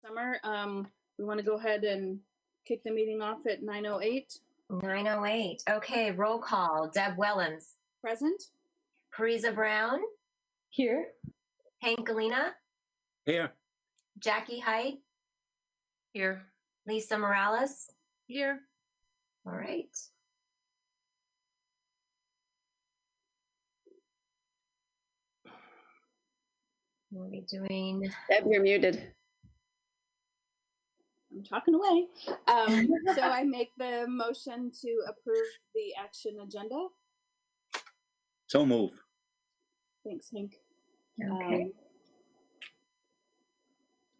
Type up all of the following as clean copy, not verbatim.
Summer, we want to go ahead and kick the meeting off at 9:08. 9:08. Okay, roll call. Deb Wellens. Present. Parisa Brown. Here. Hank Galena. Here. Jackie Height. Here. Lisa Morales. Here. All right. We'll be doing... Deb, you're muted. I'm talking away. So I make the motion to approve the action agenda. So move. Thanks, Hank. Okay.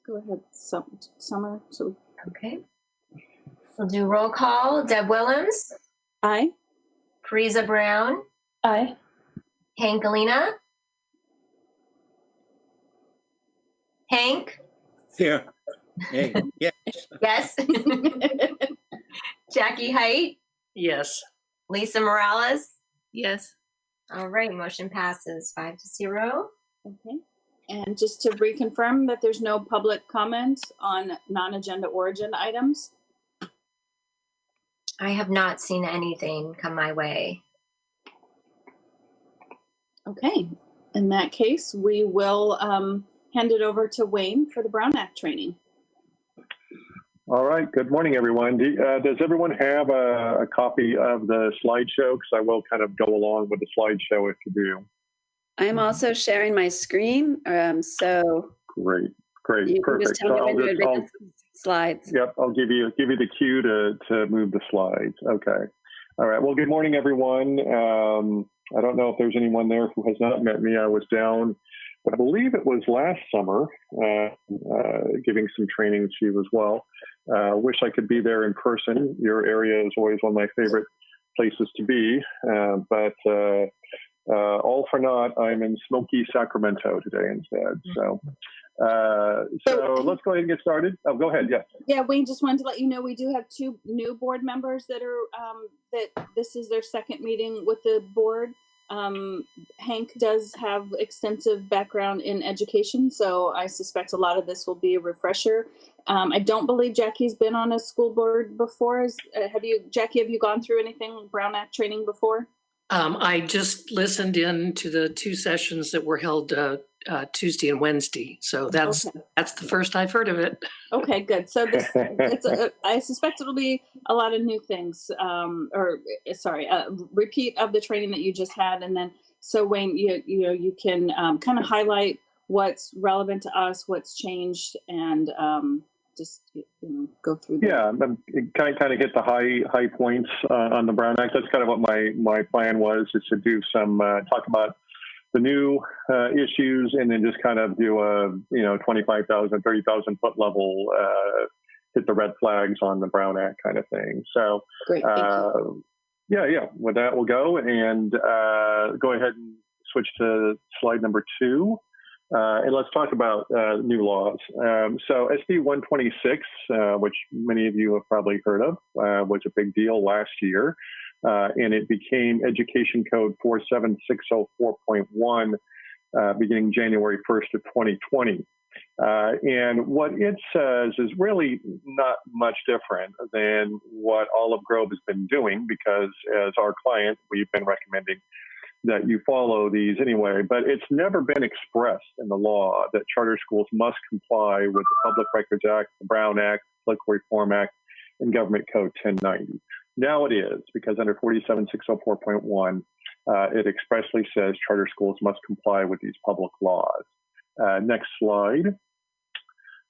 Go ahead, Summer. So Okay. We'll do roll call. Deb Willems. aye. Parisa Brown. Aye. Hank Galena. Hank. Here. Hey, yeah. Yes. Jackie Height. Yes. Lisa Morales. Yes. All right, motion passes 5-0. Okay. And just to reconfirm that there's no public comment on non-agenda or agenda items. I have not seen anything come my way. Okay. In that case, we will hand it over to Wayne for the Brown Act training. All right. Good morning, everyone. Does everyone have a copy of the slideshow? Because I will kind of go along with the slideshow if you do. I'm also sharing my screen, so Great, you can just perfect. tell me when to advance slides. Yep, I'll give you the cue to move the slides. Okay. All right. Well, good morning, everyone. I don't know if there's anyone there who has not met me. I was down, I believe it was last summer, giving some training to you as well. Wish I could be there in person. Your area is always one of my favorite places to be, but all for naught. I'm in smoky Sacramento today instead. So let's go ahead and get started. Oh, go ahead. Yes. Yeah, Wayne, just wanted to let you know we do have 2 new board members that are that this is their second meeting with the board. Hank does have extensive background in education, so I suspect a lot of this will be a refresher. I don't believe Jackie's been on a school board before. Jackie, have you gone through anything Brown Act training before? I just listened in to the 2 sessions that were held Tuesday and Wednesday. So that's the first I've heard of it. Okay, good. So I suspect it'll be a lot of new things, repeat of the training that you just had. And then, so Wayne, you can kind of highlight what's relevant to us, what's changed, and just go through. Yeah, kind of hit the high points on the Brown Act. That's kind of what my plan was, is to do some talk about the new issues, and then just kind of do a 25,000, 30,000 foot level, hit the red flags on the Brown Act kind of thing. So great. Yeah. With that, we'll go and go ahead and switch to slide number 2. And let's talk about new laws. So SB 126, which many of you have probably heard of, was a big deal last year. And it became Education Code 47604.1 beginning January 1st of 2020. And what it says is really not much different than what Olive Grove has been doing, because as our client, we've been recommending that you follow these anyway, but it's never been expressed in the law that charter schools must comply with the Public Records Act, the Brown Act, Political Reform Act, and Government Code 1090. Now it is, because under 47604.1, it expressly says charter schools must comply with these public laws. Next slide.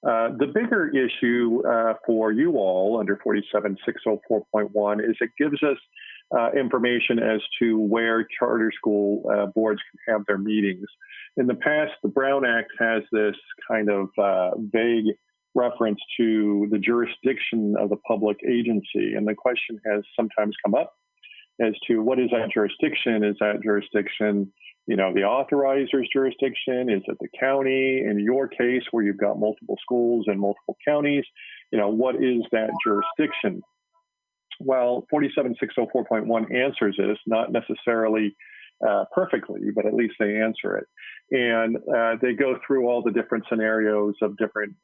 The bigger issue for you all under 47604.1 is it gives us information as to where charter school boards can have their meetings. In the past, the Brown Act has this kind of vague reference to the jurisdiction of the public agency. And the question has sometimes come up as to what is that jurisdiction? Is that jurisdiction, the authoriser's jurisdiction? Is it the county? In your case, where you've got multiple schools and multiple counties, what is that jurisdiction? Well, 47604.1 answers this, not necessarily perfectly, but at least they answer it. And they go through all the different scenarios of different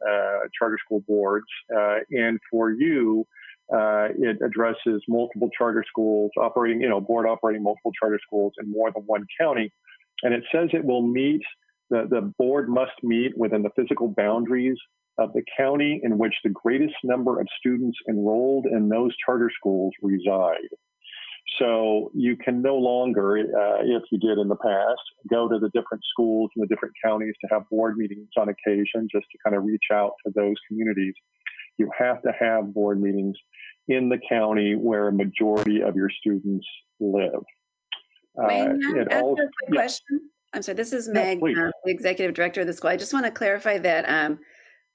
charter school boards. And for you, it addresses multiple charter schools operating, board operating multiple charter schools in more than one county. And it says it will meet, the board must meet within the physical boundaries of the county in which the greatest number of students enrolled in those charter schools reside. So you can no longer, if you did in the past, go to the different schools in the different counties to have board meetings on occasion just to kind of reach out to those communities. You have to have board meetings in the county where a majority of your students live. May I it ask also- a quick question? I'm sorry, this is Yeah, Meg, please. the executive director of the school. I just want to clarify that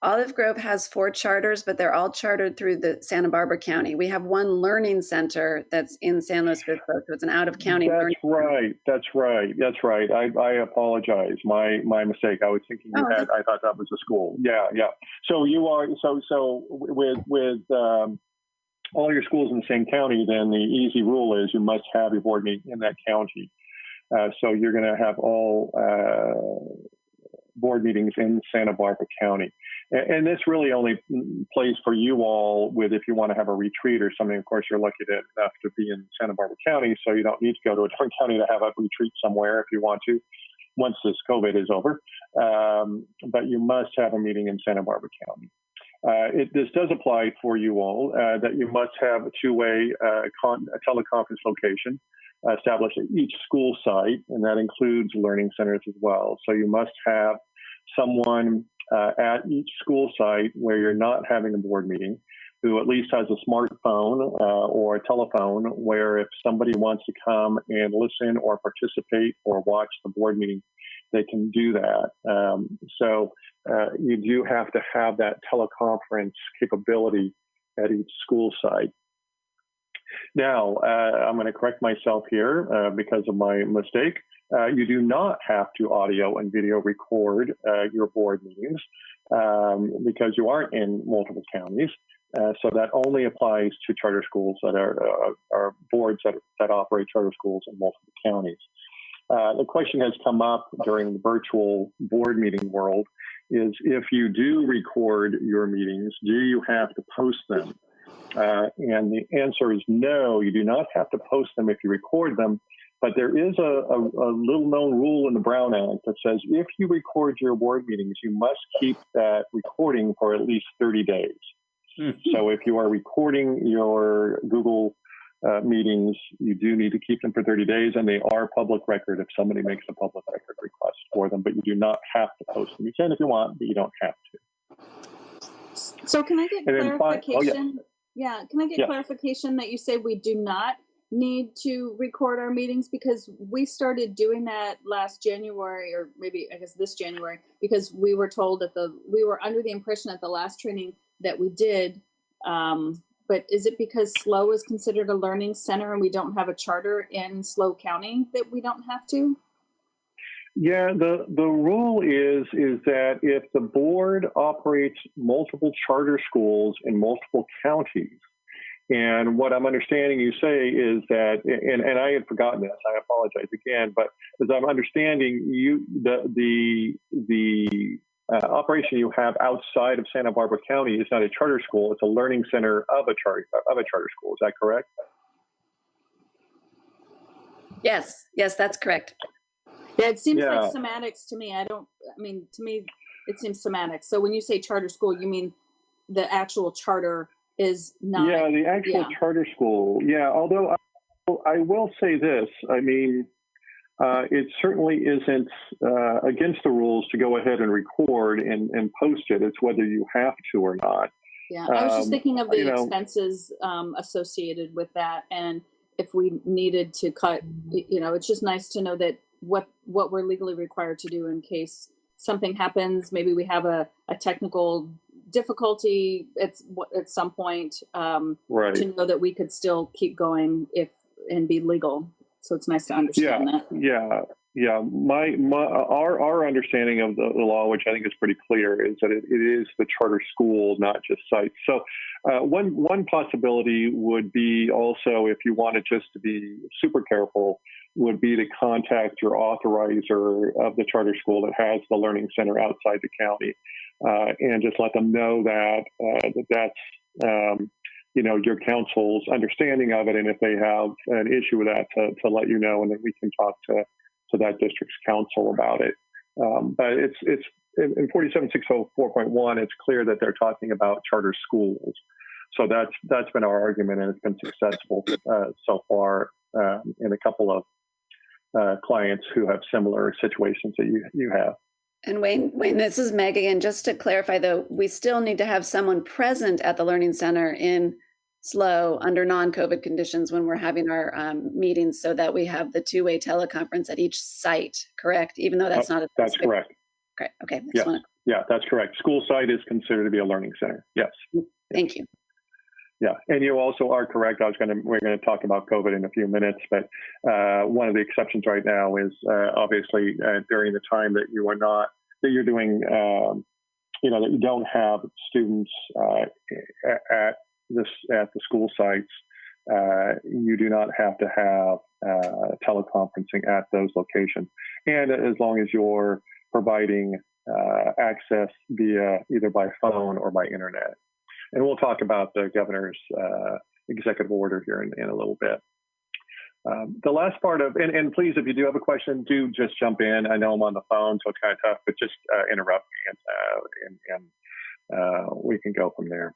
Olive Grove has 4 charters, but they're all chartered through the Santa Barbara County. We have one learning center that's in San Luis Obispo, so it's an out-of-county learning center. That's right. I apologize. My mistake. I was thinking you had. I thought that was a school. Yeah. So you are. So with all your schools in the same county, then the easy rule is you must have your board meeting in that county. So you're going to have all board meetings in Santa Barbara County. And this really only plays for you all with if you want to have a retreat or something. Of course, you're lucky enough to be in Santa Barbara County, so you don't need to go to a different county to have a retreat somewhere if you want to, once this COVID is over. But you must have a meeting in Santa Barbara County. This does apply for you all, that you must have a two-way teleconference location established at each school site, and that includes learning centers as well. So you must have someone at each school site where you're not having a board meeting who at least has a smartphone or a telephone where if somebody wants to come and listen or participate or watch the board meeting, they can do that. So you do have to have that teleconference capability at each school site. Now, I'm going to correct myself here because of my mistake. You do not have to audio and video record your board meetings because you aren't in multiple counties. So that only applies to charter schools that are boards that operate charter schools in multiple counties. The question has come up during the virtual board meeting world is if you do record your meetings, do you have to post them? And the answer is no, you do not have to post them if you record them. But there is a little known rule in the Brown Act that says if you record your board meetings, you must keep that recording for at least 30 days. So if you are recording your Google meetings, you do need to keep them for 30 days, and they are public record if somebody makes a public record request for them, but you do not have to post them. You can if you want, but you don't have to. So can I get clarification? Can I get clarification that you say we do not need to record our meetings? Because we started doing that last January, or maybe I guess this January, because we were told we were under the impression at the last training that we did. But is it because SLO is considered a learning center and we don't have a charter in SLO County that we don't have to? Yeah, the rule is that if the board operates multiple charter schools in multiple counties, and what I'm understanding you say is that, and I had forgotten this, I apologize again, but as I'm understanding you, the operation you have outside of Santa Barbara County is not a charter school; it's a learning center of a charter school. Is that correct? Yes, that's correct. Yeah, it seems like semantics to me. To me, it seems semantics. So when you say charter school, you mean the actual charter is not. Yeah, the actual charter school. Yeah, although I will say this. I mean, it certainly isn't against the rules to go ahead and record and post it. It's whether you have to or not. Yeah, I was just thinking of the expenses associated with that, and if we needed to cut, it's just nice to know that what we're legally required to do in case something happens. Maybe we have a technical difficulty at some point, right, to know that we could still keep going and be legal. So it's nice to understand that. Yeah. Our understanding of the law, which I think is pretty clear, is that it is the charter school, not just sites. So one possibility would be also, if you wanted just to be super careful, would be to contact your authorizer of the charter school that has the learning center outside the county, and just let them know that that's your council's understanding of it, and if they have an issue with that, to let you know, and then we can talk to that district's council about it. But it's in 47604.1, it's clear that they're talking about charter schools. So that's been our argument, and it's been successful so far in a couple of clients who have similar situations that you have. And Wayne, this is Meg again. Just to clarify, though, we still need to have someone present at the Learning Center in SLO under non-COVID conditions when we're having our meetings, so that we have the two-way teleconference at each site, correct? Even though that's not a That's correct. Great. Okay. Yes. Yeah, that's correct. School site is considered to be a learning center. Yes. Thank you. Yeah, and you also are correct. We're going to talk about COVID in a few minutes, but one of the exceptions right now is obviously during the time that you're doing, that you don't have students at the school sites. You do not have to have teleconferencing at those locations, and as long as you're providing access via either by phone or by internet. And we'll talk about the governor's executive order here in a little bit. The last part of, and please, if you do have a question, do just jump in. I know I'm on the phone, so it's kind of tough, but just interrupt me and we can go from there.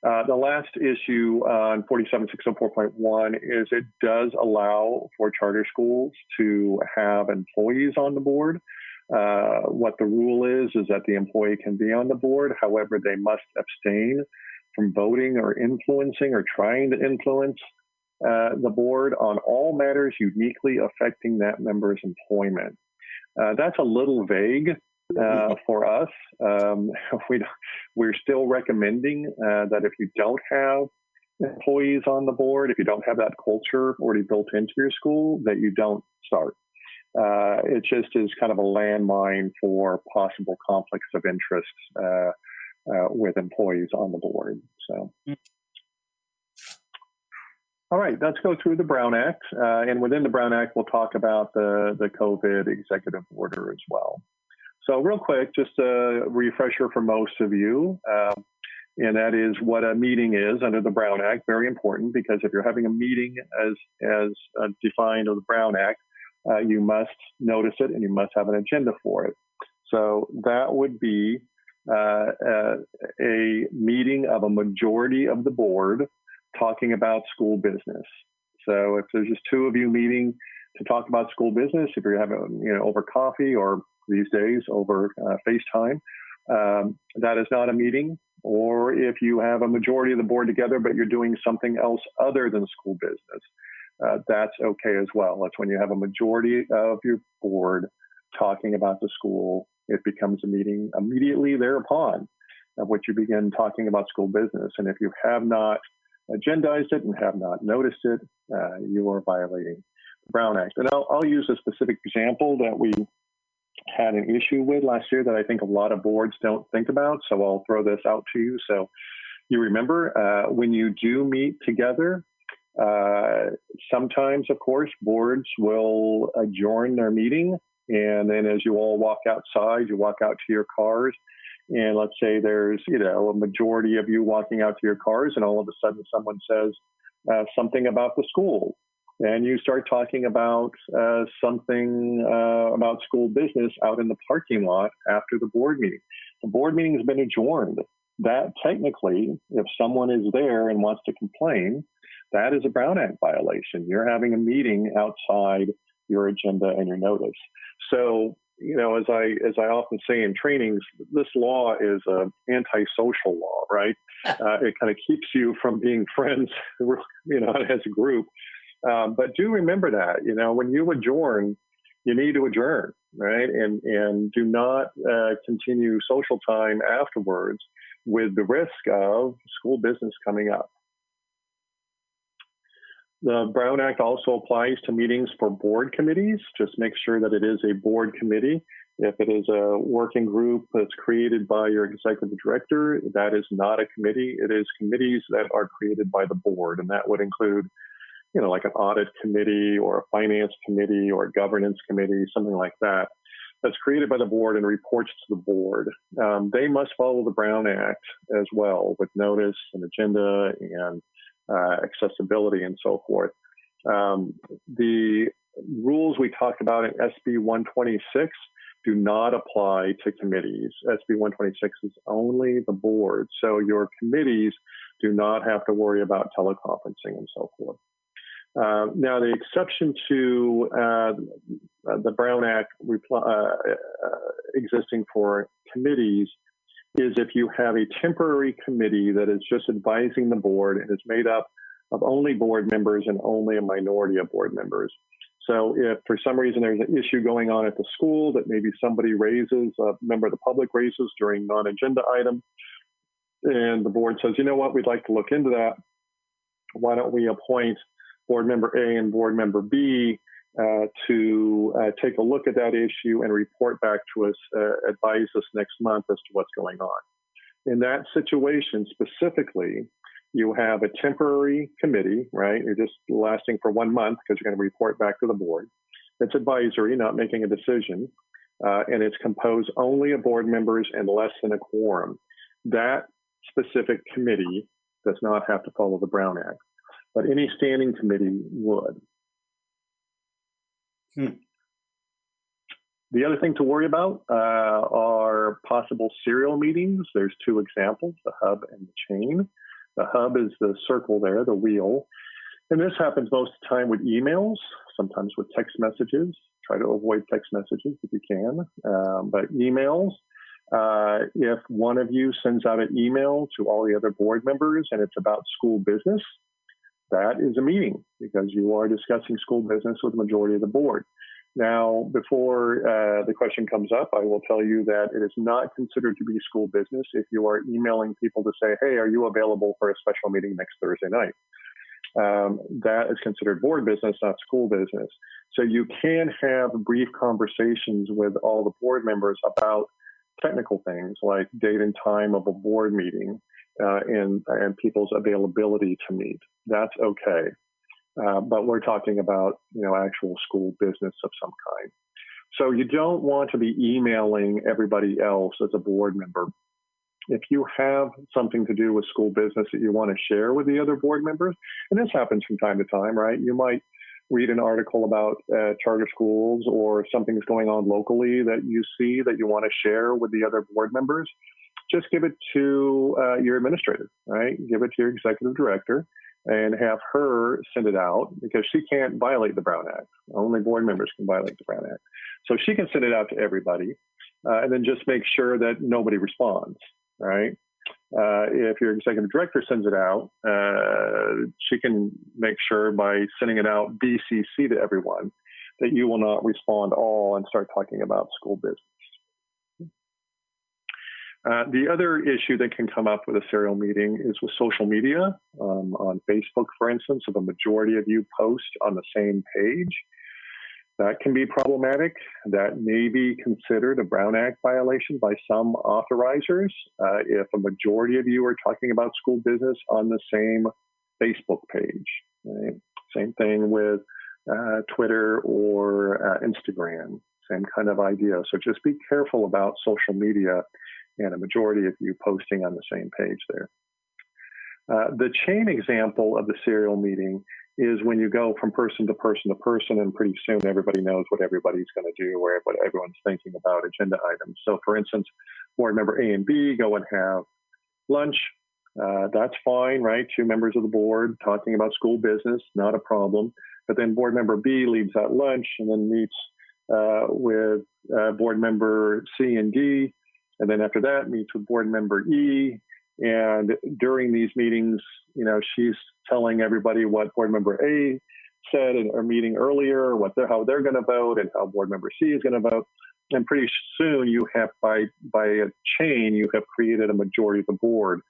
The last issue on 47604.1 is it does allow for charter schools to have employees on the board. What the rule is that the employee can be on the board. However, they must abstain from voting or influencing or trying to influence the board on all matters uniquely affecting that member's employment. That's a little vague for us. We're still recommending that if you don't have employees on the board, if you don't have that culture already built into your school, that you don't start. It just is kind of a landmine for possible conflicts of interest with employees on the board. So, all right, let's go through the Brown Act. And within the Brown Act, we'll talk about the COVID executive order as well. So real quick, just a refresher for most of you, and that is what a meeting is under the Brown Act. Very important, because if you're having a meeting as defined in the Brown Act, you must notice it and you must have an agenda for it. So that would be a meeting of a majority of the board talking about school business. So if there's just two of you meeting to talk about school business, if you're having over coffee or these days over FaceTime, that is not a meeting. Or if you have a majority of the board together, but you're doing something else other than school business, that's okay as well. That's when you have a majority of your board talking about the school. It becomes a meeting immediately thereupon, of which you begin talking about school business. And if you have not agendized it and have not noticed it, you are violating the Brown Act. And I'll use a specific example that we had an issue with last year that I think a lot of boards don't think about. So I'll throw this out to you. So you remember when you do meet together, sometimes, of course, boards will adjourn their meeting. And then as you all walk outside, you walk out to your cars. And let's say there's, a majority of you walking out to your cars, and all of a sudden someone says something about the school. And you start talking about something about school business out in the parking lot after the board meeting. The board meeting has been adjourned. That technically, if someone is there and wants to complain, that is a Brown Act violation. You're having a meeting outside your agenda and your notice. So, as I often say in trainings, this law is an antisocial law, right? It kind of keeps you from being friends, as a group. But do remember that, when you adjourn, you need to adjourn, right? And do not continue social time afterwards with the risk of school business coming up. The Brown Act also applies to meetings for board committees. Just make sure that it is a board committee. If it is a working group that's created by your executive director, that is not a committee. It is committees that are created by the board, and that would include like an audit committee or a finance committee or a governance committee, something like that, that's created by the board and reports to the board. They must follow the Brown Act as well, with notice and agenda and accessibility and so forth. The rules we talked about in SB 126 do not apply to committees. SB 126 is only the board. So your committees do not have to worry about teleconferencing and so forth. Now, the exception to the Brown Act existing for committees is if you have a temporary committee that is just advising the board and is made up of only board members and only a minority of board members. So if for some reason there's an issue going on at the school that maybe somebody raises, a member of the public raises during non-agenda item, and the board says, you know what, we'd like to look into that. Why don't we appoint board member A and board member B to take a look at that issue and report back to us, advise us next month as to what's going on. In that situation specifically, you have a temporary committee, right? You're just lasting for 1 month because you're going to report back to the board. It's advisory, not making a decision, and it's composed only of board members and less than a quorum. That specific committee does not have to follow the Brown Act, but any standing committee would. The other thing to worry about are possible serial meetings. There's 2 examples, the hub and the chain. The hub is the circle there, the wheel. And this happens most of the time with emails, sometimes with text messages. Try to avoid text messages if you can. But emails, if one of you sends out an email to all the other board members and it's about school business, that is a meeting because you are discussing school business with the majority of the board. Now, before the question comes up, I will tell you that it is not considered to be school business if you are emailing people to say, hey, are you available for a special meeting next Thursday night? That is considered board business, not school business. So you can have brief conversations with all the board members about technical things like date and time of a board meeting and people's availability to meet. That's okay. But we're talking about, actual school business of some kind. So you don't want to be emailing everybody else as a board member. If you have something to do with school business that you want to share with the other board members, and this happens from time to time, right? You might read an article about charter schools or something's going on locally that you see that you want to share with the other board members. Just give it to your administrator, right? Give it to your executive director and have her send it out because she can't violate the Brown Act. Only board members can violate the Brown Act. So she can send it out to everybody and then just make sure that nobody responds, right? If your executive director sends it out, she can make sure by sending it out BCC to everyone that you will not respond all and start talking about school business. The other issue that can come up with a serial meeting is with social media. On Facebook, for instance, if a majority of you post on the same page, that can be problematic. That may be considered a Brown Act violation by some authorizers if a majority of you are talking about school business on the same Facebook page. Right? Same thing with Twitter or Instagram, same kind of idea. So just be careful about social media and a majority of you posting on the same page there. The chain example of the serial meeting is when you go from person to person to person, and pretty soon everybody knows what everybody's going to do or what everyone's thinking about agenda items. So for instance, board member A and B go and have lunch. That's fine, right? 2 members of the board talking about school business, not a problem. But then board member B leaves at lunch and then meets with board member C and D. And then after that, meets with board member E. And during these meetings, she's telling everybody what board member A said in our meeting earlier, how they're going to vote and how board member C is going to vote. And pretty soon you have, by a chain, you have created a majority of the board.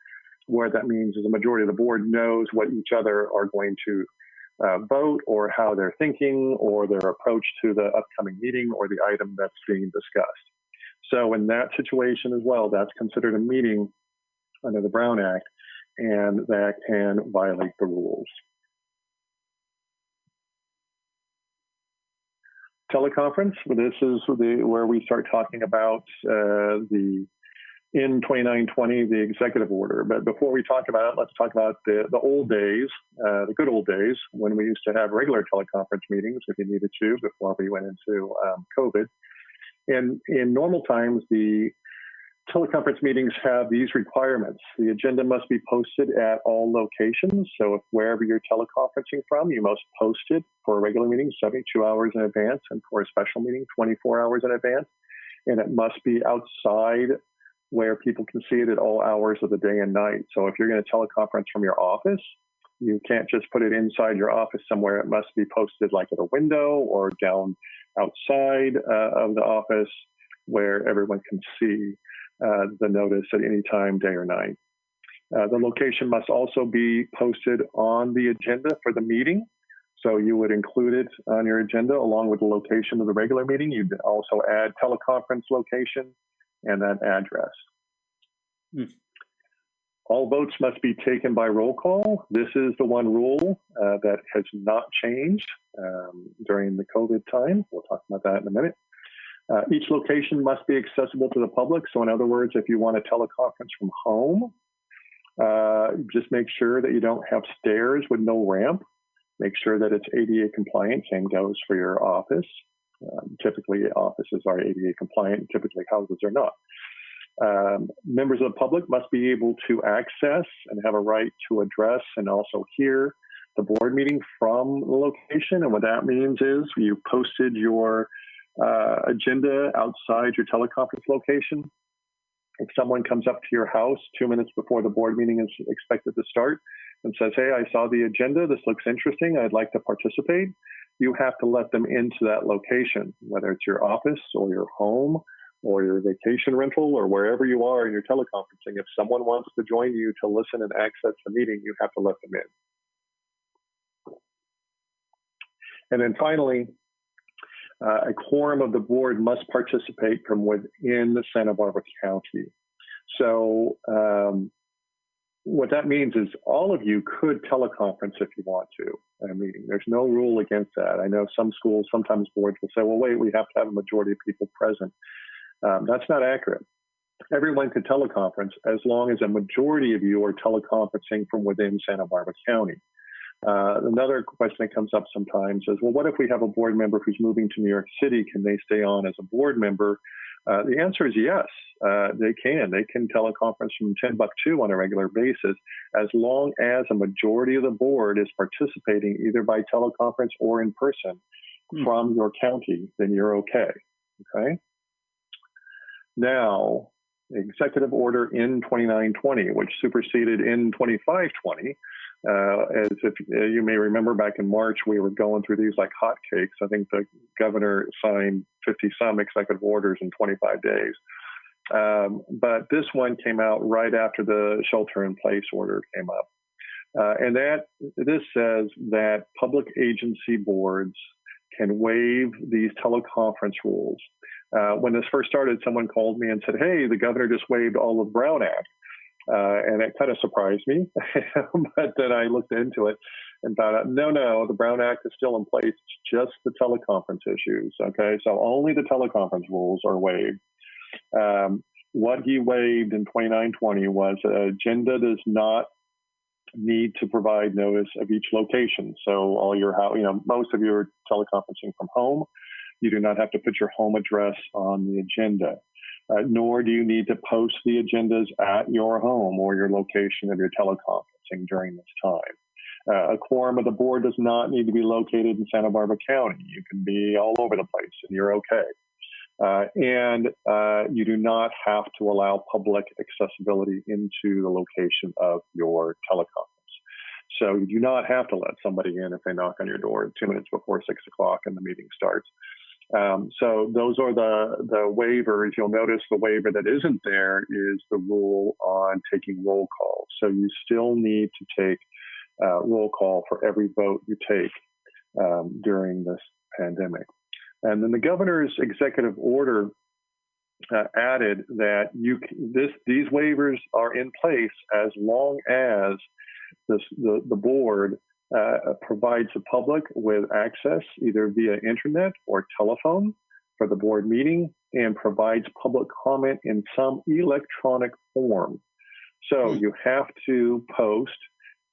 What that means is a majority of the board knows what each other are going to vote or how they're thinking or their approach to the upcoming meeting or the item that's being discussed. So in that situation as well, that's considered a meeting under the Brown Act, and that can violate the rules. teleconference. This is where we start talking about in 2920, the executive order. But before we talk about it, let's talk about the old days, the good old days, when we used to have regular teleconference meetings if you needed to before we went into COVID. And in normal times, the teleconference meetings have these requirements. The agenda must be posted at all locations. So if wherever you're teleconferencing from, you must post it for a regular meeting 72 hours in advance, and for a special meeting 24 hours in advance. And it must be outside where people can see it at all hours of the day and night. So if you're going to teleconference from your office, you can't just put it inside your office somewhere. It must be posted like at a window or down outside of the office where everyone can see the notice at any time, day or night. The location must also be posted on the agenda for the meeting. So you would include it on your agenda along with the location of the regular meeting. You'd also add teleconference location and that address. All votes must be taken by roll call. This is the one rule that has not changed during the COVID time. We'll talk about that in a minute. Each location must be accessible to the public. So in other words, if you want a teleconference from home, just make sure that you don't have stairs with no ramp. Make sure that it's ADA compliant. Same goes for your office. Typically, offices are ADA compliant. Typically, houses are not. Members of the public must be able to access and have a right to address and also hear the board meeting from the location. And what that means is you posted your agenda outside your teleconference location. If someone comes up to your house 2 minutes before the board meeting is expected to start and says, hey, I saw the agenda, this looks interesting, I'd like to participate, you have to let them into that location, whether it's your office or your home or your vacation rental or wherever you are in your teleconferencing. If someone wants to join you to listen and access the meeting, you have to let them in. And then finally, a quorum of the board must participate from within the Santa Barbara County. So what that means is all of you could teleconference if you want to at a meeting. There's no rule against that. I know some schools, sometimes boards will say, well, wait, we have to have a majority of people present. That's not accurate. Everyone could teleconference as long as a majority of you are teleconferencing from within Santa Barbara County. Another question that comes up sometimes is, well, what if we have a board member who's moving to New York City? Can they stay on as a board member? The answer is yes, they can. They can teleconference from Timbuktu on a regular basis as long as a majority of the board is participating either by teleconference or in person from your county, then you're okay. Okay. Now, Executive Order in 2920, which superseded in 2520. As if you may remember, back in March, we were going through these like hotcakes. I think the governor signed 50-some executive orders in 25 days. But this one came out right after the shelter-in-place order came up. And this says that public agency boards can waive these teleconference rules. When this first started, someone called me and said, hey, the governor just waived all of Brown Act. And it kind of surprised me, but then I looked into it and found out, no, the Brown Act is still in place. It's just the teleconference issues, okay? So only the teleconference rules are waived. What he waived in 2920 was agenda does not need to provide notice of each location. So all your, most of you are teleconferencing from home. You do not have to put your home address on the agenda. Nor do you need to post the agendas at your home or your location of your teleconferencing during this time. A quorum of the board does not need to be located in Santa Barbara County. You can be all over the place and you're okay. And you do not have to allow public accessibility into the location of your teleconference. So you do not have to let somebody in if they knock on your door 2 minutes before 6 o'clock and the meeting starts. So those are the waivers. You'll notice the waiver that isn't there is the rule on taking roll call. So you still need to take roll call for every vote you take during this pandemic. And then the governor's executive order added that these waivers are in place as long as the board provides the public with access either via internet or telephone for the board meeting, and provides public comment in some electronic form. So you have to post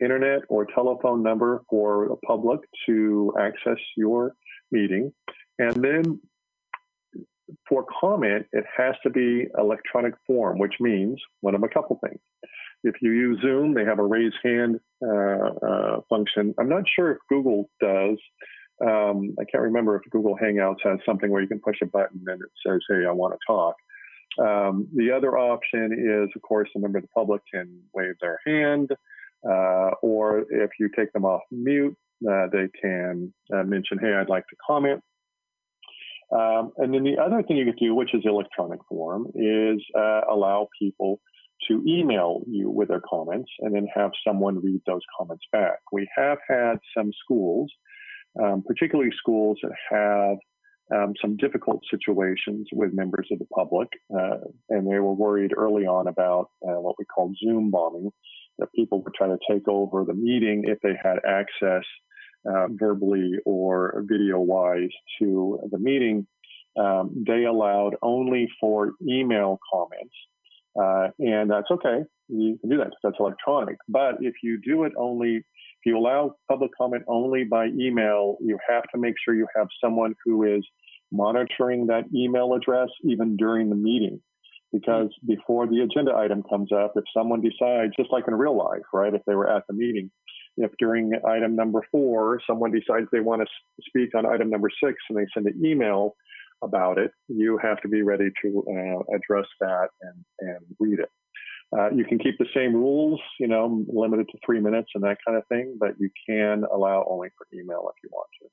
internet or telephone number for the public to access your meeting. And then for comment, it has to be electronic form, which means one of a couple things. If you use Zoom, they have a raise hand function. I'm not sure if Google does. I can't remember if Google Hangouts has something where you can push a button and it says, hey, I want to talk. The other option is, of course, a member of the public can wave their hand, or if you take them off mute, they can mention, hey, I'd like to comment. And then the other thing you can do, which is electronic form, is allow people to email you with their comments and then have someone read those comments back. We have had some schools, particularly schools that have some difficult situations with members of the public, and they were worried early on about what we call Zoom bombing, that people would try to take over the meeting if they had access verbally or video-wise to the meeting. They allowed only for email comments, and that's okay. You can do that because that's electronic. But if you do it only, if you allow public comment only by email, you have to make sure you have someone who is monitoring that email address even during the meeting. Because before the agenda item comes up, if someone decides, just like in real life, right, if they were at the meeting, if during item number 4, someone decides they want to speak on item number 6 and they send an email about it, you have to be ready to address that and read it. You can keep the same rules, limited to 3 minutes and that kind of thing, but you can allow only for email if you want to.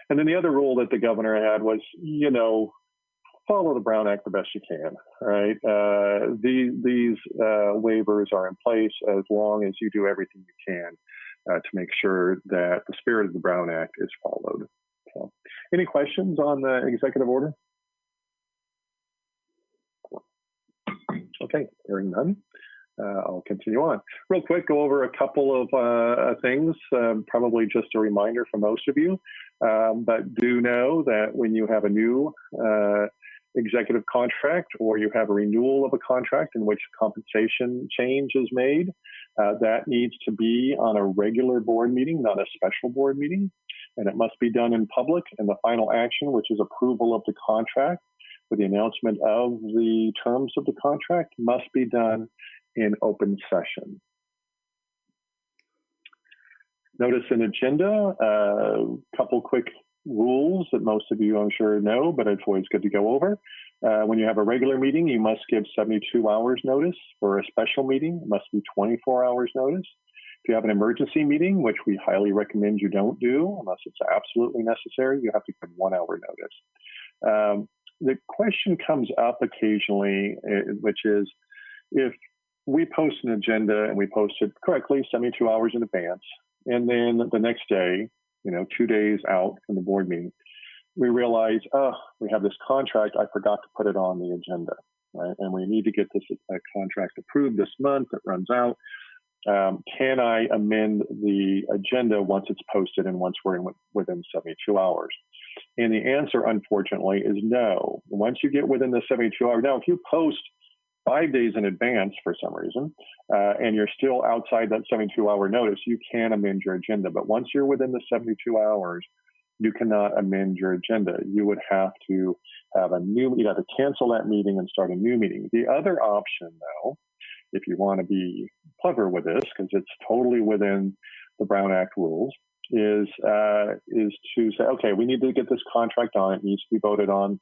And then the other rule that the governor had was, follow the Brown Act the best you can, right? These waivers are in place as long as you do everything you can to make sure that the spirit of the Brown Act is followed. So, any questions on the executive order? Okay, hearing none, I'll continue on. Real quick, go over a couple of things, probably just a reminder for most of you, but do know that when you have a new executive contract or you have a renewal of a contract in which compensation change is made, that needs to be on a regular board meeting, not a special board meeting, and it must be done in public. And the final action, which is approval of the contract with the announcement of the terms of the contract, must be done in open session. Notice an agenda, a couple quick rules that most of you I'm sure know, but it's always good to go over. When you have a regular meeting, you must give 72 hours notice. For a special meeting, it must be 24 hours notice. If you have an emergency meeting, which we highly recommend you don't do unless it's absolutely necessary, you have to give 1 hour notice. The question comes up occasionally, which is, if we post an agenda and we post it correctly 72 hours in advance, and then the next day, 2 days out from the board meeting, we realize, we have this contract, I forgot to put it on the agenda, right? And we need to get this contract approved this month, it runs out. Can I amend the agenda once it's posted and once we're within 72 hours? And the answer, unfortunately, is no. Once you get within the 72 hours, now if you post 5 days in advance for some reason, and you're still outside that 72-hour notice, you can amend your agenda. But once you're within the 72 hours, you cannot amend your agenda. You would have to have you'd have to cancel that meeting and start a new meeting. The other option, though, if you want to be clever with this, because it's totally within the Brown Act rules, is to say, okay, we need to get this contract on. It needs to be voted on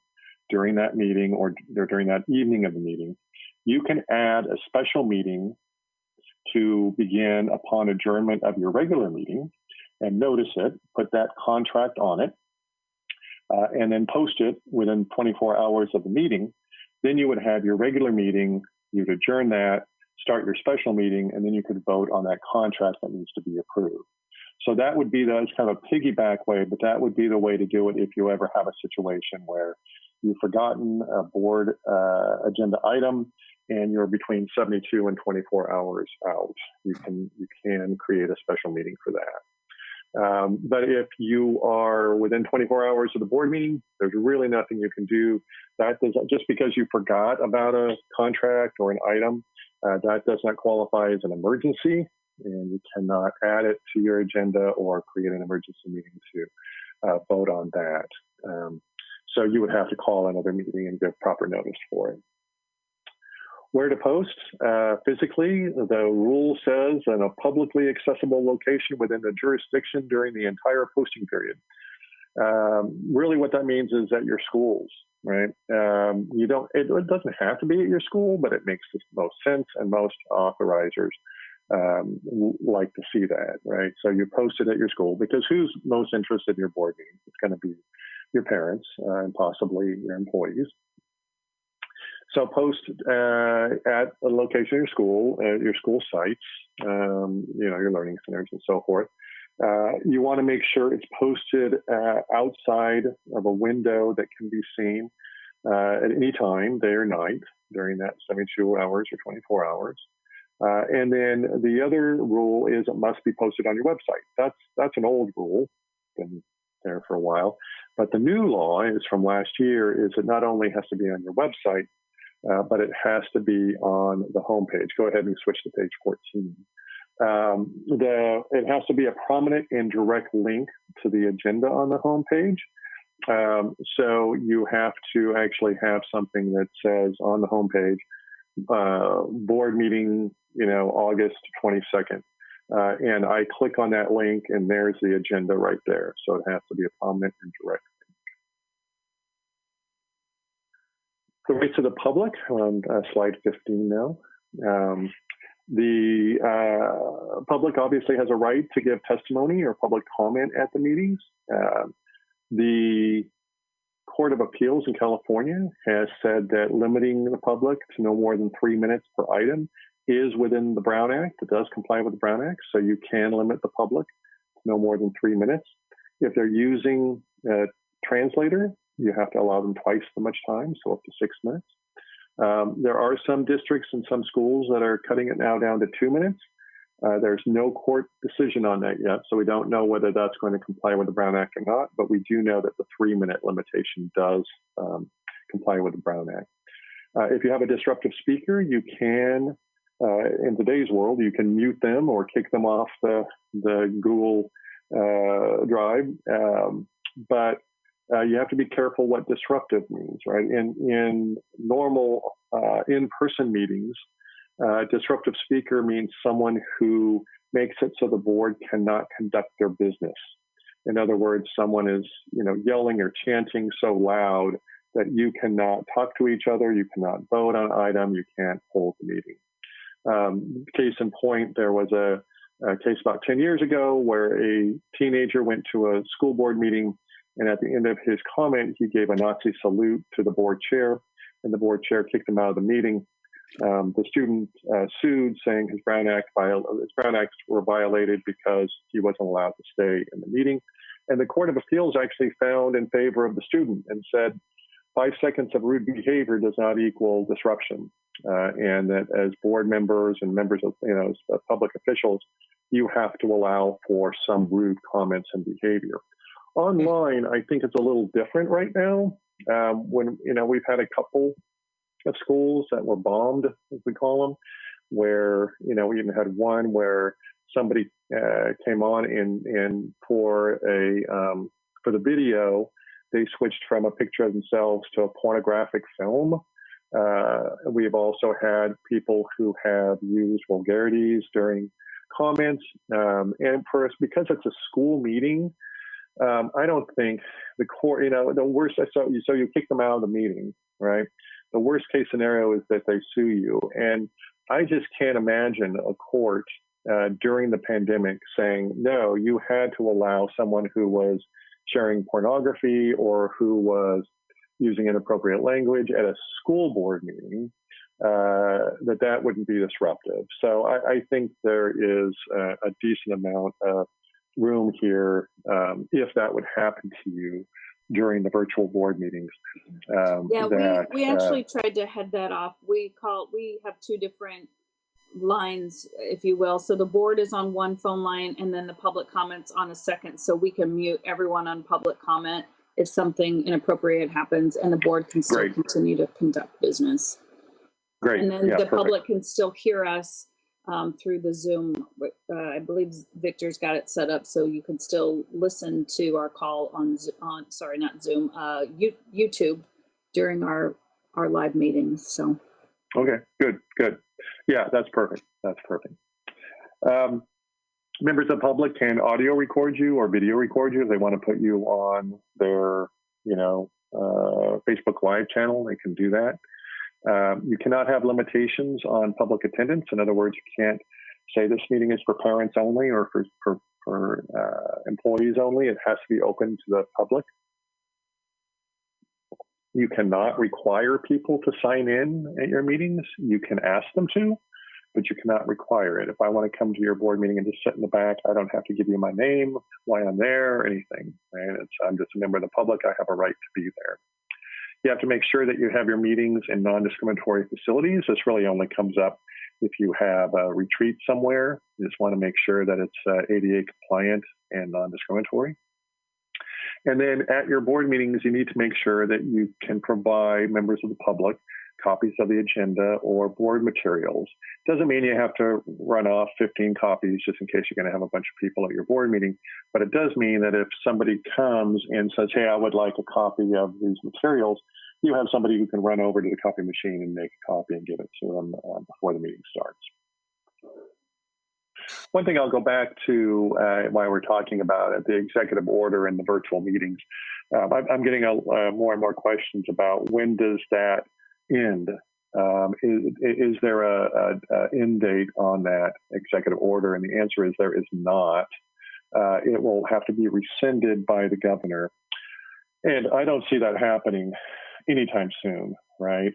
during that meeting or during that evening of the meeting. You can add a special meeting to begin upon adjournment of your regular meeting and notice it, put that contract on it, and then post it within 24 hours of the meeting. Then you would have your regular meeting, you'd adjourn that, start your special meeting, and then you could vote on that contract that needs to be approved. So that would be that's kind of a piggyback way, but that would be the way to do it if you ever have a situation where you've forgotten a board agenda item and you're between 72 and 24 hours out. You can create a special meeting for that. But if you are within 24 hours of the board meeting, there's really nothing you can do. That does, just because you forgot about a contract or an item, that does not qualify as an emergency, and you cannot add it to your agenda or create an emergency meeting to vote on that. So you would have to call another meeting and give proper notice for it. Where to post? Physically, the rule says in a publicly accessible location within the jurisdiction during the entire posting period. Really what that means is at your schools, right? It doesn't have to be at your school, but it makes the most sense, and most authorizers like to see that, right? So you post it at your school, because who's most interested in your board meeting? It's going to be your parents and possibly your employees. So post at a location of your school sites, your learning centers and so forth. You want to make sure it's posted outside of a window that can be seen at any time, day or night, during that 72 hours or 24 hours. And then the other rule is it must be posted on your website. That's an old rule, been there for a while. But the new law is from last year, is it not only has to be on your website, but it has to be on the homepage. Go ahead and switch to page 14. It has to be a prominent and direct link to the agenda on the homepage. So you have to actually have something that says on the homepage, board meeting, August 22nd. And I click on that link, and there's the agenda right there. So it has to be a prominent and direct link. The rights of the public, on slide 15 now. The public obviously has a right to give testimony or public comment at the meetings. The Court of Appeals in California has said that limiting the public to no more than 3 minutes per item is within the Brown Act. It does comply with the Brown Act, so you can limit the public to no more than 3 minutes. If they're using a translator, you have to allow them twice as much time, so up to 6 minutes. There are some districts and some schools that are cutting it now down to 2 minutes. There's no court decision on that yet, so we don't know whether that's going to comply with the Brown Act or not, but we do know that the 3 minute limitation does comply with the Brown Act. If you have a disruptive speaker, you can, in today's world, you can mute them or kick them off the Google Drive, but you have to be careful what disruptive means, right? In normal in-person meetings, disruptive speaker means someone who makes it so the board cannot conduct their business. In other words, someone is, yelling or chanting so loud that you cannot talk to each other, you cannot vote on an item, you can't hold the meeting. Case in point, there was a case about 10 years ago where a teenager went to a school board meeting, and at the end of his comment, he gave a Nazi salute to the board chair, and the board chair kicked him out of the meeting. The student sued, saying his Brown Acts were violated because he wasn't allowed to stay in the meeting. And the Court of Appeals actually found in favor of the student and said 5 seconds of rude behavior does not equal disruption, and that as board members and members of as public officials, you have to allow for some rude comments and behavior. Online, I think it's a little different right now. When we've had a couple of schools that were bombed, as we call them, where we even had one where somebody came on and for the video, they switched from a picture of themselves to a pornographic film. We've also had people who have used vulgarities during comments, and for us, because it's a school meeting, I don't think the court, the worst, so you kick them out of the meeting, right? The worst case scenario is that they sue you. And I just can't imagine a court during the pandemic saying, no, you had to allow someone who was sharing pornography or who was using inappropriate language at a school board meeting, that wouldn't be disruptive. So I think there is a decent amount of room here if that would happen to you during the virtual board meetings. We actually tried to head that off. We have two different lines, if you will. So the board is on one phone line and then the public comments on a second. So we can mute everyone on public comment if something inappropriate happens, and the board can still Great. continue to conduct business. Great. And then Yeah, the perfect. public can still hear us through the Zoom. I believe Victor's got it set up so you can still listen to our call on sorry, not Zoom, YouTube during our live meetings. So. Okay, good. Yeah, that's perfect. That's perfect. Members of the public can audio record you or video record you if they want to put you on their, Facebook Live channel. They can do that. You cannot have limitations on public attendance. In other words, you can't say this meeting is for parents only or for employees only. It has to be open to the public. You cannot require people to sign in at your meetings. You can ask them to, but you cannot require it. If I want to come to your board meeting and just sit in the back, I don't have to give you my name, why I'm there, or anything. Right? I'm just a member of the public. I have a right to be there. You have to make sure that you have your meetings in non-discriminatory facilities. This really only comes up if you have a retreat somewhere. You just want to make sure that it's ADA compliant and non-discriminatory. And then at your board meetings, you need to make sure that you can provide members of the public copies of the agenda or board materials. Doesn't mean you have to run off 15 copies just in case you're going to have a bunch of people at your board meeting, but it does mean that if somebody comes and says, hey, I would like a copy of these materials, you have somebody who can run over to the copy machine and make a copy and give it to them before the meeting starts. One thing I'll go back to while we're talking about it, the executive order and the virtual meetings. I'm getting more and more questions about when does that end? Is there a end date on that executive order? And the answer is there is not. It will have to be rescinded by the governor. And I don't see that happening anytime soon, right?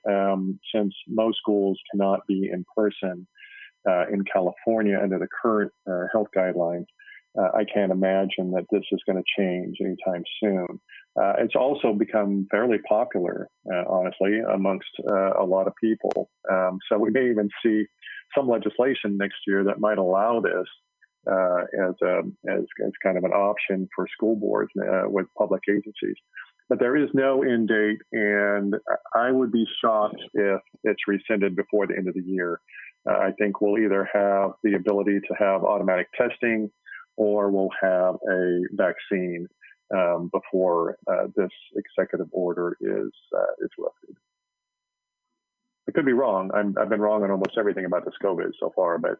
Since most schools cannot be in person in California under the current health guidelines, I can't imagine that this is going to change anytime soon. It's also become fairly popular, honestly, amongst a lot of people. So we may even see some legislation next year that might allow this as kind of an option for school boards with public agencies. But there is no end date, and I would be shocked if it's rescinded before the end of the year. I think we'll either have the ability to have automatic testing or we'll have a vaccine before this executive order is lifted. I could be wrong. I've been wrong on almost everything about this COVID so far, but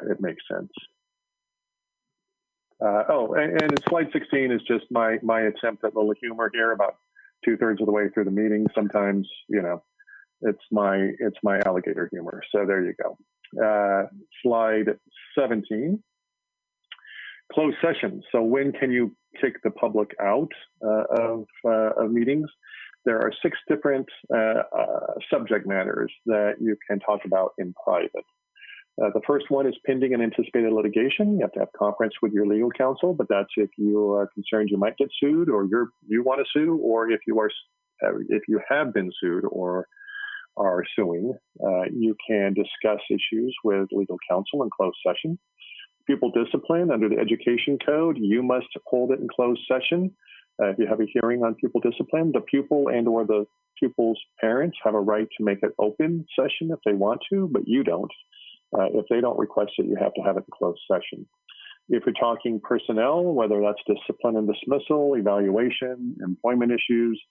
it makes sense. And slide 16 is just my attempt at a little humor here. About 2/3 of the way through the meeting, sometimes it's my alligator humor. So there you go. Slide 17. Closed sessions. So when can you kick the public out of meetings? There are 6 different subject matters that you can talk about in private. The first one is pending and anticipated litigation. You have to have conference with your legal counsel, but that's if you are concerned you might get sued, or you want to sue, or if you have been sued or are suing. You can discuss issues with legal counsel in closed session. Pupil discipline under the education code, you must hold it in closed session. If you have a hearing on pupil discipline, the pupil and or the pupil's parents have a right to make it open session if they want to, but you don't. If they don't request it, you have to have it in closed session. If you're talking personnel, whether that's discipline and dismissal, evaluation, employment issues,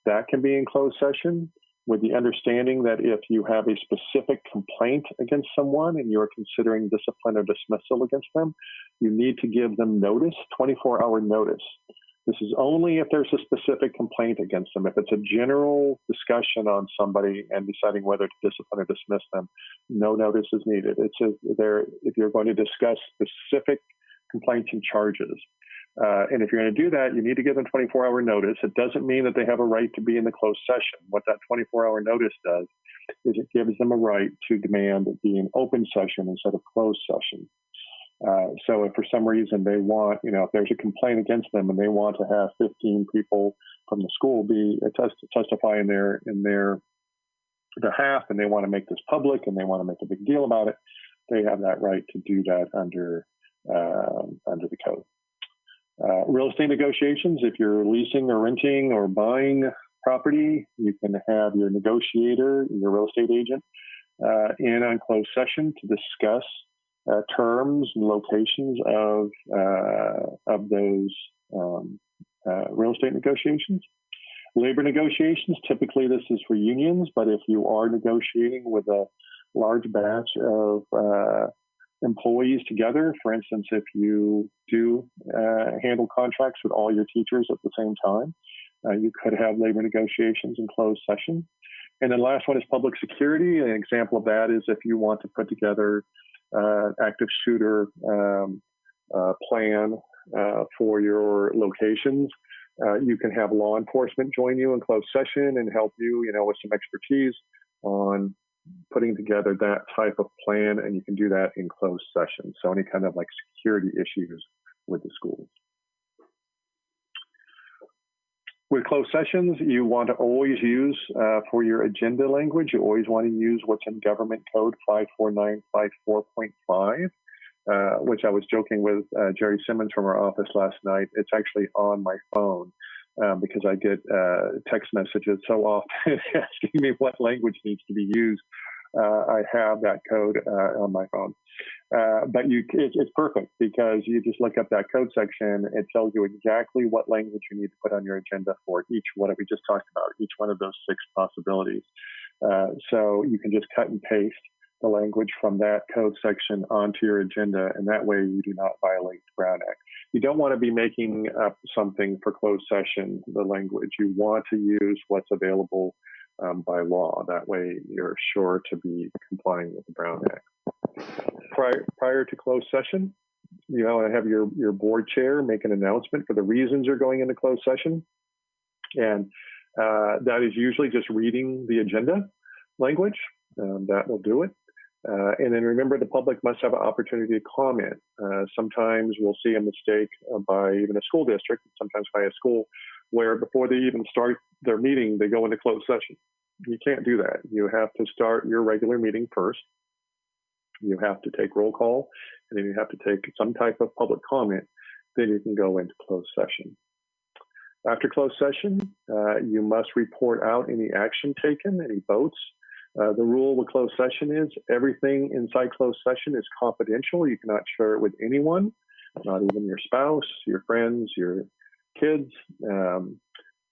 that can be in closed session, with the understanding that if you have a specific complaint against someone and you're considering discipline or dismissal against them, you need to give them notice, 24-hour notice. This is only if there's a specific complaint against them. If it's a general discussion on somebody and deciding whether to discipline or dismiss them, no notice is needed. If you're going to discuss specific complaints and charges. And if you're going to do that, you need to give them 24-hour notice. It doesn't mean that they have a right to be in the closed session. What that 24-hour notice does is it gives them a right to demand it be an open session instead of closed session. So if for some reason they want, if there's a complaint against them and they want to have 15 people from the school be testify in their behalf, and they want to make this public and they want to make a big deal about it, they have that right to do that under the code. Real estate negotiations, if you're leasing or renting or buying property, you can have your negotiator, your real estate agent, in on closed session to discuss terms and locations of those real estate negotiations. Labor negotiations, typically this is for unions, but if you are negotiating with a large batch of employees together, for instance, if you do handle contracts with all your teachers at the same time, you could have labor negotiations in closed session. And then last one is public security. An example of that is if you want to put together active shooter plan for your locations, you can have law enforcement join you in closed session and help you, with some expertise on putting together that type of plan, and you can do that in closed session. So any kind of like security issues with the schools. With closed sessions, you want to always use, for your agenda language, you always want to use what's in Government Code 54954.5, which I was joking with Jerry Simmons from our office last night. It's actually on my phone because I get text messages so often asking me what language needs to be used. I have that code on my phone. But it's perfect because you just look up that code section. It tells you exactly what language you need to put on your agenda for each one that we just talked about, each one of those 6 possibilities. So you can just cut and paste the language from that code section onto your agenda, and that way you do not violate the Brown Act. You don't want to be making up something for closed session, the language. You want to use what's available by law. That way you're sure to be complying with the Brown Act. Prior to closed session, you have your board chair make an announcement for the reasons you're going into closed session. And that is usually just reading the agenda language. That will do it. And then remember, the public must have an opportunity to comment. Sometimes we'll see a mistake by even a school district, sometimes by a school, where before they even start their meeting, they go into closed session. You can't do that. You have to start your regular meeting first. You have to take roll call, and then you have to take some type of public comment. Then you can go into closed session. After closed session, you must report out any action taken, any votes. The rule with closed session is everything inside closed session is confidential. You cannot share it with anyone, not even your spouse, your friends, your kids.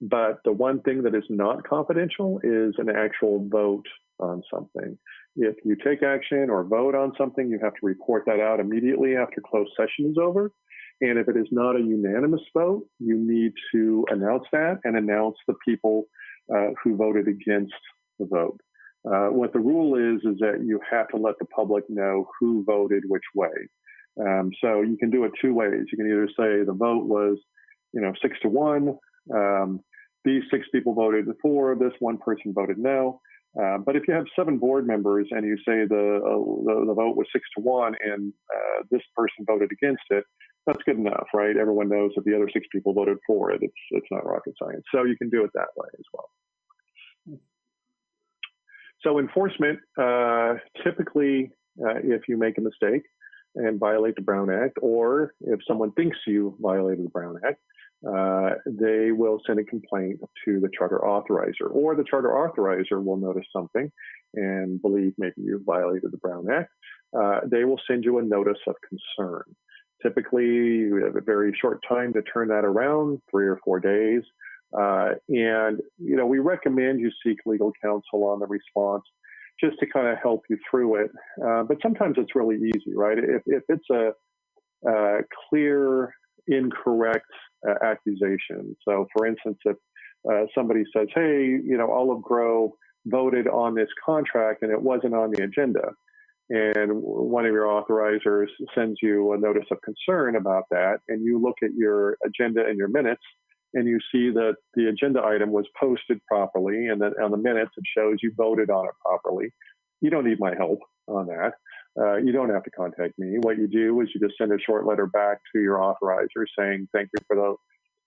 But the one thing that is not confidential is an actual vote on something. If you take action or vote on something, you have to report that out immediately after closed session is over. And if it is not a unanimous vote, you need to announce that and announce the people who voted against the vote. What the rule is that you have to let the public know who voted which way. So you can do it 2 ways. You can either say the vote was, 6-1. These 6 people voted for, this one person voted no. But if you have 7 board members and you say the vote was 6-1 and this person voted against it, that's good enough, right? Everyone knows that the other 6 people voted for it. It's not rocket science. So you can do it that way as well. So enforcement, typically, if you make a mistake and violate the Brown Act, or if someone thinks you violated the Brown Act, they will send a complaint to the charter authorizer, or the charter authorizer will notice something and believe maybe you violated the Brown Act. They will send you a notice of concern. Typically, you have a very short time to turn that around, 3 or 4 days. And we recommend you seek legal counsel on the response just to kind of help you through it. But sometimes it's really easy, right? If it's a clear, incorrect accusation. So for instance, if somebody says, hey, Olive Grove voted on this contract and it wasn't on the agenda, and one of your authorizers sends you a notice of concern about that, and you look at your agenda and your minutes, and you see that the agenda item was posted properly, and then on the minutes it shows you voted on it properly. You don't need my help on that. You don't have to contact me. What you do is you just send a short letter back to your authorizer saying, thank you for the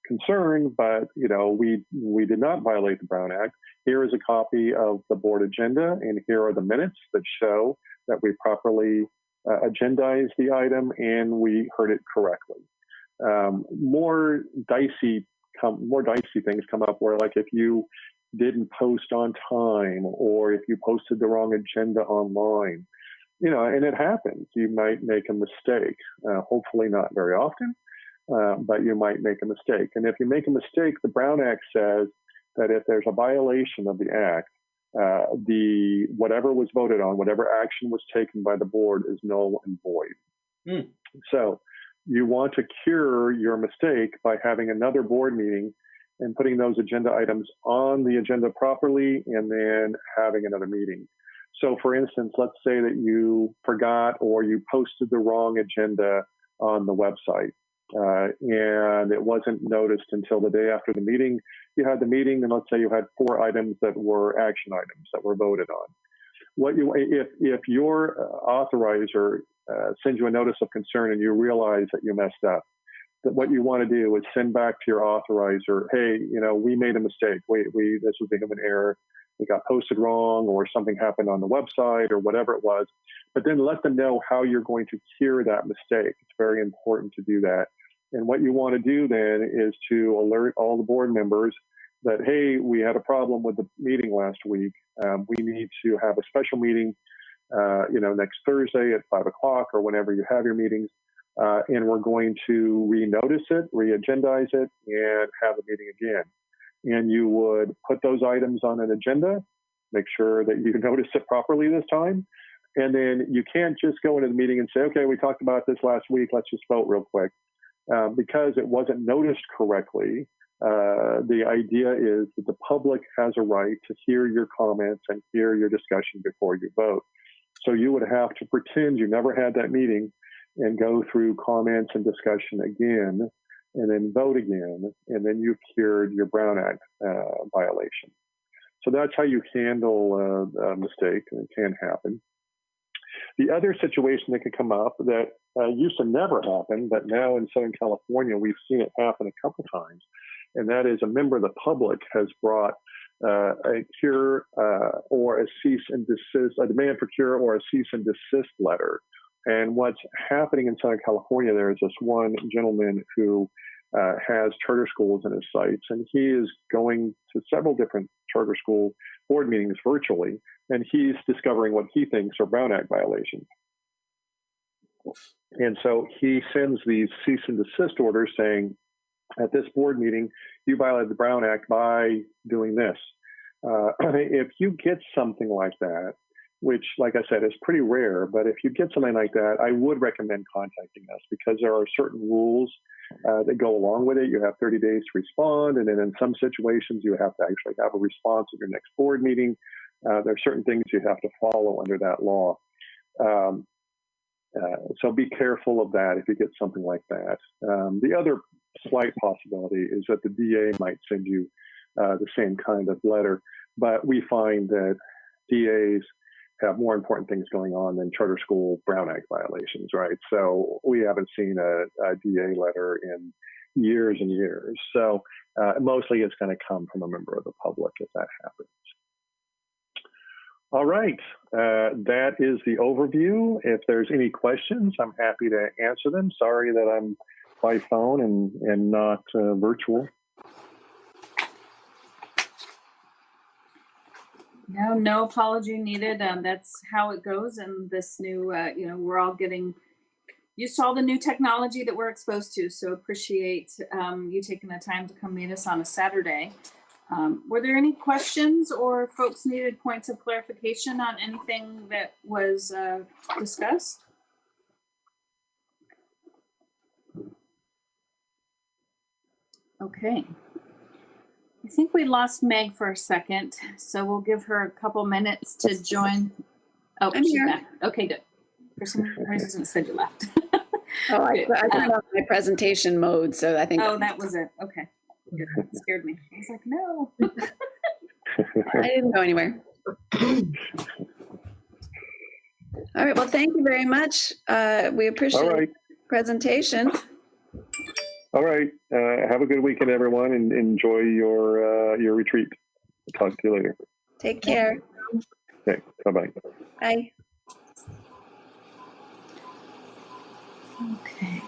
concern, but we did not violate the Brown Act. Here is a copy of the board agenda, and here are the minutes that show that we properly agendized the item and we heard it correctly. More dicey things come up where, like, if you didn't post on time or if you posted the wrong agenda online, and it happens. You might make a mistake. Hopefully not very often, but you might make a mistake. And if you make a mistake, the Brown Act says that if there's a violation of the Act, whatever was voted on, whatever action was taken by the board is null and void. So you want to cure your mistake by having another board meeting and putting those agenda items on the agenda properly and then having another meeting. So for instance, let's say that you forgot or you posted the wrong agenda on the website and it wasn't noticed until the day after the meeting. You had the meeting and let's say you had 4 items that were action items that were voted on. If your authorizer sends you a notice of concern and you realize that you messed up, that what you want to do is send back to your authorizer, hey, we made a mistake. This was a human error. It got posted wrong or something happened on the website or whatever it was. But then let them know how you're going to cure that mistake. It's very important to do that. And what you want to do then is to alert all the board members that, hey, we had a problem with the meeting last week. We need to have a special meeting, next Thursday at 5 o'clock or whenever you have your meetings. And we're going to re-notice it, re-agendize it, and have a meeting again. And you would put those items on an agenda, make sure that you notice it properly this time. And then you can't just go into the meeting and say, okay, we talked about this last week, let's just vote real quick. Because it wasn't noticed correctly, the idea is that the public has a right to hear your comments and hear your discussion before you vote. So you would have to pretend you never had that meeting and go through comments and discussion again, and then vote again, and then you've cured your Brown Act violation. So that's how you handle a mistake, and it can happen. The other situation that can come up that used to never happen, but now in Southern California, we've seen it happen a couple times, and that is a member of the public has brought a cure or a cease and desist, a demand for cure or a cease and desist letter. And what's happening in Southern California, there is this one gentleman who has charter schools in his sites, and he is going to several different charter school board meetings virtually, and he's discovering what he thinks are Brown Act violations. And so he sends these cease and desist orders saying, at this board meeting, you violated the Brown Act by doing this. If you get something like that, which, like I said, is pretty rare, but if you get something like that, I would recommend contacting us because there are certain rules that go along with it. You have 30 days to respond, and then in some situations, you have to actually have a response at your next board meeting. There are certain things you have to follow under that law. So be careful of that if you get something like that. The other slight possibility is that the DA might send you the same kind of letter, but we find that DAs have more important things going on than charter school Brown Act violations, right? So we haven't seen a DA letter in years and years. So mostly it's going to come from a member of the public if that happens. All right, that is the overview. If there's any questions, I'm happy to answer them. Sorry that I'm by phone and not virtual. No apology needed. That's how it goes. And this new, we're all getting used to all the new technology that we're exposed to. So appreciate you taking the time to come meet us on a Saturday. Were there any questions or folks needed points of clarification on anything that was discussed? Okay. I think we lost Meg for a second, so we'll give her a couple minutes to join. Oh, I'm she's here. back. Okay, good. For some reason it said you left. Oh, I turned off my presentation mode, so I think. Oh, that was it. Okay. Good. It scared me. I was like, no. I didn't go anywhere. All right. Well, thank you very much. We appreciate All right. the presentation. All right. Have a good weekend, everyone, and enjoy your retreat. Talk to you later. Take care. Okay. Bye-bye. Bye. Okay.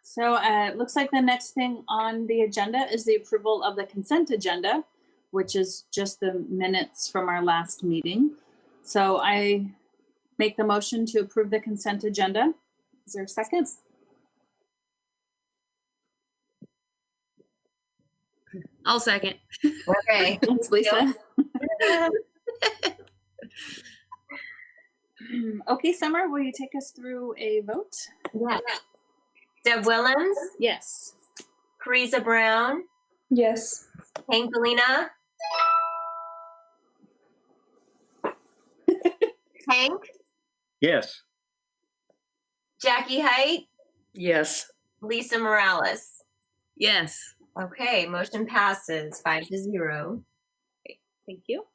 So it looks like the next thing on the agenda is the approval of the consent agenda, which is just the minutes from our last meeting. So I make the motion to approve the consent agenda. Is there a second? I'll second. Okay. Thanks, Lisa. Okay, Summer, will you take us through a vote? Yes. Deb Willems, Yes. Carissa Brown, Yes. Hank Galina. Hank, Yes. Jackie Height, Yes. Lisa Morales. Yes. Okay, motion passes 5-0. Thank you.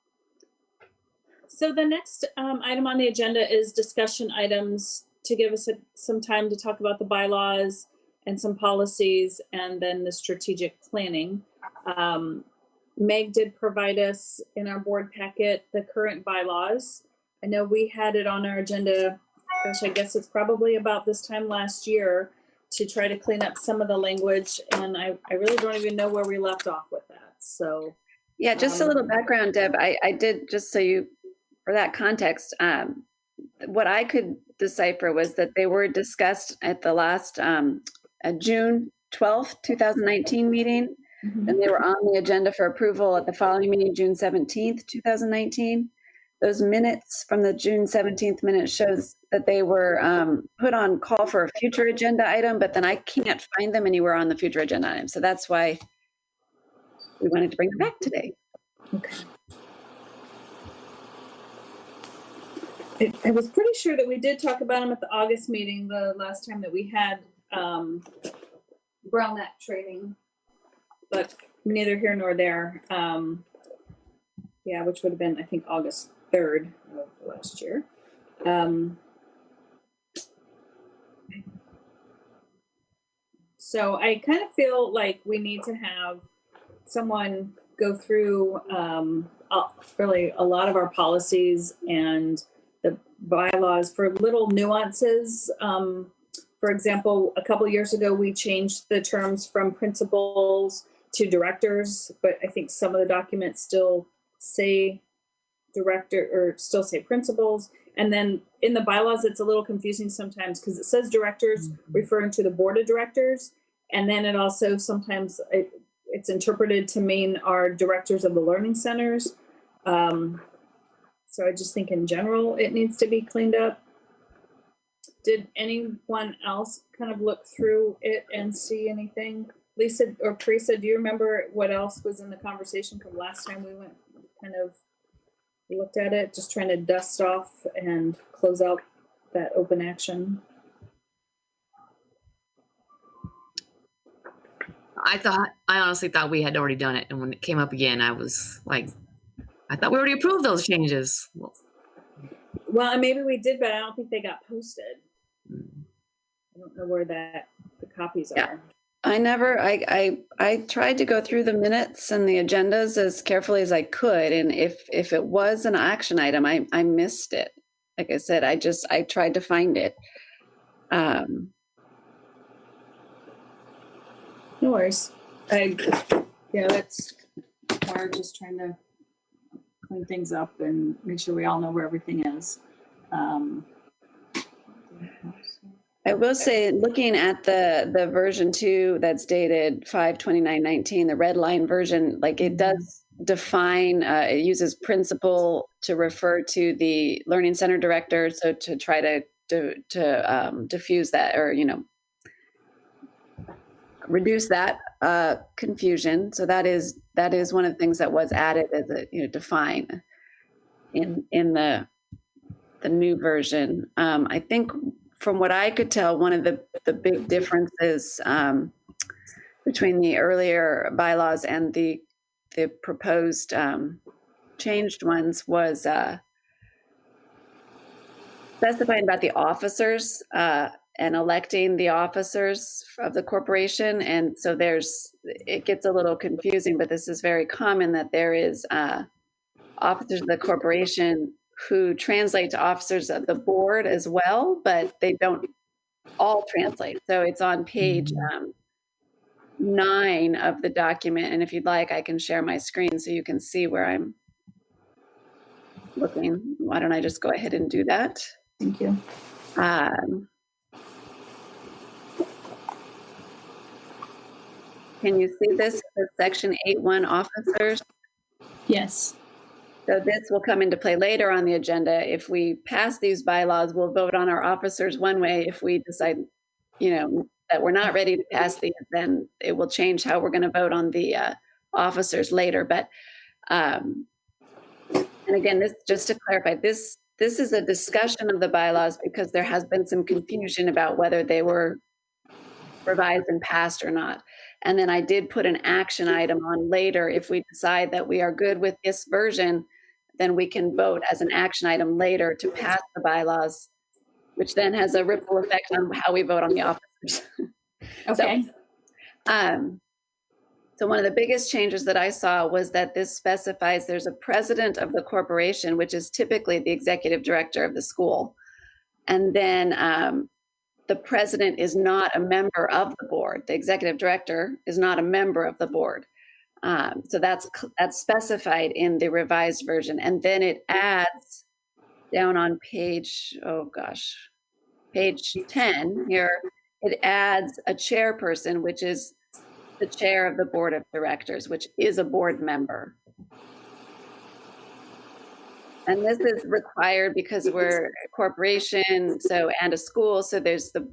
So the next item on the agenda is discussion items to give us some time to talk about the bylaws and some policies and then the strategic planning. Meg did provide us in our board packet the current bylaws. I know we had it on our agenda, gosh, I guess it's probably about this time last year to try to clean up some of the language. And I really don't even know where we left off with that. So Yeah, just a little background, Deb. I did, just so you, for that context, what I could decipher was that they were discussed at the last June 12th, 2019 meeting. And they were on the agenda for approval at the following meeting, June 17th, 2019. Those minutes from the June 17th minute shows that they were put on call for a future agenda item, but then I can't find them anywhere on the future agenda item. So that's why we wanted to bring them back today. okay. I was pretty sure that we did talk about them at the August meeting, the last time that we had Brown Act training, but neither here nor there. Yeah, which would have been, I think, August 3rd of last year. So I kind of feel like we need to have someone go through really a lot of our policies and the bylaws for little nuances. For example, a couple years ago, we changed the terms from principals to directors, but I think some of the documents still say director or still say principals. And then in the bylaws, it's a little confusing sometimes because it says directors referring to the board of directors. And then it also sometimes it's interpreted to mean our directors of the learning centers. So I just think in general, it needs to be cleaned up. Did anyone else kind of look through it and see anything? Lisa or Teresa, do you remember what else was in the conversation from last time we went kind of looked at it, just trying to dust off and close out that open action? I honestly thought we had already done it. And when it came up again, I was like, I thought we already approved those changes. Well, and maybe we did, but I don't think they got posted. I don't know where the copies are. I tried to go through the minutes and the agendas as carefully as I could. And if it was an action item, I missed it. Like I said, I tried to find it. No worries. That's we're just trying to clean things up and make sure we all know where everything is. I will say, looking at the version 2 that's dated 5/29/19, the red line version, like it does define, it uses principal to refer to the learning center director. So to try to diffuse that, or, reduce that confusion. So that is one of the things that was added as a, define in the new version. I think from what I could tell, one of the big differences between the earlier bylaws and the proposed changed ones was specifying about the officers and electing the officers of the corporation. And so it gets a little confusing, but this is very common that there is officers of the corporation who translate to officers of the board as well, but they don't all translate. So it's on page 9 of the document. And if you'd like, I can share my screen so you can see where I'm looking. Why don't I just go ahead and do that? Thank you. Can you see this? Section 8.1 officers. Yes. So this will come into play later on the agenda. If we pass these bylaws, we'll vote on our officers one way. If we decide, that we're not ready to pass these, then it will change how we're going to vote on the officers later. But, and again, this just to clarify, this is a discussion of the bylaws because there has been some confusion about whether they were revised and passed or not. And then I did put an action item on later. If we decide that we are good with this version, then we can vote as an action item later to pass the bylaws, which then has a ripple effect on how we vote on the officers. Okay. So one of the biggest changes that I saw was that this specifies there's a president of the corporation, which is typically the executive director of the school. And then the president is not a member of the board. The executive director is not a member of the board. So that's specified in the revised version. And then it adds down on page 10 here, it adds a chairperson, which is the chair of the board of directors, which is a board member. And this is required because we're a corporation, and a school. So there's the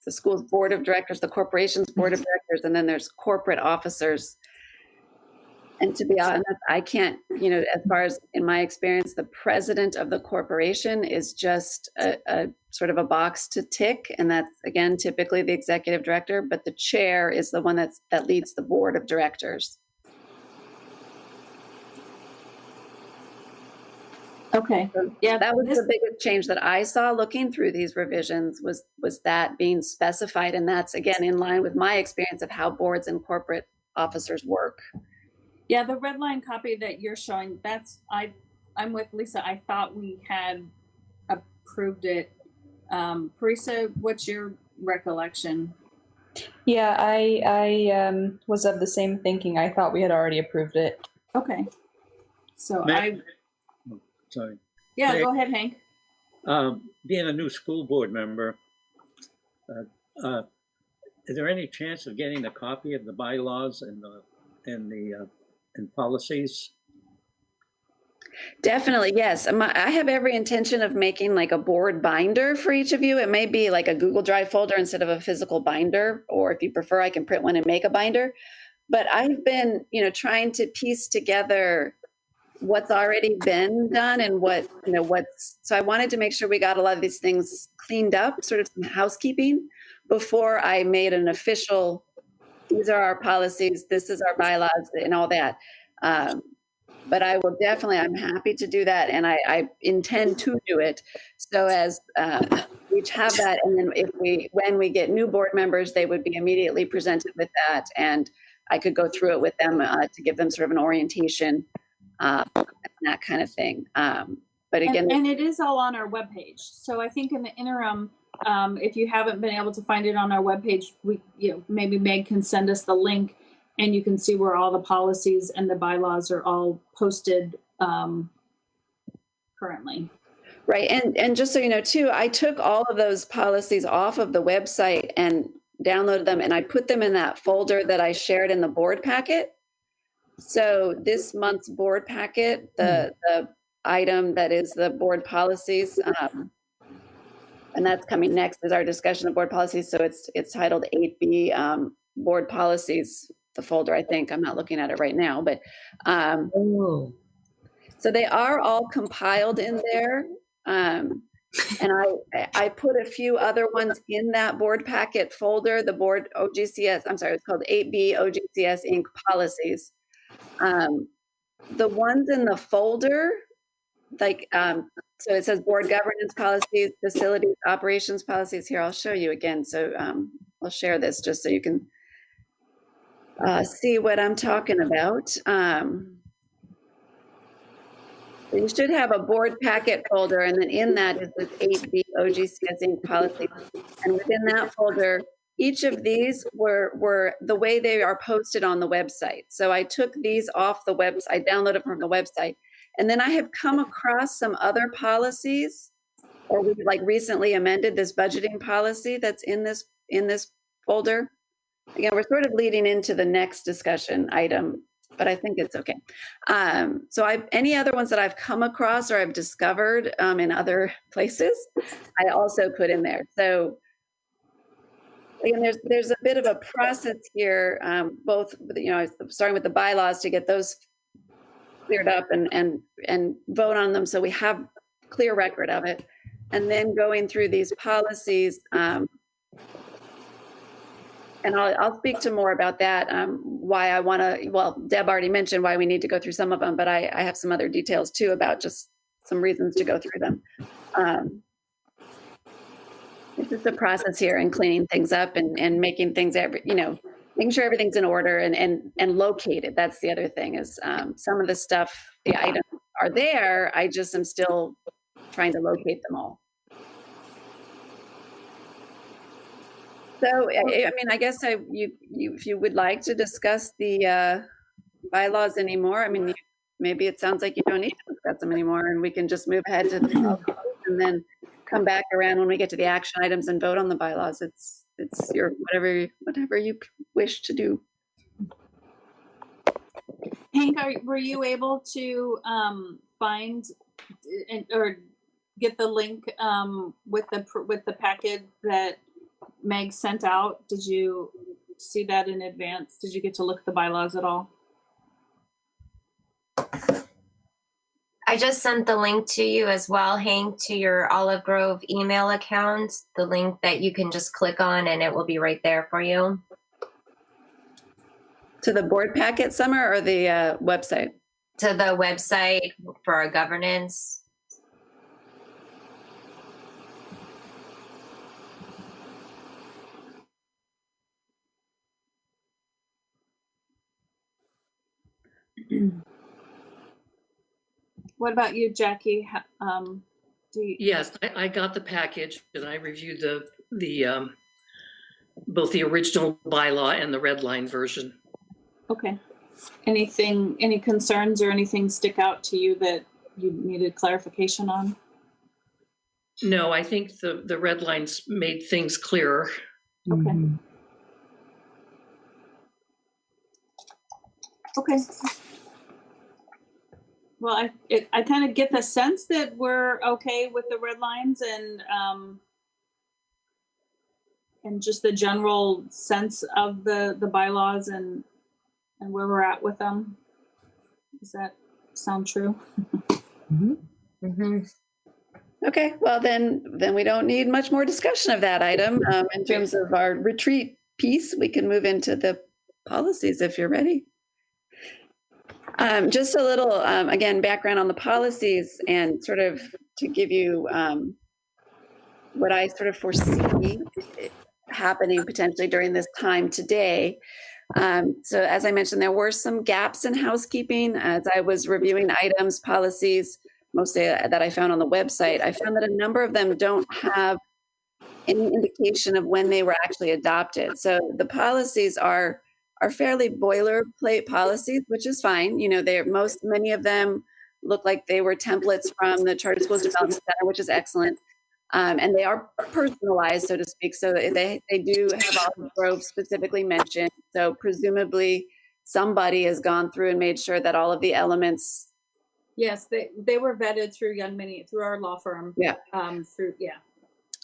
school's board of directors, the corporation's board of directors, and then there's corporate officers. And to be honest, I can't, as far as in my experience, the president of the corporation is just a sort of a box to tick. And that's, again, typically the executive director, but the chair is the one that leads the board of directors. Okay. Yeah, That was the biggest change that I saw looking through these revisions was that being specified. And that's, again, in line with my experience of how boards and corporate officers work. Yeah, the red line copy that you're showing, I'm with Lisa. I thought we had approved it. Parisa, what's your recollection? Yeah, I was of the same thinking. I thought we had already approved it. Okay. So Sorry. Yeah, Hey. go ahead, Hank. Being a new school board member, is there any chance of getting a copy of the bylaws and policies? Definitely, yes. I have every intention of making like a board binder for each of you. It may be like a Google Drive folder instead of a physical binder, or if you prefer, I can print one and make a binder. But I've been, trying to piece together what's already been done and so I wanted to make sure we got a lot of these things cleaned up, sort of some housekeeping, before I made an official, these are our policies, this is our bylaws and all that. But I will definitely, I'm happy to do that. And I intend to do it. So as we each have that, and then when we get new board members, they would be immediately presented with that. And I could go through it with them to give them sort of an orientation. That kind of thing. But again, and it is all on our webpage. So I think in the interim, if you haven't been able to find it on our webpage, maybe Meg can send us the link, and you can see where all the policies and the bylaws are all posted currently. Right, and just so you know too, I took all of those policies off of the website and downloaded them, and I put them in that folder that I shared in the board packet. So this month's board packet, the item that is the board policies, and that's coming next is our discussion of board policies. So it's titled 8B board policies, the folder, I think. I'm not looking at it right now, but so they are all compiled in there. And I put a few other ones in that board packet folder, the board OGCS, I'm sorry, it's called 8B OGCS Inc. policies. The ones in the folder, like, so it says board governance policies, facilities, operations policies. Here, I'll show you again. So I'll share this just so you can see what I'm talking about. So you should have a board packet folder, and then in that is this 8B OGCS Inc. policy. And within that folder, each of these were the way they are posted on the website. So I took these off the website, I downloaded from the website. And then I have come across some other policies, or we like recently amended this budgeting policy that's in this folder. Again, we're sort of leading into the next discussion item, but I think it's okay. So any other ones that I've come across or I've discovered in other places, I also put in there. So again, there's a bit of a process here, both, starting with the bylaws to get those cleared up and vote on them so we have clear record of it. And then going through these policies, and I'll speak to more about that, why I want to, well, Deb already mentioned why we need to go through some of them, but I have some other details too about just some reasons to go through them. It's just a process here and cleaning things up and making things, making sure everything's in order and located. That's the other thing is some of the stuff, the items are there. I just am still trying to locate them all. So, I mean, I guess if you would like to discuss the bylaws anymore, I mean, maybe it sounds like you don't need to discuss them anymore and we can just move ahead to the policies and then come back around when we get to the action items and vote on the bylaws. It's your, whatever you wish to do. Hank, were you able to find or get the link with the packet that Meg sent out? Did you see that in advance? Did you get to look at the bylaws at all? I just sent the link to you as well, Hank, to your Olive Grove email account, the link that you can just click on and it will be right there for you. To the board packet, Summer, or the website? To the website for our governance. What about you, Jackie? Yes, I got the package and I reviewed the both the original bylaw and the red line version. Okay. Any concerns or anything stick out to you that you needed clarification on? No, I think the red lines made things clearer. Okay. Okay. Well, I kind of get the sense that we're okay with the red lines and just the general sense of the bylaws and where we're at with them. Does that sound true? Okay, well then we don't need much more discussion of that item. In terms of our retreat piece, we can move into the policies if you're ready. Just a little, again, background on the policies and sort of to give you what I sort of foresee happening potentially during this time today. So as I mentioned, there were some gaps in housekeeping as I was reviewing items, policies, mostly that I found on the website. I found that a number of them don't have any indication of when they were actually adopted. So the policies are fairly boilerplate policies, which is fine. Many of them look like they were templates from the Charter Schools Development Center, which is excellent. And they are personalized, so to speak. So they do have Olive Grove specifically mentioned. So presumably somebody has gone through and made sure that all of the elements. Yes, they were vetted through Young Mini, through our law firm. Yeah.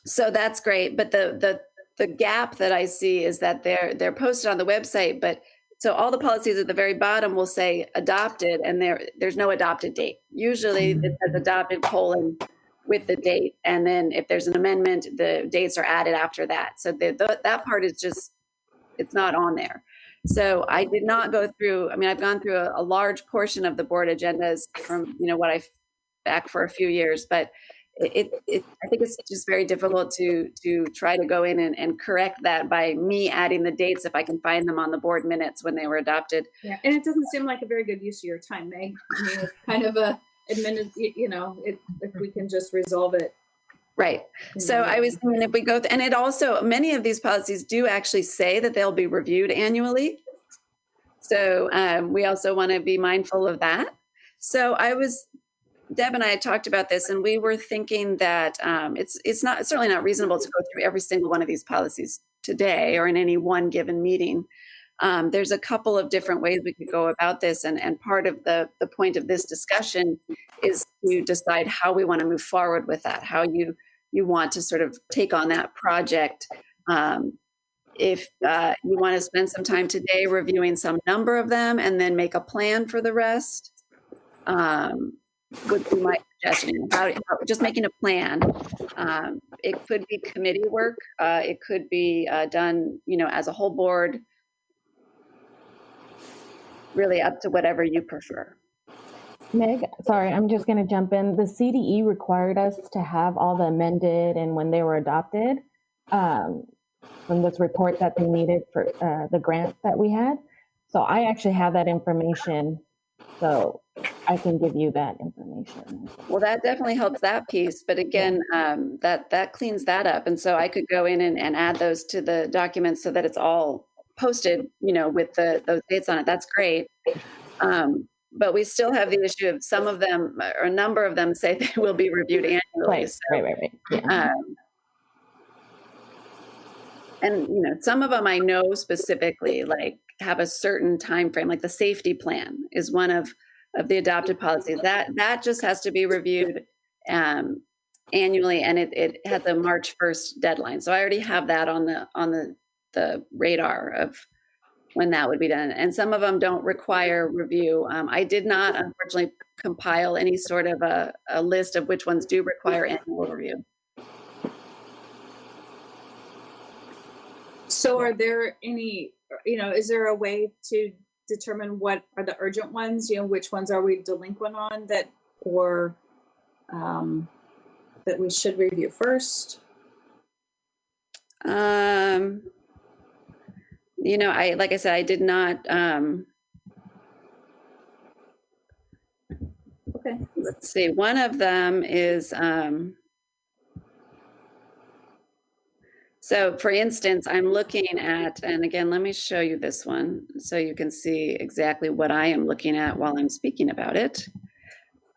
So that's great. But the gap that I see is that they're posted on the website, but so all the policies at the very bottom will say adopted, and there's no adopted date. Usually it says adopted : with the date, and then if there's an amendment, the dates are added after that. So that part is just, it's not on there. So I did not go through. I mean, I've gone through a large portion of the board agendas from what I've back for a few years, but I think it's just very difficult to try to go in and correct that by me adding the dates if I can find them on the board minutes when they were adopted. Yeah, and it doesn't seem like a very good use of your time, Meg. I mean, it's kind of if we can just resolve it. Right. So I was thinking if we go, and it also, many of these policies do actually say that they'll be reviewed annually. So we also want to be mindful of that. So Deb and I had talked about this, and we were thinking that it's certainly not reasonable to go through every single one of these policies today or in any one given meeting. There's a couple of different ways we could go about this, and part of the point of this discussion is to decide how we want to move forward with that, how you want to sort of take on that project. If you want to spend some time today reviewing some number of them and then make a plan for the rest, would be my suggestion. Just making a plan. It could be committee work. It could be done, as a whole board. Really up to whatever you prefer. Meg, sorry, I'm just going to jump in. The CDE required us to have all the amended and when they were adopted from this report that they needed for the grant that we had. So I actually have that information, so I can give you that information. Well, that definitely helps that piece. But again, that cleans that up. And so I could go in and add those to the documents so that it's all posted, with those dates on it. That's great. But we still have the issue of some of them, or a number of them, say they will be reviewed annually. Right, so, right. Yeah. And some of them I know specifically, like have a certain time frame, like the safety plan is one of the adopted policies. That just has to be reviewed annually, and it has a March 1st deadline. So I already have that on the radar of when that would be done. And some of them don't require review. I did not, unfortunately, compile any sort of a list of which ones do require annual review. So are there any, is there a way to determine what are the urgent ones, which ones are we delinquent on that we should review first? Like I said, I did not. Okay. Let's see. One of them is. So, for instance, I'm looking at, and again, let me show you this one so you can see exactly what I am looking at while I'm speaking about it.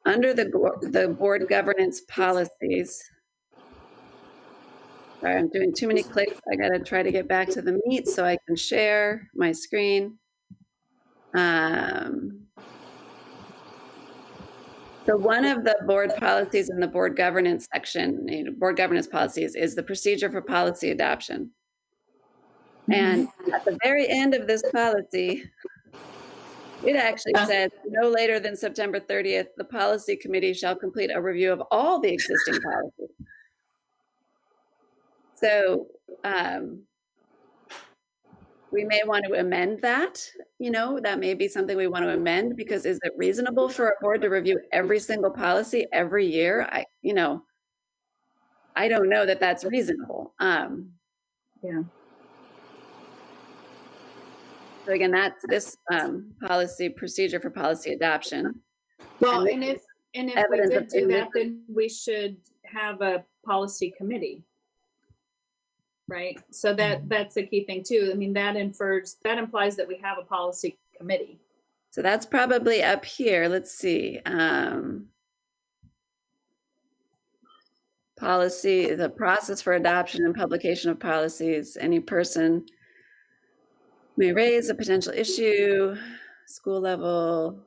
Under the board governance policies. Sorry, I'm doing too many clicks. I got to try to get back to the meet so I can share my screen. So one of the board policies in the board governance section, board governance policies, is the procedure for policy adoption. And at the very end of this policy, it actually says no later than September 30th, the policy committee shall complete a review of all the existing policies. So we may want to amend that, that may be something we want to amend, because is it reasonable for a board to review every single policy every year? I don't know that that's reasonable. Yeah. So again, that's this policy procedure for policy adoption. Well, and if we did do that, then we should have a policy committee. Right. So that's the key thing too. I mean, that implies that we have a policy committee. So that's probably up here. Let's see. Policy, the process for adoption and publication of policies. Any person may raise a potential issue, school level,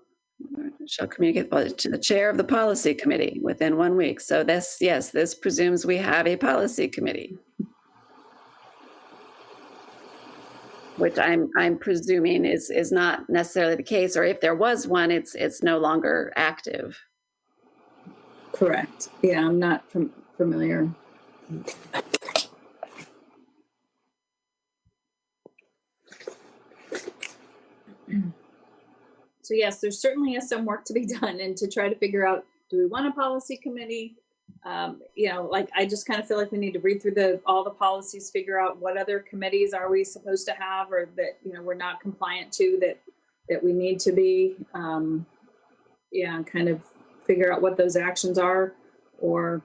shall communicate to the chair of the policy committee within 1 week. So this presumes we have a policy committee, which I'm presuming is not necessarily the case, or if there was one, it's no longer active. Correct. Yeah, I'm not familiar. So yes, there certainly is some work to be done, and to try to figure out, do we want a policy committee? I just kind of feel like we need to read through all the policies, figure out what other committees are we supposed to have, or that we're not compliant to, that we need to be, kind of figure out what those actions are, or,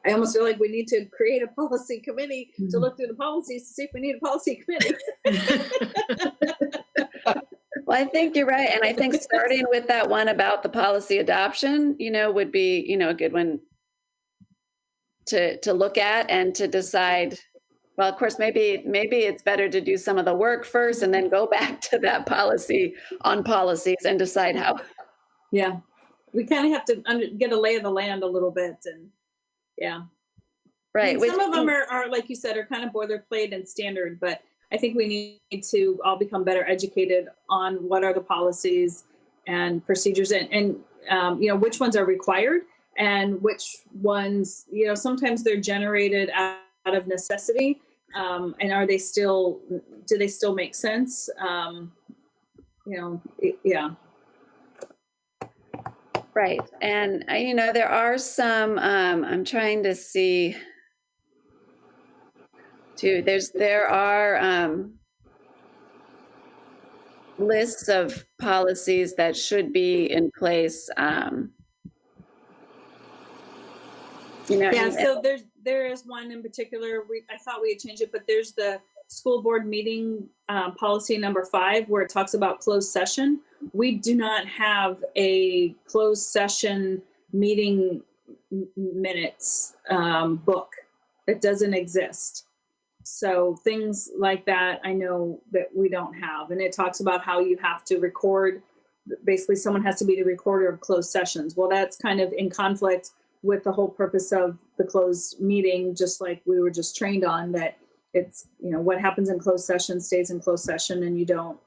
I almost feel like we need to create a policy committee to look through the policies to see if we need a policy committee. Well, I think you're right. And I think starting with that one about the policy adoption, would be, a good one to look at and to decide. Well, of course, maybe it's better to do some of the work first and then go back to that policy on policies and decide how. Yeah, we kind of have to get a lay of the land a little bit, and yeah. Right. I mean, some of them are, like you said, are kind of boilerplate and standard, but I think we need to all become better educated on what are the policies and procedures, and which ones are required and which ones, sometimes they're generated out of necessity, and do they still make sense? Yeah. Right. And, there are some, I'm trying to see too, there are lists of policies that should be in place. Yeah, so there is one in particular, I thought we had changed it, but there's the school board meeting policy number 5, where it talks about closed session. We do not have a closed session meeting minutes book. It doesn't exist. So things like that, I know that we don't have. And it talks about how you have to record. Basically, someone has to be the recorder of closed sessions. Well, that's kind of in conflict with the whole purpose of the closed meeting, just like we were just trained on, that it's, what happens in closed session stays in closed session, and you don't,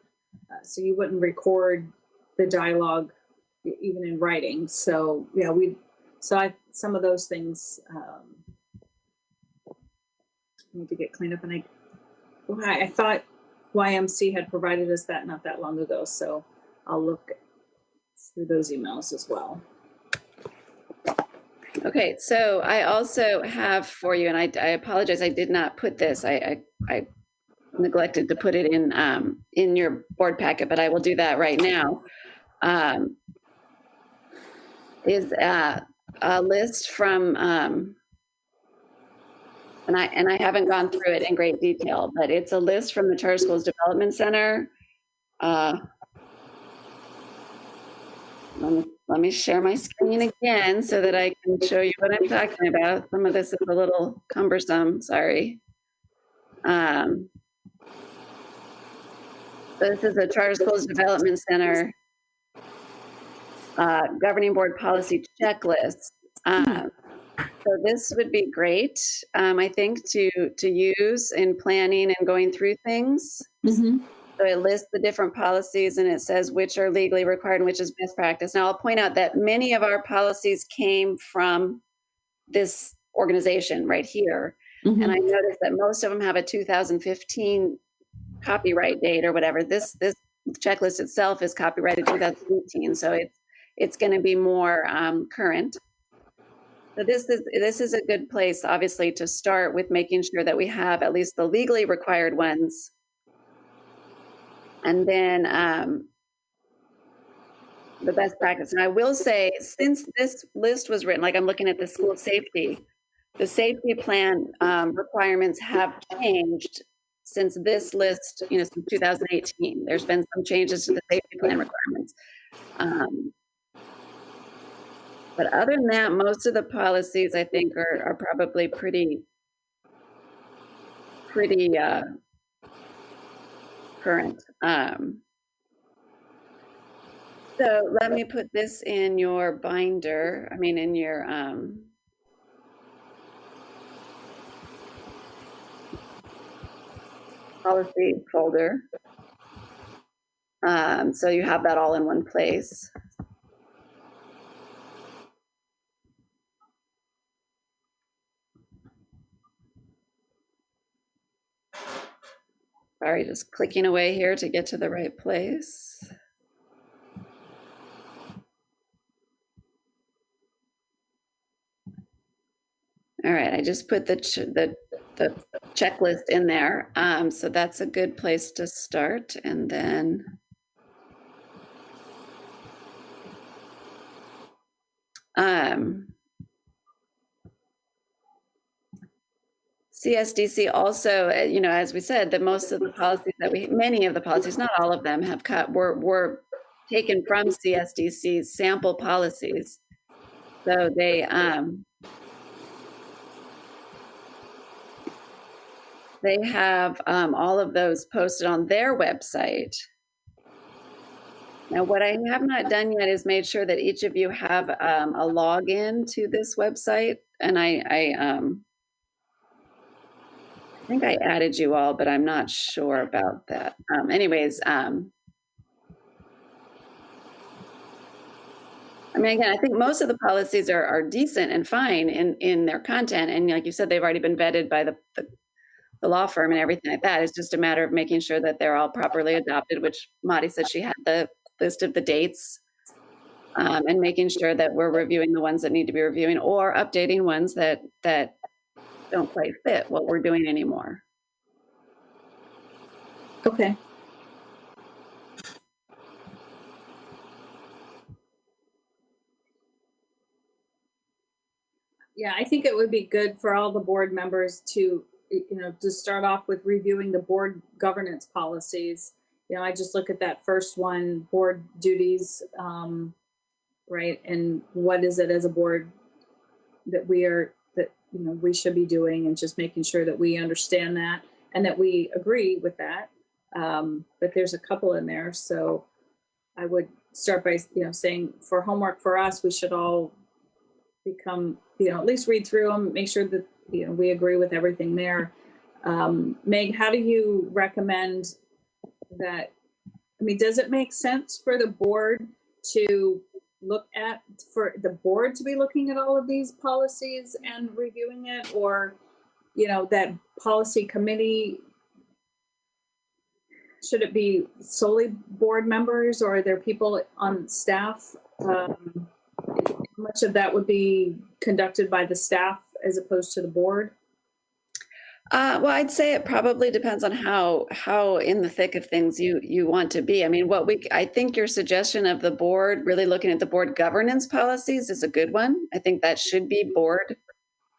so you wouldn't record the dialogue even in writing. So yeah, some of those things need to get cleaned up. And I thought YMC had provided us that not that long ago, so I'll look through those emails as well. Okay, so I also have for you, and I apologize, I did not put this. I neglected to put it in your board packet, but I will do that right now. Is a list from, and I haven't gone through it in great detail, but it's a list from the Charter Schools Development Center. Let me share my screen again so that I can show you what I'm talking about. Some of this is a little cumbersome, sorry. This is a Charter Schools Development Center governing board policy checklist. So this would be great, I think, to use in planning and going through things. Mm-hmm. So it lists the different policies, and it says which are legally required and which is best practice. Now, I'll point out that many of our policies came from this organization right here. Mm-hmm. And I noticed that most of them have a 2015 copyright date or whatever. This checklist itself is copyrighted 2018, so it's going to be more current. So this is a good place, obviously, to start with making sure that we have at least the legally required ones. And then the best practice. And I will say, since this list was written, like I'm looking at the school safety, the safety plan requirements have changed since this list, since 2018. There's been some changes to the safety plan requirements. But other than that, most of the policies, I think, are probably pretty current. So let me put this in your binder, in your policy folder. So you have that all in one place. Sorry, just clicking away here to get to the right place. All right, I just put the checklist in there. So that's a good place to start. And then CSDC also, as we said, that most of the policies many of the policies, not all of them, were taken from CSDC's sample policies. So they have all of those posted on their website. Now, what I have not done yet is made sure that each of you have a login to this website, and I think I added you all, but I'm not sure about that. Again, I think most of the policies are decent and fine in their content, and like you said, they've already been vetted by the law firm and everything like that. It's just a matter of making sure that they're all properly adopted, which Madi said she had the list of the dates, and making sure that we're reviewing the ones that need to be reviewing or updating ones that don't quite fit what we're doing anymore. Okay. Yeah, I think it would be good for all the board members to start off with reviewing the board governance policies. I just look at that first one, board duties, right? And what is it as a board that we should be doing, and just making sure that we understand that and that we agree with that. But there's a couple in there. So I would start by, saying for homework for us, we should all become, at least read through them, make sure that, we agree with everything there. Meg, how do you recommend that? Does it make sense for the board to for the board to be looking at all of these policies and reviewing it, or, that policy committee? Should it be solely board members, or are there people on staff? How much of that would be conducted by the staff as opposed to the board? Well, I'd say it probably depends on how in the thick of things you want to be. I think your suggestion of the board really looking at the board governance policies is a good one. I think that should be board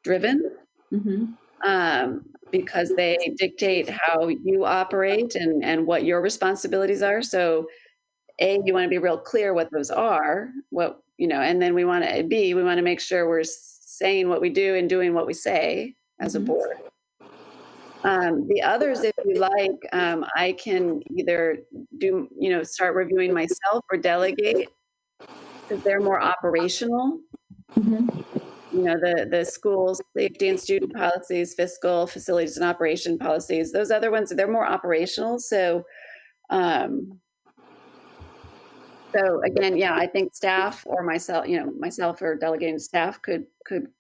driven. Mm-hmm. Because they dictate how you operate and what your responsibilities are. So you want to be real clear what those are, and then we want to make sure we're saying what we do and doing what we say as a board. The others, if you like, I can either start reviewing myself or delegate, because they're more operational. Mm-hmm. The schools, safety and student policies, fiscal, facilities and operation policies, those other ones, they're more operational. So again, I think staff or myself or delegating staff could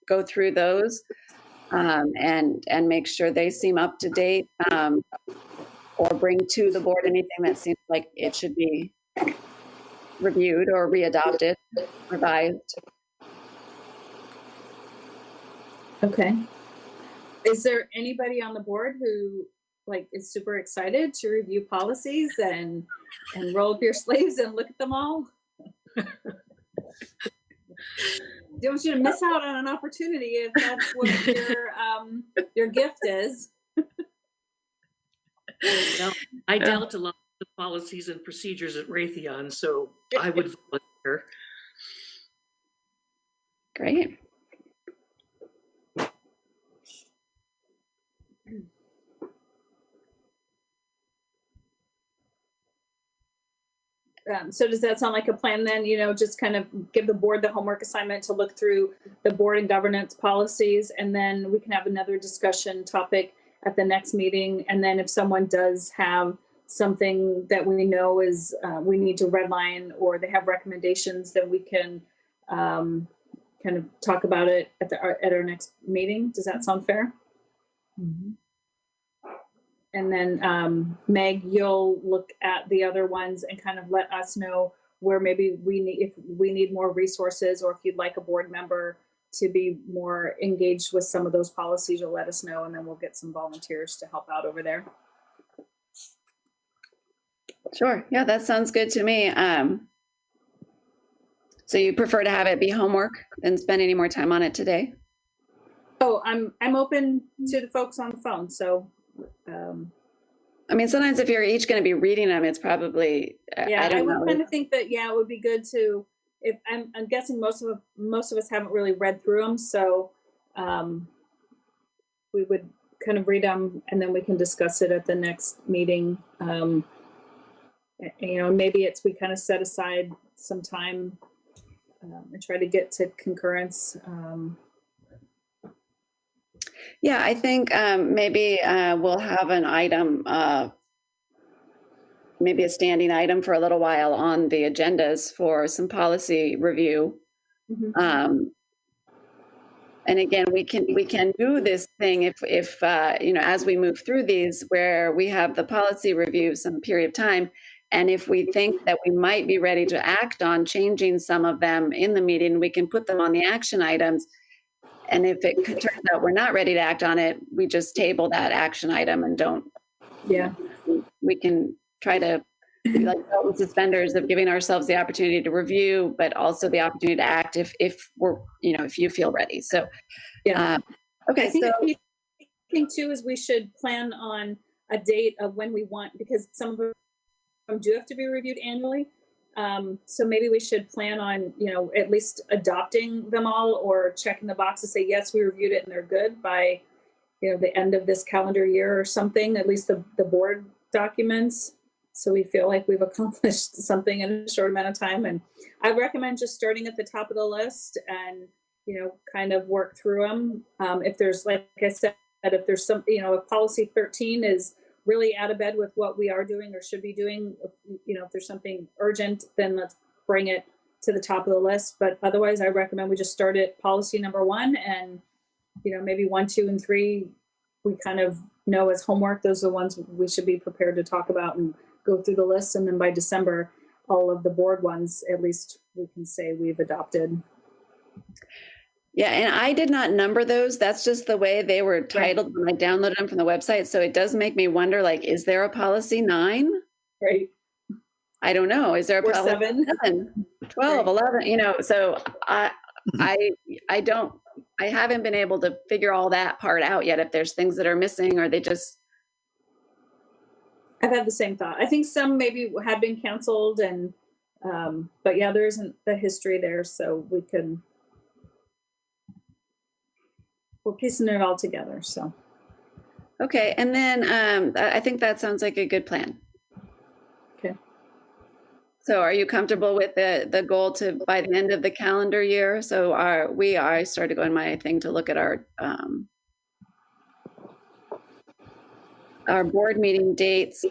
go through those and make sure they seem up to date, or bring to the board anything that seems like it should be reviewed or readopted, revised. Okay. Is there anybody on the board who is super excited to review policies and roll up your sleeves and look at them all? Don't want you to miss out on an opportunity if that's what your gift is. I dealt a lot of the policies and procedures at Raytheon, so I would volunteer. Great. So does that sound like a plan then? Just kind of give the board the homework assignment to look through the board and governance policies, and then we can have another discussion topic at the next meeting. And then if someone does have something that we know is we need to redline, or they have recommendations, then we can kind of talk about it at our next meeting. Does that sound fair? Mm-hmm. And then Meg, you'll look at the other ones and kind of let us know where maybe if we need more resources, or if you'd like a board member to be more engaged with some of those policies, you'll let us know, and then we'll get some volunteers to help out over there. Sure. Yeah, that sounds good to me. So you prefer to have it be homework than spend any more time on it today? Oh, I'm open to the folks on the phone. So, I mean, sometimes if you're each going to be reading them, it's probably, yeah, I I don't would know. kind of think that, yeah, it would be good to, if I'm guessing most of us haven't really read through them. So, we would kind of read them and then we can discuss it at the next meeting. You know, maybe we kind of set aside some time and try to get to concurrence. Yeah, I think maybe we'll have an item, maybe a standing item for a little while on the agendas for some policy review. Mhm. And again, we can do this thing if you know, as we move through these, where we have the policy review some period of time, and if we think that we might be ready to act on changing some of them in the meeting, we can put them on the action items. And if it turns out we're not ready to act on it, we just table that action item and don't. Yeah. We can try to be like belt and suspenders of giving ourselves the opportunity to review, but also the opportunity to act if we're, you know, if you feel ready. So, Yeah. Okay. I think So the thing too is we should plan on a date of when we want, because some of them do have to be reviewed annually. So maybe we should plan on, you know, at least adopting them all or checking the box to say, yes, we reviewed it and they're good by, you know, the end of this calendar year or something, at least the board documents. So we feel like we've accomplished something in a short amount of time. And I recommend just starting at the top of the list and, you know, kind of work through them. If there's, like I said, if there's some, you know, if policy 13 is really out of bed with what we are doing or should be doing, you know, if there's something urgent, then let's bring it to the top of the list. But otherwise, I recommend we just start at policy number 1 and, you know, maybe 1, 2, and 3, we kind of know as homework, those are the ones we should be prepared to talk about and go through the list. And then by December, all of the board ones, at least we can say we've adopted. yeah, and I did not number those. That's just the way they were titled when I downloaded them from the website. So it does make me wonder, like, is there a policy 9? Right. I don't know. Is there a Or policy 7? 12, Right. 11, you know, so I haven't been able to figure all that part out yet. If there's things that are missing or they just. I've had the same thought. I think some maybe have been canceled and, but yeah, there isn't the history there. So we're piecing it all together. So. Okay. And then I think that sounds like a good plan. Okay. So are you comfortable with the goal to by the end of the calendar year? So I started going my thing to look at our board meeting dates.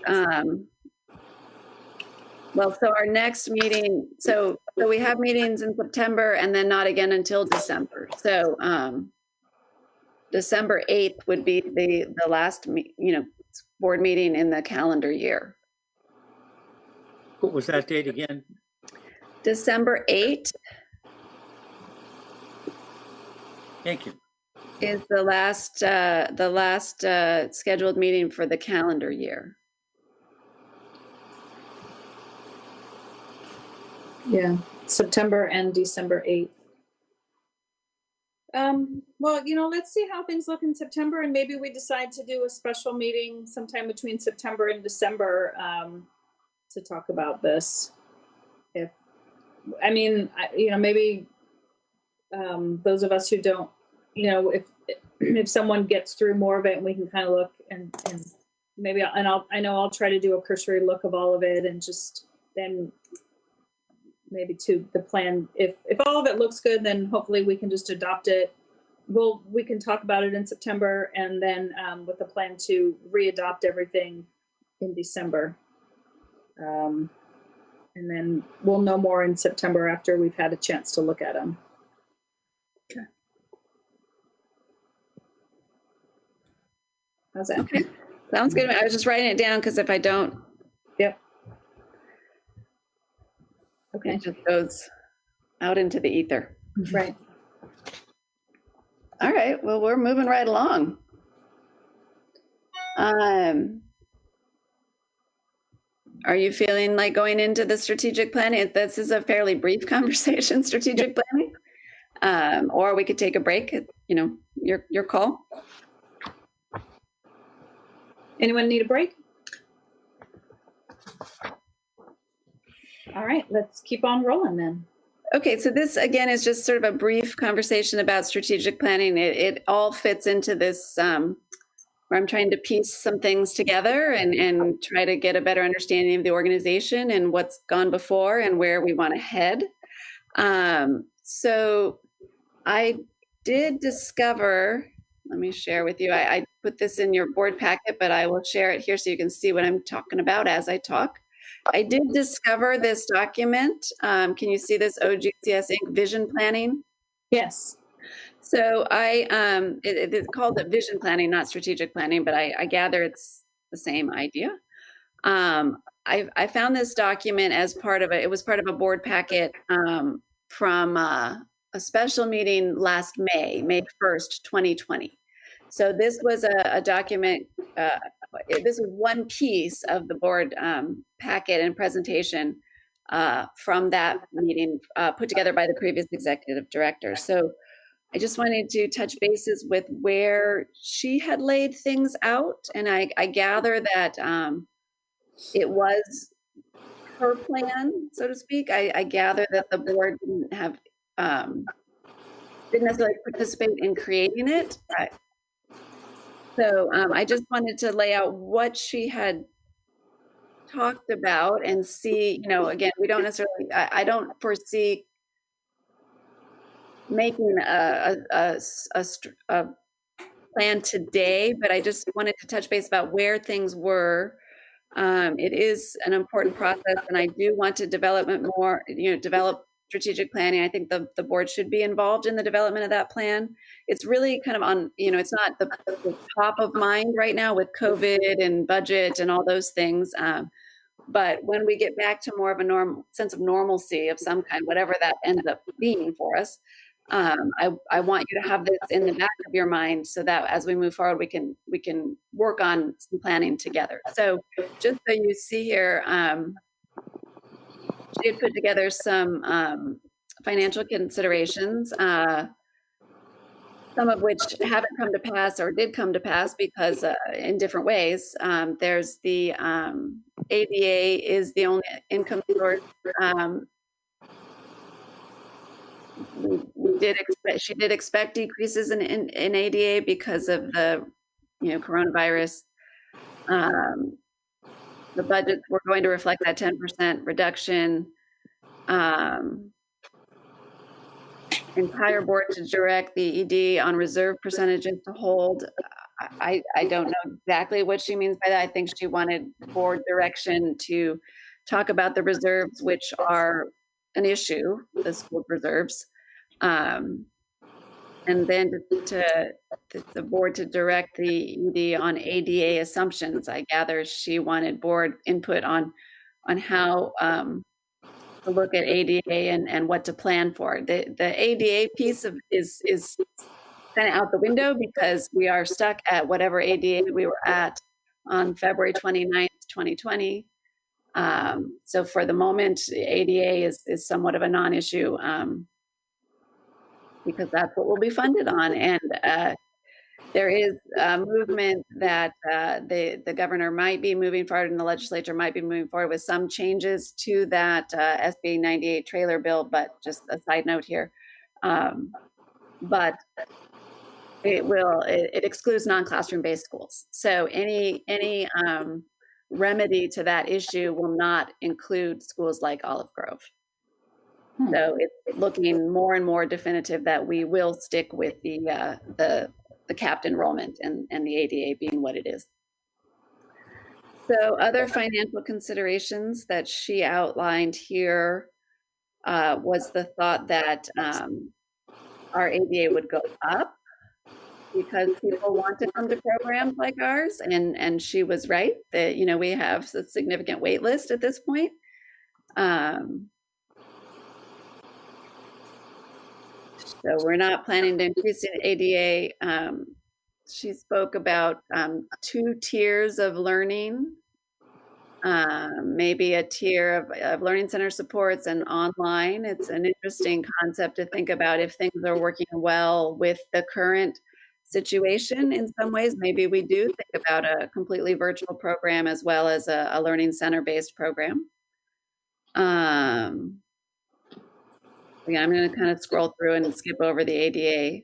Well, so our next meeting, so we have meetings in September and then not again until December. So December 8th would be the last, board meeting in the calendar year. What was that date again? December 8th Thank you. is the last scheduled meeting for the calendar year. Yeah, September and December 8th. Well, you know, let's see how things look in September, and maybe we decide to do a special meeting sometime between September and December to talk about this. Maybe those of us who don't, you know, if someone gets through more of it, and we can kind of look and maybe I'll try to do a cursory look of all of it and just then. Maybe to the plan. If all of it looks good, then hopefully we can just adopt it. We can talk about it in September, and then with the plan to re-adopt everything in December. And then we'll know more in September after we've had a chance to look at them. Okay. How's that? Okay. Sounds good. I was just writing it down because if I don't. Yep. Okay. It just goes out into the ether. Right. All right. Well, we're moving right along. Are you feeling like going into the strategic planning? This is a fairly brief conversation, strategic planning. Or we could take a break. You know, your call. Anyone need a break? All right, let's keep on rolling then. Okay, so this again is just sort of a brief conversation about strategic planning. It all fits into this where I'm trying to piece some things together and try to get a better understanding of the organization and what's gone before and where we want to head. So I did discover, let me share with you, I put this in your board packet, but I will share it here so you can see what I'm talking about as I talk. I did discover this document. Can you see this OGCS Inc. Vision Planning? Yes. So it's called the vision planning, not strategic planning, but I gather it's the same idea. I found this document as part of it was part of a board packet from a special meeting last May 1st, 2020. So this was a document, this was one piece of the board packet and presentation from that meeting put together by the previous executive director. So I just wanted to touch bases with where she had laid things out. And I gather that it was her plan, so to speak. I gather that the board didn't necessarily participate in creating it. So I just wanted to lay out what she had talked about and see, you know, again, we don't necessarily, I don't foresee making a plan today, but I just wanted to touch base about where things were. It is an important process, and I do want to develop strategic planning. I think the board should be involved in the development of that plan. It's really kind of on, you know, it's not the top of mind right now with COVID and budget and all those things. But when we get back to more of a sense of normalcy of some kind, whatever that ends up being for us, I want you to have this in the back of your mind so that as we move forward, we can work on some planning together. So just so you see here, she had put together some financial considerations, some of which haven't come to pass or did come to pass because in different ways. There's the ADA is the only income source. She did expect decreases in ADA because of the, you know, coronavirus. The budgets were going to reflect that 10% reduction. Entire board to direct the ED on reserve percentages to hold. I don't know exactly what she means by that. I think she wanted board direction to talk about the reserves, which are an issue, the school reserves. And then the board to direct the ED on ADA assumptions. I gather she wanted board input on how to look at ADA and what to plan for. The ADA piece is kind of out the window because we are stuck at whatever ADA we were at on February 29th, 2020. So for the moment, ADA is somewhat of a non-issue because that's what we'll be funded on. And there is a movement that the governor might be moving forward and the legislature might be moving forward with some changes to that SB 98 trailer bill, but just a side note here. But it excludes non-classroom based schools. So any remedy to that issue will not include schools like Olive Grove. So it's looking more and more definitive that we will stick with the capped enrollment and the ADA being what it is. So other financial considerations that she outlined here was the thought that our ADA would go up because people want to come to programs like ours. And she was right that, you know, we have a significant wait list at this point. So we're not planning to increase the ADA. She spoke about 2 tiers of learning maybe a tier of learning center supports and online. It's an interesting concept to think about if things are working well with the current situation in some ways. Maybe we do think about a completely virtual program as well as a learning center based program. Again, I'm going to kind of scroll through and skip over the ADA.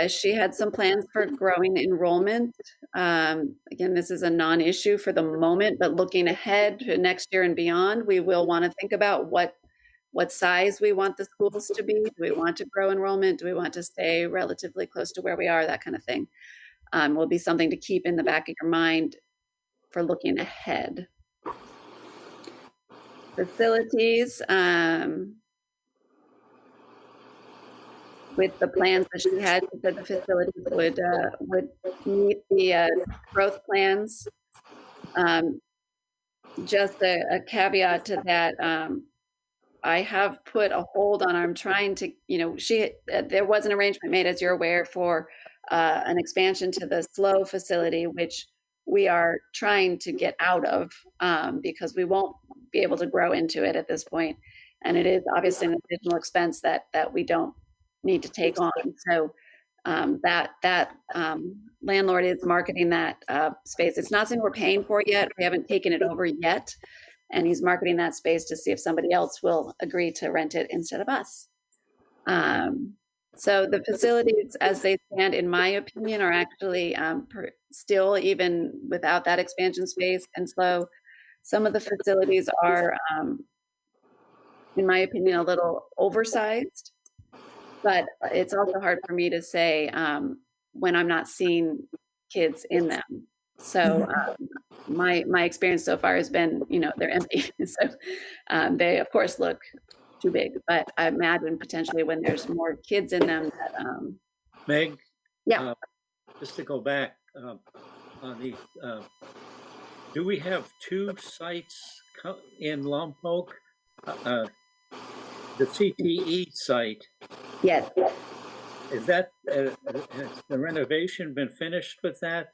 She had some plans for growing enrollment. Again, this is a non-issue for the moment, but looking ahead to next year and beyond, we will want to think about what size we want the schools to be. Do we want to grow enrollment? Do we want to stay relatively close to where we are? That kind of thing will be something to keep in the back of your mind for looking ahead. Facilities. With the plans that she had, she said the facilities would meet the growth plans. Just a caveat to that, I have put a hold on. I'm trying to, there was an arrangement made, as you're aware, for an expansion to the SLO facility, which we are trying to get out of because we won't be able to grow into it at this point, and it is obviously an additional expense that we don't need to take on. So that landlord is marketing that space. It's not something we're paying for yet. We haven't taken it over yet. And he's marketing that space to see if somebody else will agree to rent it instead of us. So the facilities as they stand, in my opinion, are actually still, even without that expansion space. And so some of the facilities are, in my opinion, a little oversized. But it's also hard for me to say when I'm not seeing kids in them. So my experience so far has been, they're empty. So they, of course, look too big. But I imagine potentially when there's more kids in them that. Meg? Yeah. Just to go back on the, do we have 2 sites in Lompoc? The CTE site. Yes. Is that, has the renovation been finished with that?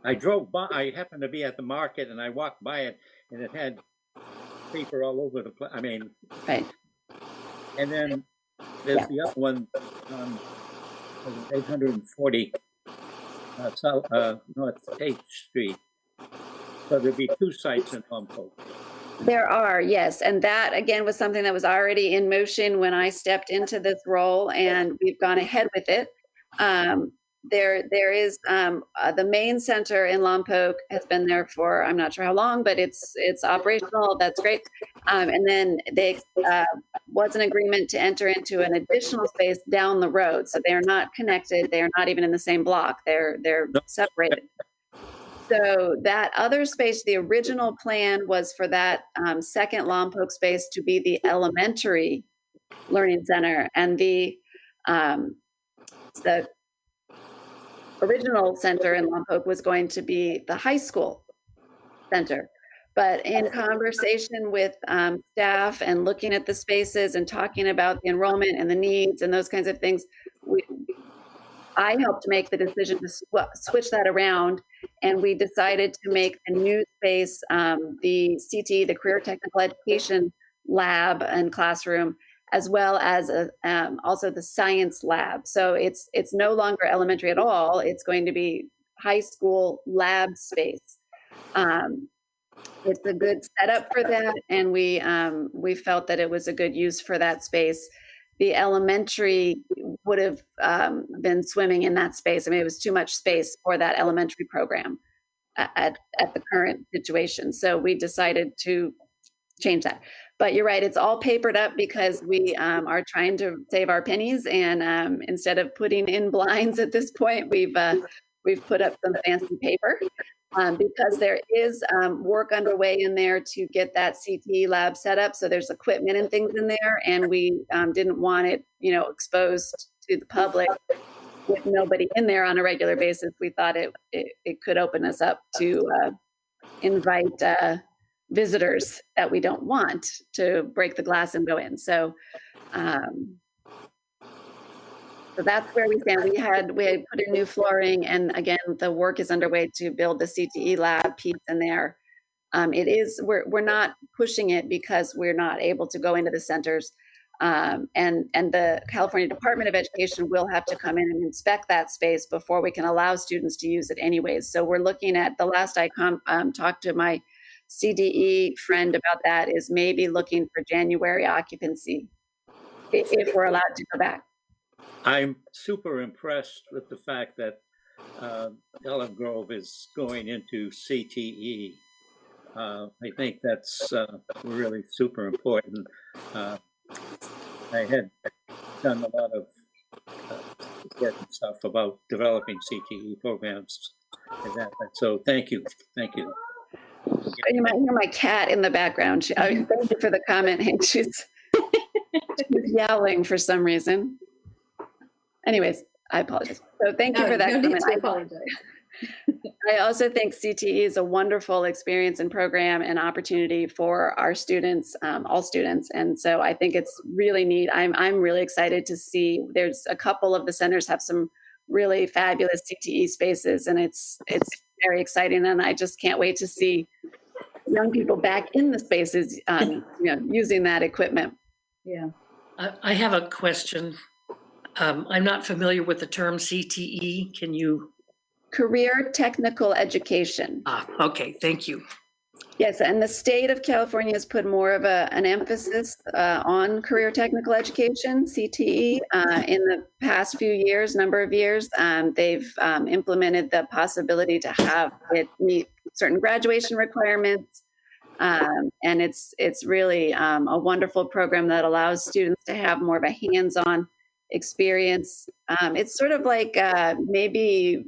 I drove by, I happened to be at the market and I walked by it and it had paper all over the place. I mean, right. And then there's the other one, 840 North 8th Street. So there'd be 2 sites in Lompoc. There are, yes. And that, again, was something that was already in motion when I stepped into this role, and we've gone ahead with it. There is the main center in Lompoc has been there for, I'm not sure how long, but it's operational. That's great. And then they was an agreement to enter into an additional space down the road. So they're not connected. They are not even in the same block. They're separated. So that other space, the original plan was for that second Lompoc space to be the elementary learning center, and the original center in Lompoc was going to be the high school center. But in conversation with staff and looking at the spaces and talking about the enrollment and the needs and those kinds of things, I helped make the decision to switch that around, and we decided to make the new space the CT, the Career Technical Education Lab and classroom, as well as also the science lab. So it's no longer elementary at all. It's going to be high school lab space. It's a good setup for that, and we felt that it was a good use for that space. The elementary would have been swimming in that space. I mean, it was too much space for that elementary program at the current situation. So we decided to change that. But you're right, it's all papered up because we are trying to save our pennies. And instead of putting in blinds at this point, we've put up some fancy paper. Because there is work underway in there to get that CTE lab set up. So there's equipment and things in there, and we didn't want it, exposed to the public with nobody in there on a regular basis. We thought it could open us up to invite visitors that we don't want to break the glass and go in. So that's where we stand. We had put in new flooring, and again, the work is underway to build the CTE lab piece in there. we're not pushing it because we're not able to go into the centers. And the California Department of Education will have to come in and inspect that space before we can allow students to use it anyways. So we're looking at, the last I talked to my CDE friend about that, is maybe looking for January occupancy if we're allowed to go back. I'm super impressed with the fact that Olive Grove is going into CTE. I think that's really super important. I had done a lot of work and stuff about developing CTE programs and that. So thank you. You might hear my cat in the background. Thank you for the comment, Hank. She's yowling for some reason. Anyways, I apologize. So thank you for that comment. I apologize. I also think CTE is a wonderful experience and program and opportunity for our students, all students. And so I think it's really neat. I'm really excited to see, there's a couple of the centers have some really fabulous CTE spaces, and it's very exciting. And I just can't wait to see young people back in the spaces, using that equipment. Yeah. I have a question. I'm not familiar with the term CTE. Can you? Career Technical Education. Okay, thank you. Yes, and the state of California has put more of an emphasis on career technical education, CTE, in the past number of years. They've implemented the possibility to have it meet certain graduation requirements. And it's really a wonderful program that allows students to have more of a hands-on experience. It's sort of like maybe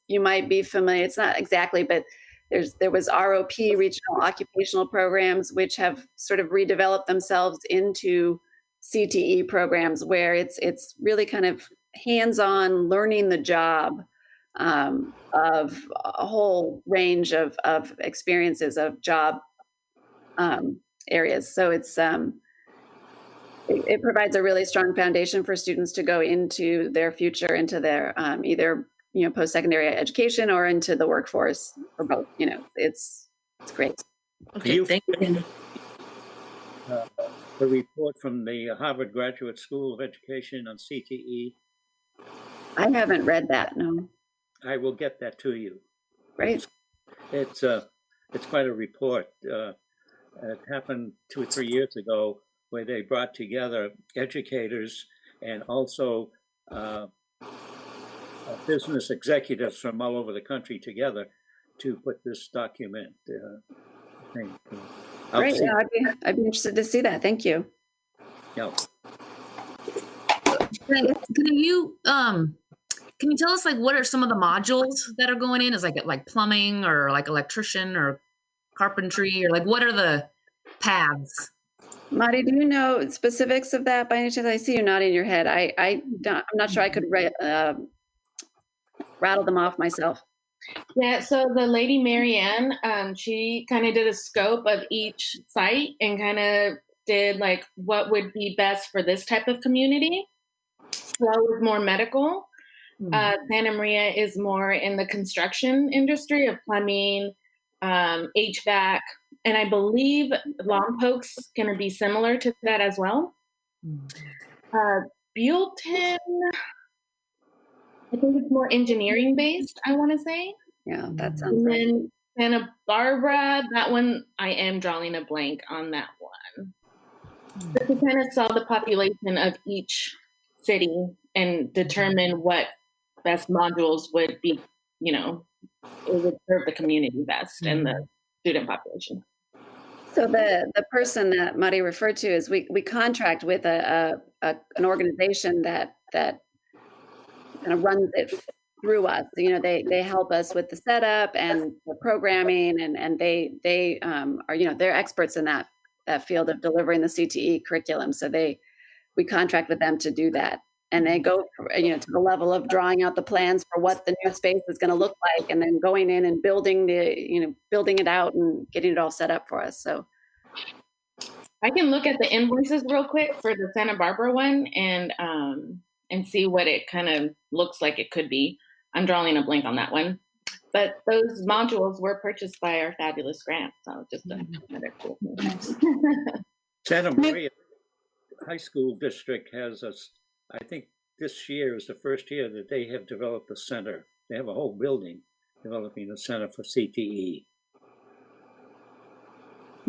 you might be familiar, it's not exactly, but there was ROP, Regional Occupational Programs, which have sort of redeveloped themselves into CTE programs, where it's really kind of hands-on learning the job of a whole range of experiences of job areas. So it provides a really strong foundation for students to go into their future, into their either post-secondary education or into the workforce, or both. It's great. Okay, thank you. The report from the Harvard Graduate School of Education on CTE. I haven't read that. No. I will get that to you. Great. It's quite a report. It happened 2 or 3 years ago, where they brought together educators and also business executives from all over the country together to put this document thing. Great. Yeah, I'd be interested to see that. Thank you. Yeah. Can you tell us, like, what are some of the modules that are going in? Is like plumbing or like electrician or carpentry, or like what are the paths? Marty, do you know specifics of that by any chance? I see you nodding your head. I'm not sure I could rattle them off myself. Yeah, so the lady Marianne, she kind of did a scope of each site and kind of did like what would be best for this type of community. So I was more medical. Santa Maria is more in the construction industry of plumbing, HVAC, and I believe Lompoc's going to be similar to that as well. Buellton, I think it's more engineering based, I want to say. Yeah, that sounds and right. then Santa Barbara, that one, I am drawing a blank on that one. But to kind of saw the population of each city and determine what best modules would be, it would serve the community best and the student population. So the person that Mari referred to is we contract with an organization that kind of runs it through us. They help us with the setup and the programming, and they are they're experts in that field of delivering the CTE curriculum. So we contract with them to do that, and they go to the level of drawing out the plans for what the new space is going to look like, and then going in and building it out and getting it all set up for us. So I can look at the invoices real quick for the Santa Barbara one and see what it kind of looks like it could be. I'm drawing a blank on that one. but those modules were purchased by our fabulous grant. So just another cool. Santa Maria High School District has I think this year is the first year that they have developed a center. They have a whole building developing a center for CTE.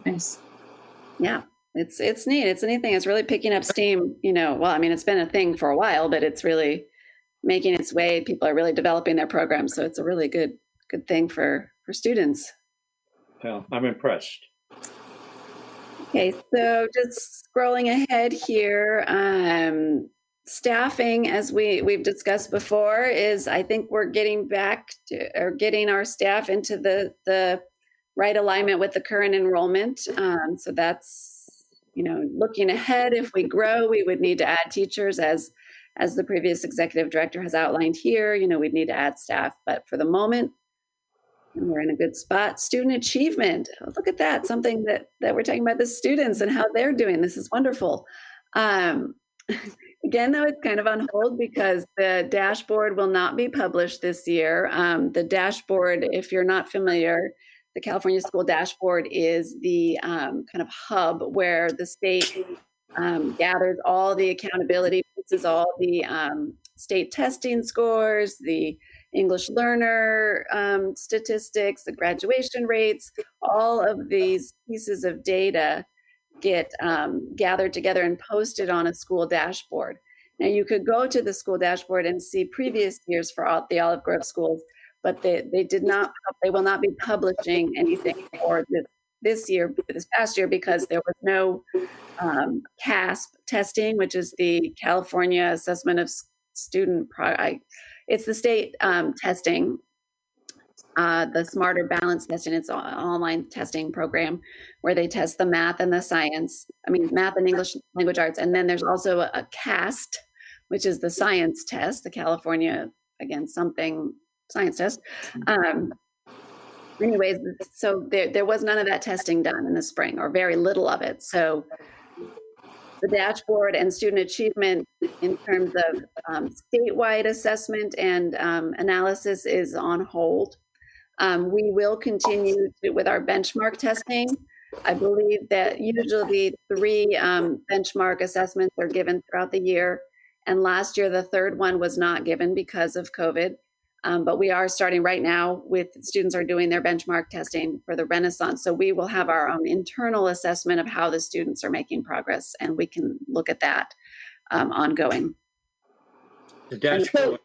Nice. Yeah, it's neat. It's a neat thing. It's really picking up steam. Well, I mean, it's been a thing for a while, but it's really making its way. People are really developing their programs, so it's a really good thing for students. Well, I'm impressed. Okay, so just scrolling ahead here, staffing, as we've discussed before, is I think we're getting back to, or getting our staff into the right alignment with the current enrollment. So that's, looking ahead, if we grow, we would need to add teachers as the previous executive director has outlined here. We'd need to add staff, but for the moment, we're in a good spot. Student achievement. Oh, look at that. Something that we're talking about the students and how they're doing. This is wonderful. Again, though, it's kind of on hold because the dashboard will not be published this year. The dashboard, if you're not familiar, the California School Dashboard is the kind of hub where the state gathers all the accountability pieces, all the state testing scores, the English learner statistics, the graduation rates, all of these pieces of data get gathered together and posted on a school dashboard. Now, you could go to the school dashboard and see previous years for all the Olive Grove schools, but they will not be publishing anything for this past year, because there was no CASP testing, which is the California Assessment of Student it's the state testing, the Smarter Balance testing. It's an online testing program where they test the math and the math and English language arts. And then there's also a CAST, which is the science test, the California, something science test. Anyways, so there was none of that testing done in the spring, or very little of it. So the dashboard and student achievement in terms of statewide assessment and analysis is on hold. We will continue with our benchmark testing. I believe that usually 3 benchmark assessments are given throughout the year. And last year, the 3rd one was not given because of COVID. But we are starting right now with students are doing their benchmark testing for the Renaissance. So we will have our own internal assessment of how the students are making progress, and we can look at that ongoing. The dashboard,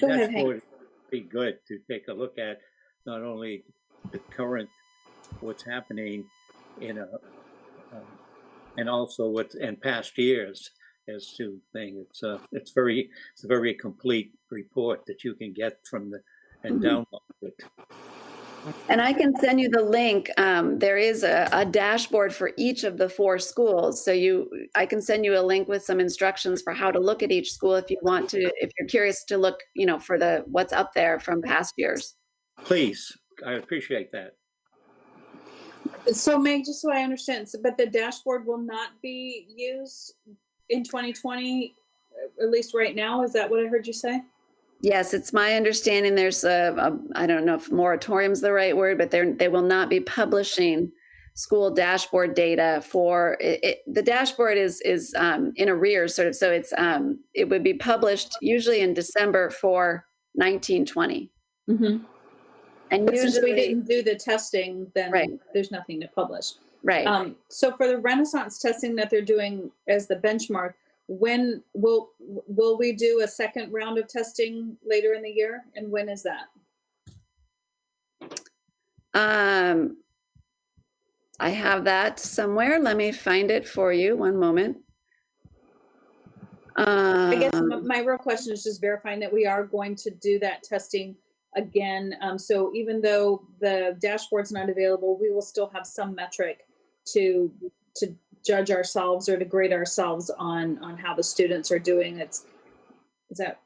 Go ahead, Hank. would be good to take a look at, not only the current, what's happening and also what's in past years. As to thing, it's a very complete report that you can get from and download it. And I can send you the link. There is a dashboard for each of the 4 schools. So I can send you a link with some instructions for how to look at each school if you're curious to look, for what's up there from past years. Please, I appreciate that. So Meg, just so I understand, but the dashboard will not be used in 2020, at least right now. Is that what I heard you say? Yes, it's my understanding there's I don't know if moratorium is the right word, but they will not be publishing school dashboard data for it. The dashboard is in arrears, sort of. So it would be published usually in December for 1920. Mm-hmm. And but usually, since we didn't do the testing, then right. There's nothing to publish. Right. So for the Renaissance testing that they're doing as the benchmark, when will we do a second round of testing later in the year? And when is that? I have that somewhere. Let me find it for you. One moment. I guess my real question is just verifying that we are going to do that testing again. So even though the dashboard's not available, we will still have some metric to judge ourselves or to grade ourselves on how the students are doing. Is that?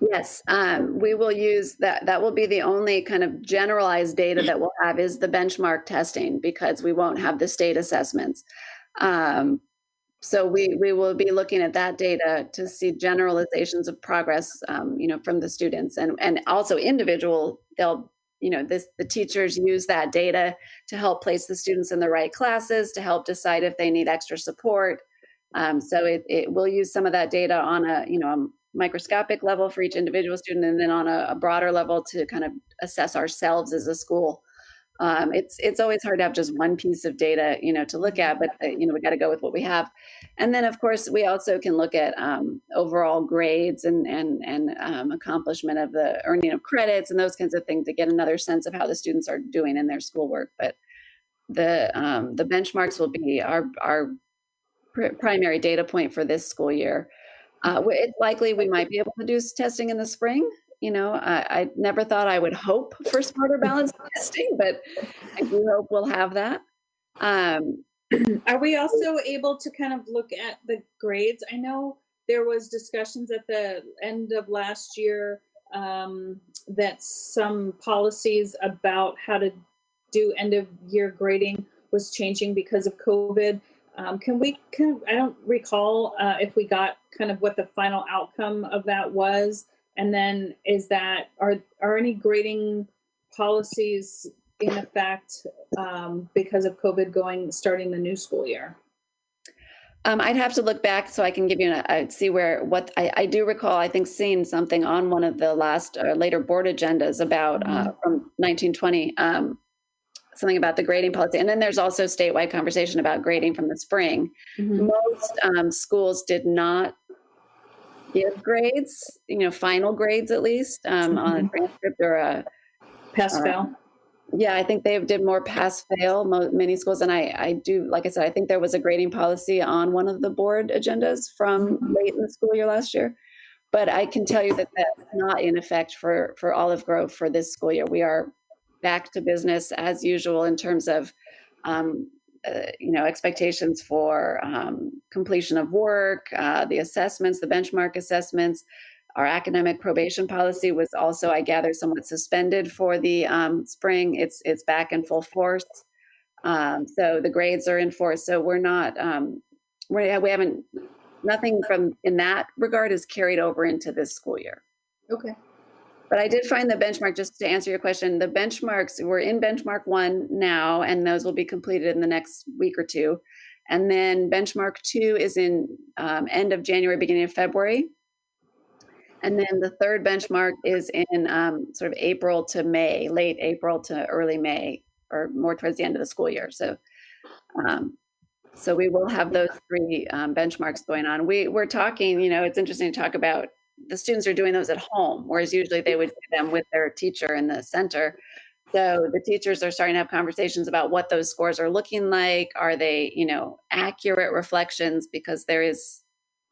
Yes, we will use that. That will be the only kind of generalized data that we'll have is the benchmark testing, because we won't have the state assessments. So we will be looking at that data to see generalizations of progress, from the students, and also individual they'll, the teachers use that data to help place the students in the right classes, to help decide if they need extra support. So it will use some of that data on a microscopic level for each individual student, and then on a broader level to kind of assess ourselves as a school. It's always hard to have just one piece of data, to look at, but we got to go with what we have. And then of course we also can look at overall grades and accomplishment of the earning of credits and those kinds of things to get another sense of how the students are doing in their schoolwork. But the benchmarks will be our primary data point for this school year. It's likely we might be able to do testing in the spring. I never thought I would hope for smarter balance testing, but I do hope we'll have that. Are we also able to kind of look at the grades? I know there was discussions at the end of last year that some policies about how to do end of year grading was changing because of COVID. I don't recall if we got kind of what the final outcome of that was. And then are any grading policies in effect because of COVID starting the new school year? I'd have to look back so I can give you see what I do recall, I think seeing something on one of the last later board agendas about from 1920, something about the grading policy. And then there's also statewide conversation about grading from the spring. Most schools did not give grades, final grades at least on a transcript or a pass fail. Yeah, I think they did more pass fail, many schools. And I do, like I said, I think there was a grading policy on one of the board agendas from late in the school year last year. But I can tell you that that's not in effect for Olive Grove for this school year. We are back to business as usual in terms of expectations for completion of work, the assessments, the benchmark assessments. Our academic probation policy was also, I gather, somewhat suspended for the spring. It's back in full force. So the grades are in force. So we're not, we haven't, nothing from in that regard is carried over into this school year. Okay. But I did find the benchmark, just to answer your question, the benchmarks, we're in benchmark 1 now, and those will be completed in the next week or two. And then benchmark 2 is in end of January, beginning of February. And then the third benchmark is in sort of April to May, late April to early May, or more towards the end of the school year. So so we will have those 3 benchmarks going on. We're talking, it's interesting to talk about the students are doing those at home, whereas usually they would do them with their teacher in the center. So the teachers are starting to have conversations about what those scores are looking like. Are they, accurate reflections? Because there is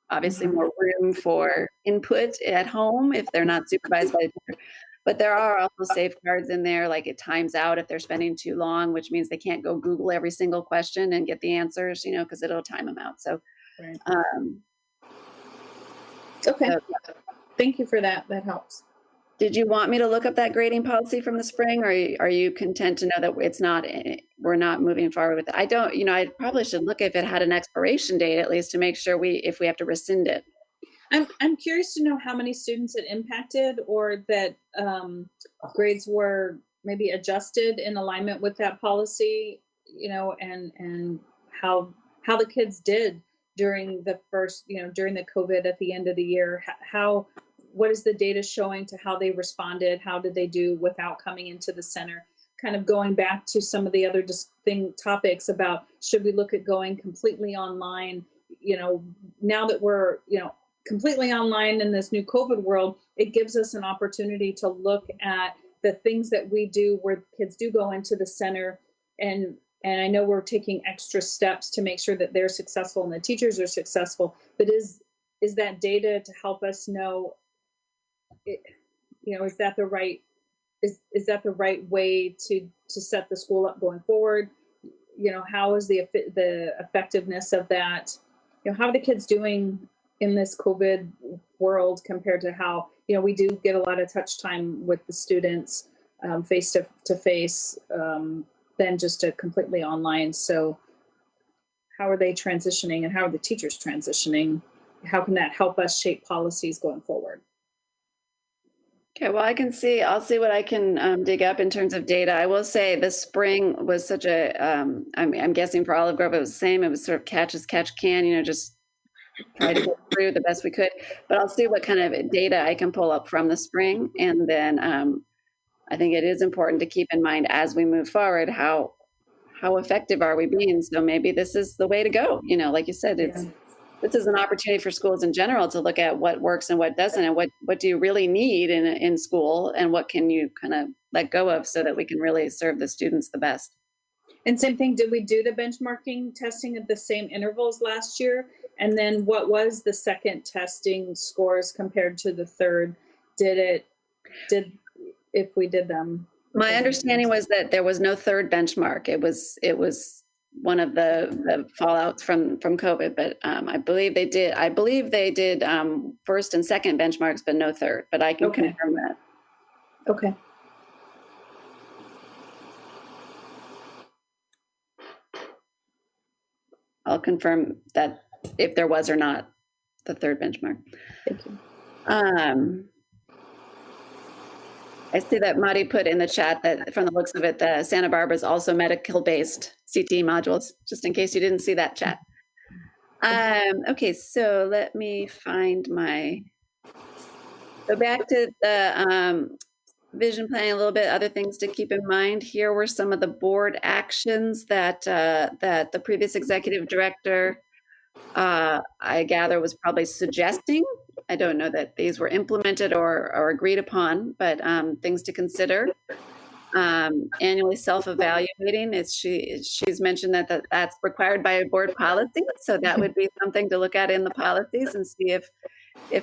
obviously more room for input at home if they're not supervised by the teacher. But there are also safeguards in there, like it times out if they're spending too long, which means they can't go Google every single question and get the answers, because it'll time them out. So, right. Okay. So, thank you for that. That helps. Did you want me to look up that grading policy from the spring, or are you content to know that we're not moving forward with it? I don't, I probably should look if it had an expiration date at least to make sure if we have to rescind it. I'm curious to know how many students it impacted, or that grades were maybe adjusted in alignment with that policy, and how the kids did during the first, during the COVID at the end of the year. What is the data showing to how they responded? How did they do without coming into the center? Kind of going back to some of the other topics about, should we look at going completely online? Now that we're, completely online in this new COVID world, it gives us an opportunity to look at the things that we do where kids do go into the center. And I know we're taking extra steps to make sure that they're successful and the teachers are successful, but is that data to help us know, is that the right way to set the school up going forward? How is the effectiveness of that? How are the kids doing in this COVID world compared to how, we do get a lot of touch time with the students face to face than just a completely online. So how are they transitioning, and how are the teachers transitioning? How can that help us shape policies going forward? Okay, well, I'll see what I can dig up in terms of data. I will say the spring was such a, I'm guessing for Olive Grove, it was the same. It was sort of catch as catch can, just try to get through the best we could. But I'll see what kind of data I can pull up from the spring. And then I think it is important to keep in mind as we move forward, how effective are we being? So maybe this is the way to go. Like you said, this is an opportunity for schools in general to look at what works and what doesn't, and what do you really need in school, and what can you kind of let go of so that we can really serve the students the best. And same thing, did we do the benchmarking testing at the same intervals last year? And then what was the second testing scores compared to the third? If we did them? My understanding was that there was no third benchmark. It was one of the fallouts from COVID, but I believe they did first and second benchmarks, but no third. But I can confirm that. Okay. I'll confirm that if there was or not the third benchmark. Thank you. I see that Madi put in the chat that from the looks of it, the Santa Barbara is also medical-based CT modules, just in case you didn't see that chat. Okay, so let me find go back to the vision planning a little bit, other things to keep in mind. Here were some of the board actions that the previous executive director, I gather, was probably suggesting. I don't know that these were implemented or agreed upon, but things to consider. Annually self-evaluating. She's mentioned that that's required by a board policy, so that would be something to look at in the policies and see if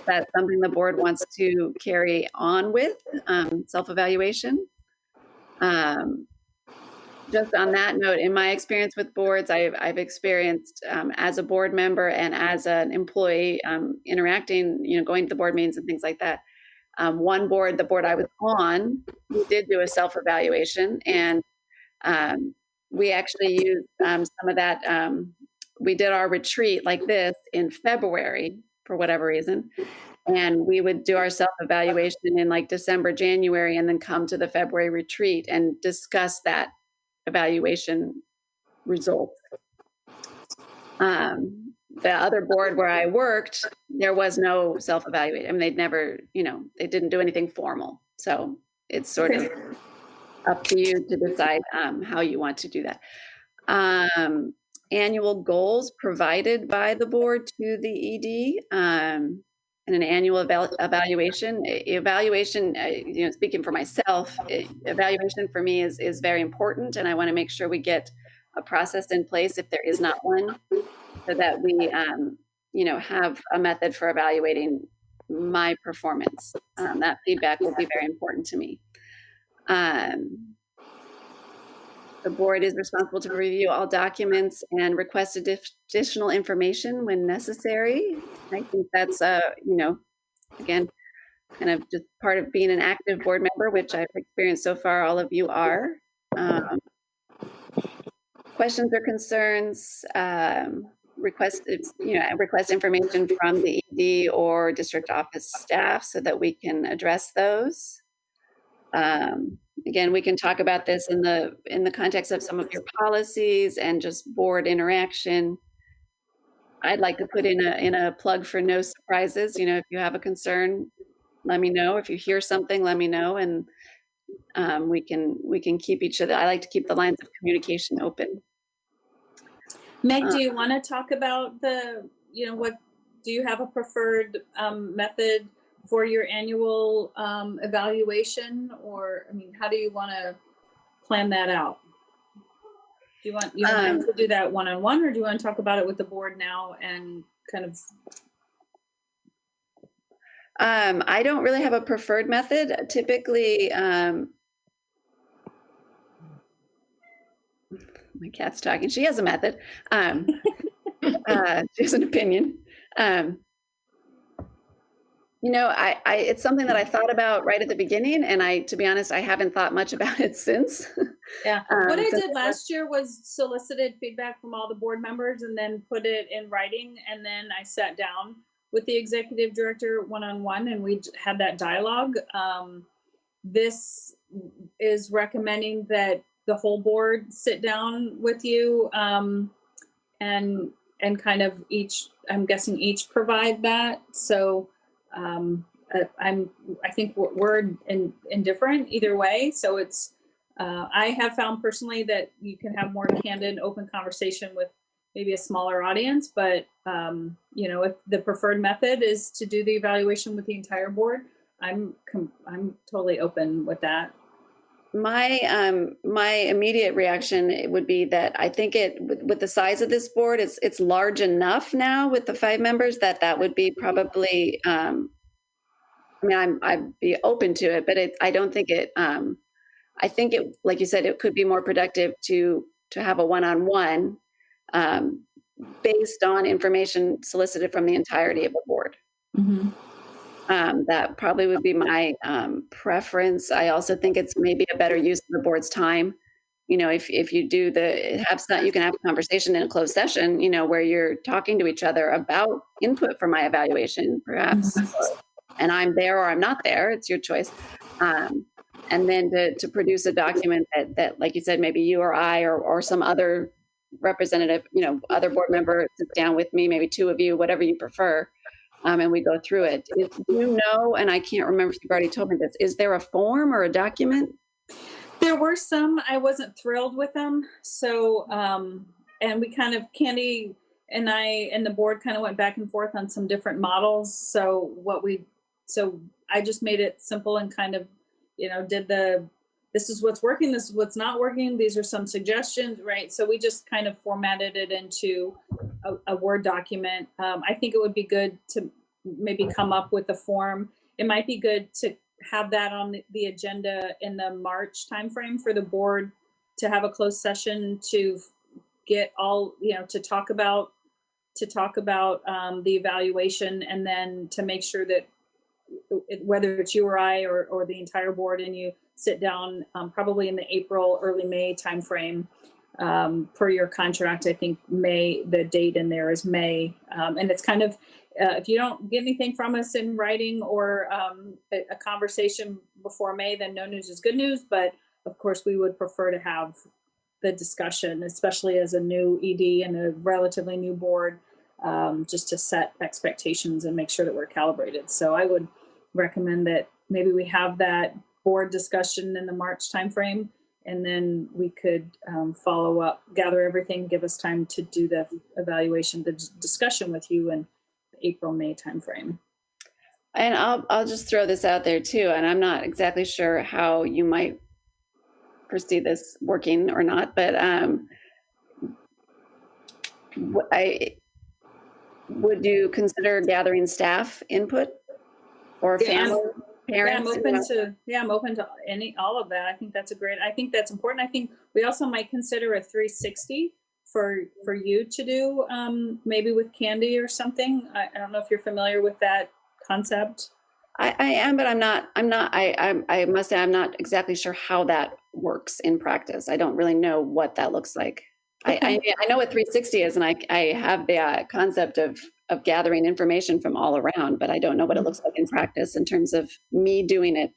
that's something the board wants to carry on with, self-evaluation. Just on that note, in my experience with boards, I've experienced as a board member and as an employee interacting, going to the board meetings and things like that. One board, the board I was on, we did do a self-evaluation, and we actually used some of that. We did our retreat like this in February for whatever reason, and we would do our self-evaluation in like December, January, and then come to the February retreat and discuss that evaluation results. The other board where I worked, there was no self-evaluation. I mean, they'd never, they didn't do anything formal. So it's sort of up to you to decide how you want to do that. Annual goals provided by the board to the ED, and an annual evaluation. Evaluation, speaking for myself, evaluation for me is very important, and I want to make sure we get a process in place if there is not one, so that we, have a method for evaluating my performance. That feedback will be very important to me. The board is responsible to review all documents and request additional information when necessary. I think that's, again, kind of just part of being an active board member, which I've experienced so far. All of you are. Questions or concerns, request information from the ED or district office staff so that we can address those. Again, we can talk about this in the context of some of your policies and just board interaction. I'd like to put in a plug for no surprises. If you have a concern, let me know. If you hear something, let me know, and we can keep each other. I like to keep the lines of communication open. Meg, do you want to talk about what do you have a preferred method for your annual evaluation, or how do you want to plan that out? Do you want to do that one-on-one, or do you want to talk about it with the board now and kind of? I don't really have a preferred method. Typically, my cat's talking. She has a method. She has an opinion. It's something that I thought about right at the beginning, and to be honest, I haven't thought much about it since. Yeah. What I did last year was solicited feedback from all the board members and then put it in writing, and then I sat down with the executive director one-on-one, and we had that dialogue. This is recommending that the whole board sit down with you, and kind of each, I'm guessing each provide that. So I think we're indifferent either way. So it's, I have found personally that you can have more candid, open conversation with maybe a smaller audience, but if the preferred method is to do the evaluation with the entire board, I'm totally open with that. My immediate reaction would be that I think with the size of this board, it's large enough now with the 5 members that would be probably. I'd be open to it, but I don't think it. I think it, like you said, it could be more productive to have a one-on-one based on information solicited from the entirety of the board. Mm-hmm. That probably would be my preference. I also think it's maybe a better use of the board's time. If you do you can have a conversation in a closed session, where you're talking to each other about input for my evaluation, perhaps, and I'm there or I'm not there. It's your choice. And then to produce a document that, like you said, maybe you or I or some other representative, other board member sits down with me, maybe 2 of you, whatever you prefer, and we go through it. And I can't remember if you've already told me this, is there a form or a document? There were some. I wasn't thrilled with them. So, and we kind of, Candy and I and the board kind of went back and forth on some different models. So I just made it simple and kind of, this is what's working, this is what's not working, these are some suggestions, right? So we just kind of formatted it into a Word document. I think it would be good to maybe come up with a form. It might be good to have that on the agenda in the March timeframe for the board to have a closed session to get all, to talk about the evaluation, and then to make sure that whether it's you or I or the entire board, and you sit down probably in the April, early May timeframe, per your contract. I think May, the date in there is May. And it's kind of, if you don't get anything from us in writing or a conversation before May, then no news is good news. But of course, we would prefer to have the discussion, especially as a new ED and a relatively new board, just to set expectations and make sure that we're calibrated. So I would recommend that maybe we have that board discussion in the March timeframe, and then we could follow up, gather everything, give us time to do the evaluation, the discussion with you in the April, May timeframe. And I'll just throw this out there too, and I'm not exactly sure how you might foresee this working or not, but would you consider gathering staff input or family, parents? I'm open to all of that. I think that's important. I think we also might consider a 360 for you to do, maybe with Candy or something. I don't know if you're familiar with that concept. I am, but I must say I'm not exactly sure how that works in practice. I don't really know what that looks like. Okay. I know what 360 is, and I have the concept of gathering information from all around, but I don't know what it looks like in practice in terms of me doing it.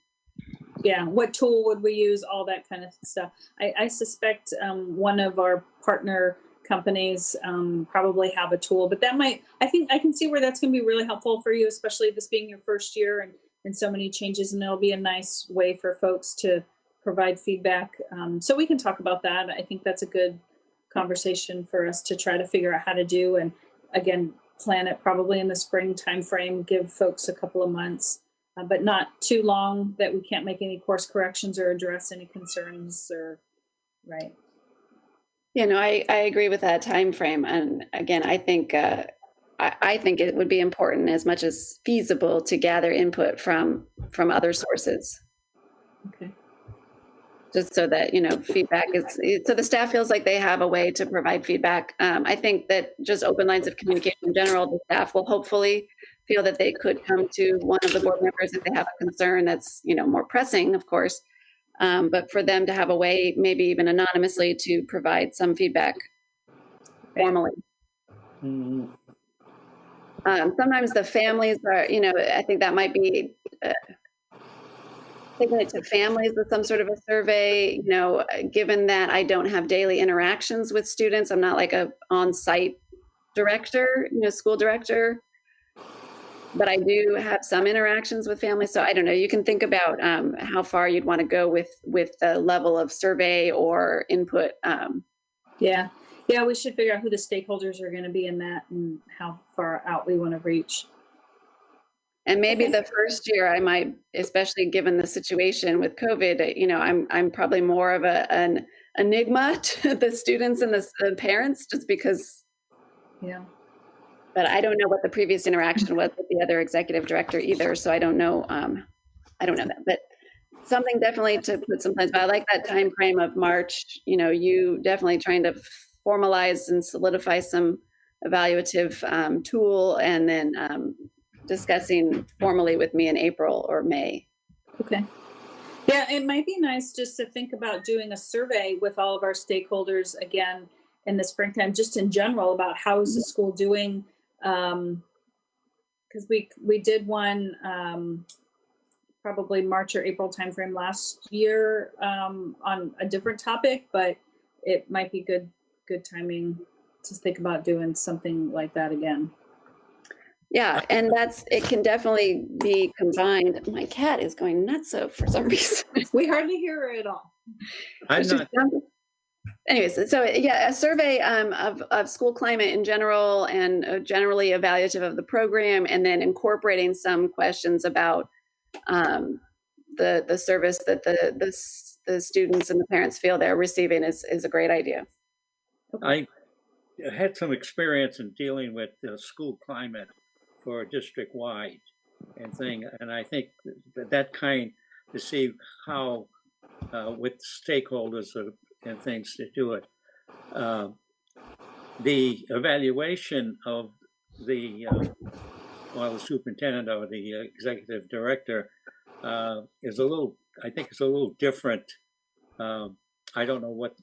Yeah, what tool would we use? All that kind of stuff. I suspect one of our partner companies probably have a tool, but I think I can see where that's going to be really helpful for you, especially this being your first year and so many changes, and it'll be a nice way for folks to provide feedback. So we can talk about that. I think that's a good conversation for us to try to figure out how to do, and again, plan it probably in the spring timeframe, give folks a couple of months, but not too long that we can't make any course corrections or address any concerns right. I agree with that time frame, and again, I think it would be important as much as feasible to gather input from other sources. Okay. Just so that, feedback so the staff feels like they have a way to provide feedback. I think that just open lines of communication in general, the staff will hopefully feel that they could come to one of the board members if they have a concern that's, more pressing, of course. But for them to have a way, maybe even anonymously, to provide some feedback formally. Sometimes the families are, I think that might be taking it to families with some sort of a survey, given that I don't have daily interactions with students. I'm not like a on-site director, school director, but I do have some interactions with families. So I don't know, you can think about how far you'd want to go with the level of survey or input. Yeah, we should figure out who the stakeholders are going to be in that and how far out we want to reach. And maybe the first year I might, especially given the situation with COVID, I'm probably more of an enigma to the students and the parents, just because. Yeah. But I don't know what the previous interaction was with the other executive director either, so I don't know. I don't know that, but something definitely to put some plans. But I like that time frame of March. You definitely trying to formalize and solidify some evaluative tool, and then discussing formally with me in April or May. Okay. Yeah, it might be nice just to think about doing a survey with all of our stakeholders again in the springtime, just in general, about how is the school doing. Because we did one probably March or April timeframe last year on a different topic, but it might be good timing to think about doing something like that again. Yeah, and it can definitely be combined. My cat is going nuts for some reason. We hardly hear her at all. Anyways, so yeah, a survey of school climate in general and generally evaluative of the program, and then incorporating some questions about the service that the students and the parents feel they're receiving is a great idea. I had some experience in dealing with school climate for district-wide and I think that kind to see how with stakeholders and things to do it. The evaluation of the superintendent or the executive director is I think it's a little different. I don't know what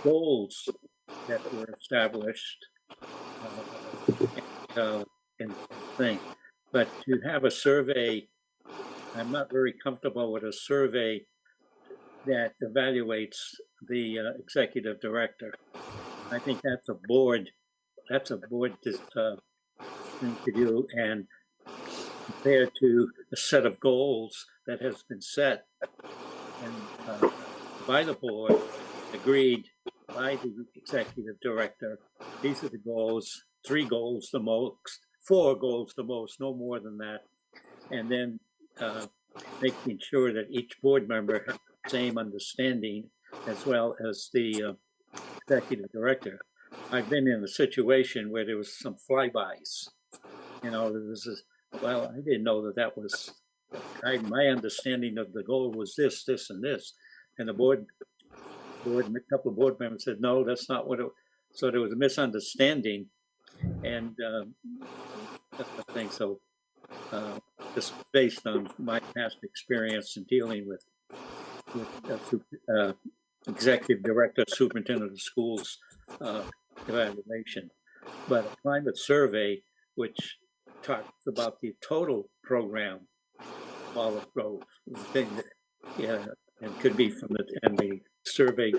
goals that were established and thing, but to have a survey, I'm not very comfortable with a survey that evaluates the executive director. I think that's a board thing to do, and compared to a set of goals that has been set and by the board, agreed by the executive director. These are the goals, 3 goals the most, 4 goals the most, no more than that. And then making sure that each board member has the same understanding as well as the executive director. I've been in a situation where there was some flybys. There was this, well, I didn't know that was, my understanding of the goal was this, and this. And the board and a couple of board members said, no, that's not what it was. So there was a misunderstanding. And that's the thing. So just based on my past experience in dealing with executive director, superintendent of schools evaluation. But a climate survey, which talks about the total program, Olive Grove, thing that, and could be from the survey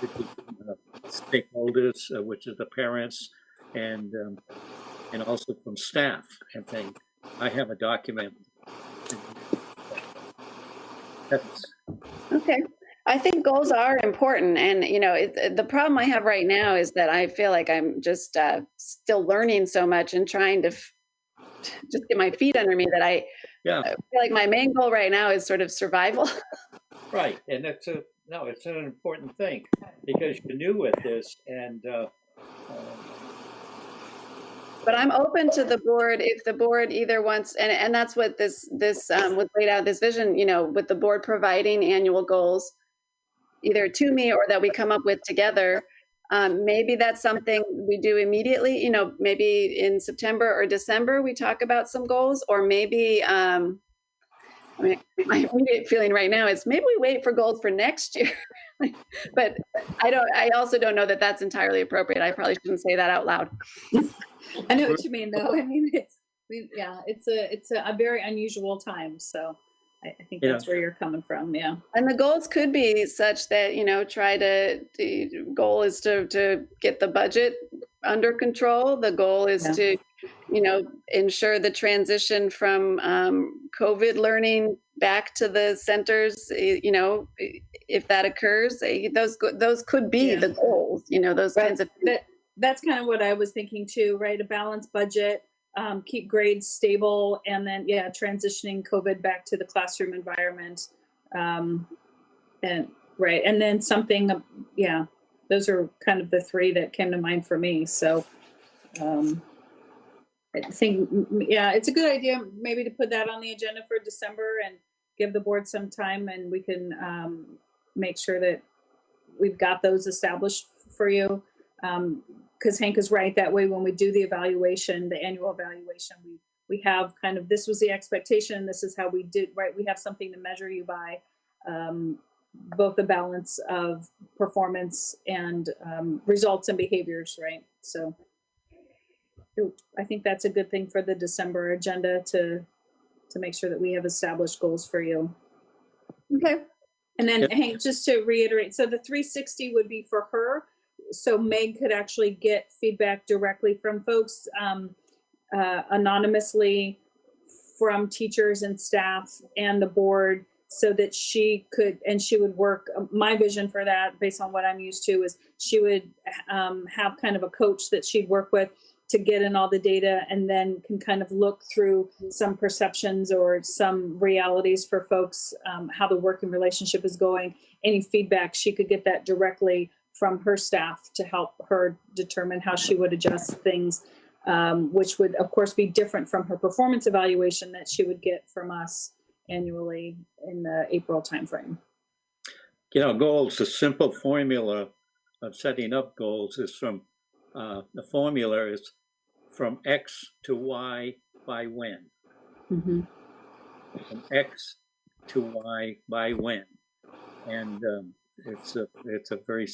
could be from stakeholders, which is the parents, and also from staff and things. I have a document. That's okay. I think goals are important, and the problem I have right now is that I feel like I'm just still learning so much and trying to just get my feet under me that I feel like my main goal right now is sort of survival. Right, and it's an important thing because you're new with this, and but I'm open to the board if the board either wants, and that's what this was laid out, this vision, with the board providing annual goals either to me or that we come up with together. Maybe that's something we do immediately, maybe in September or December, we talk about some goals, or maybe, my immediate feeling right now is maybe we wait for goals for next year. But I also don't know that that's entirely appropriate. I probably shouldn't say that out loud. I know what you mean, though. I mean, it's a very unusual time. So I think that's where you're coming from. Yeah. And the goals could be such that, the goal is to get the budget under control. The goal is to, ensure the transition from COVID learning back to the centers, if that occurs, those could be the goals, those kinds of things. That's kind of what I was thinking too, right? A balanced budget, keep grades stable, and then transitioning COVID back to the classroom environment, and then something, those are kind of the three that came to mind for me. So I think it's a good idea maybe to put that on the agenda for December and give the board some time, and we can make sure that we've got those established for you. Because Hank is right. That way, when we do the evaluation, the annual evaluation, we have kind of, this was the expectation, this is how we did, right? We have something to measure you by, both the balance of performance and results and behaviors, right? So I think that's a good thing for the December agenda to make sure that we have established goals for you. Okay. And then Hank, just to reiterate, so the 360 would be for her. So Meg could actually get feedback directly from folks anonymously from teachers and staff and the board, so that she could, and she would work, my vision for that based on what I'm used to is she would have kind of a coach that she'd work with to get in all the data, and then can kind of look through some perceptions or some realities for folks, how the working relationship is going. Any feedback, she could get that directly from her staff to help her determine how she would adjust things, which would of course be different from her performance evaluation that she would get from us annually in the April timeframe. Goals, a simple formula of setting up goals is from, the formula is from X to Y by when. Mm-hmm. From X to Y by when. And it's a very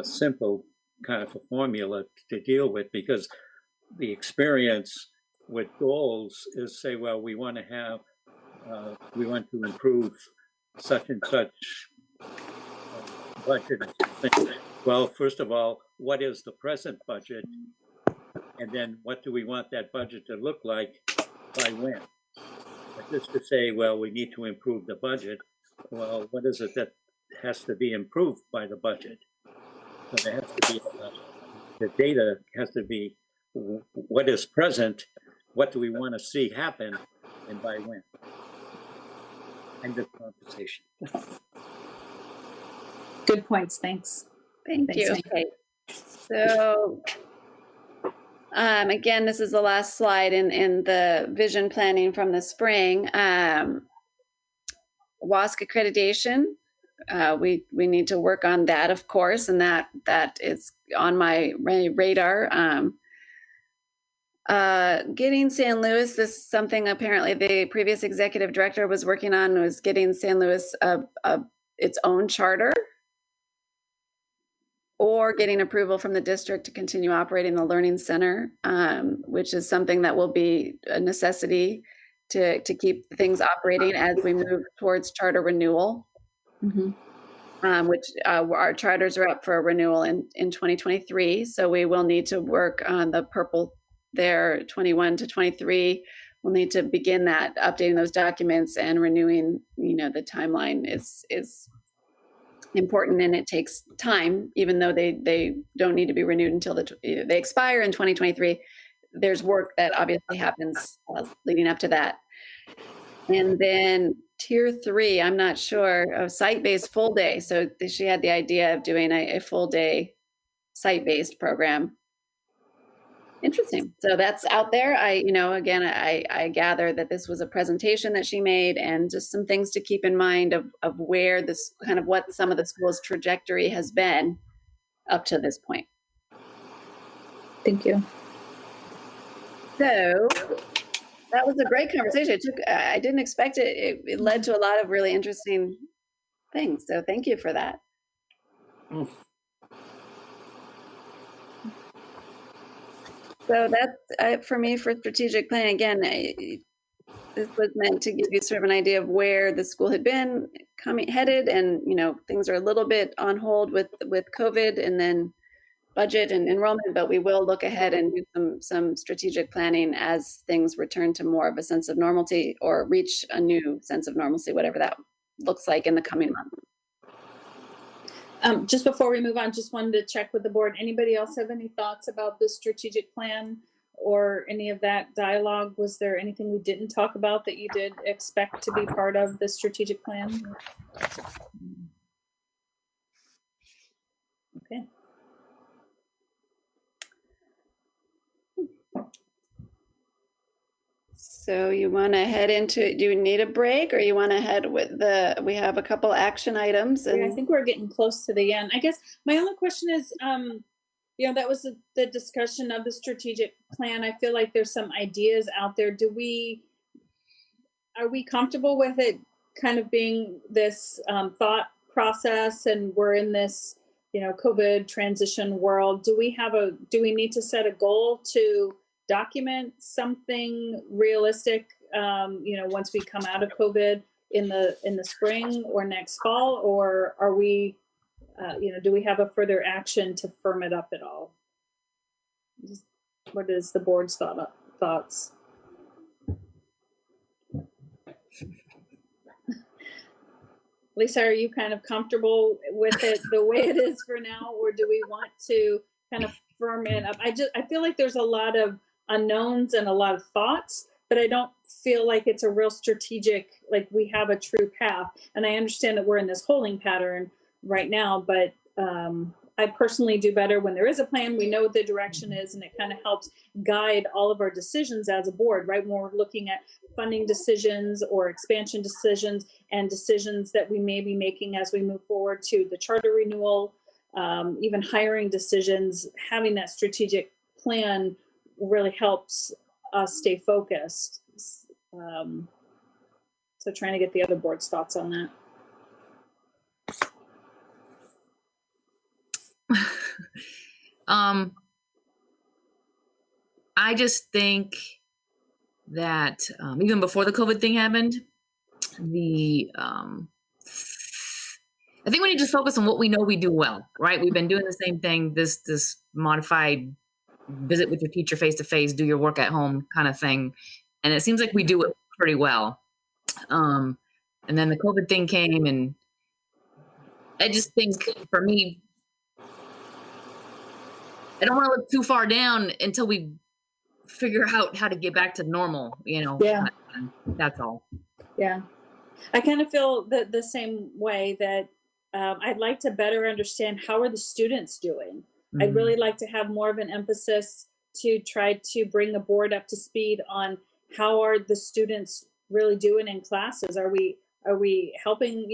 simple kind of a formula to deal with, because the experience with goals is say, well, we want to improve such and such budget. Well, first of all, what is the present budget? And then what do we want that budget to look like by when? But just to say, well, we need to improve the budget. Well, what is it that has to be improved by the budget? So there has to be, the data has to be what is present, what do we want to see happen, and by when? End of conversation. Good points. Thanks. Thank you. Okay. So again, this is the last slide in the vision planning from the spring. WASC accreditation. We need to work on that, of course, and that is on my radar. Getting San Luis, this is something apparently the previous executive director was working on, was getting San Luis its own charter, or getting approval from the district to continue operating the Learning Center, which is something that will be a necessity to keep things operating as we move towards charter renewal. Mm-hmm. Which our charters are up for renewal in 2023. So we will need to work on the purple there, 21 to 23. We'll need to begin that, updating those documents and renewing, the timeline is important, and it takes time, even though they don't need to be renewed until they expire in 2023. There's work that obviously happens leading up to that. And then tier 3, I'm not sure, of site-based full day. So she had the idea of doing a full day site-based program. Interesting. So that's out there. I gather that this was a presentation that she made, and just some things to keep in mind of where this kind of what some of the school's trajectory has been up to this point. Thank you. So that was a great conversation. I didn't expect it. It led to a lot of really interesting things. So thank you for that. So that's for me for strategic planning. Again, this was meant to give you sort of an idea of where the school had been headed, and things are a little bit on hold with COVID, and then budget and enrollment. But we will look ahead and do some strategic planning as things return to more of a sense of normalcy, or reach a new sense of normalcy, whatever that looks like in the coming months. Just before we move on, just wanted to check with the board. Anybody else have any thoughts about the strategic plan or any of that dialogue? Was there anything we didn't talk about that you did expect to be part of the strategic plan? Okay. So you want to head into, do you need a break, or you want to head with we have a couple action items? And Yeah, I think we're getting close to the end. I guess my only question is, that was the discussion of the strategic plan. I feel like there's some ideas out there. Are we comfortable with it kind of being this thought process, and we're in this, COVID transition world? Do we need to set a goal to document something realistic, once we come out of COVID in the spring or next fall, or are we, do we have a further action to firm it up at all? What is the board's thoughts? Lisa, are you kind of comfortable with it the way it is for now, or do we want to kind of firm it up? I feel like there's a lot of unknowns and a lot of thoughts, but I don't feel like it's a real strategic, like we have a true path. And I understand that we're in this holding pattern right now, but I personally do better when there is a plan. We know what the direction is, and it kind of helps guide all of our decisions as a board, right? When we're looking at funding decisions or expansion decisions and decisions that we may be making as we move forward to the charter renewal, even hiring decisions, having that strategic plan really helps us stay focused. So trying to get the other board's thoughts on that. I just think that even before the COVID thing happened, I think we need to focus on what we know we do well, right? We've been doing the same thing, this modified visit with your teacher face-to-face, do your work at home kind of thing. And it seems like we do it pretty well. And then the COVID thing came, and I just think for me, I don't want to look too far down until we figure out how to get back to normal, Yeah. That's all. Yeah. I kind of feel the same way, that I'd like to better understand how are the students doing. Mm-hmm. I'd really like to have more of an emphasis to try to bring the board up to speed on how are the students really doing in classes. Are we helping,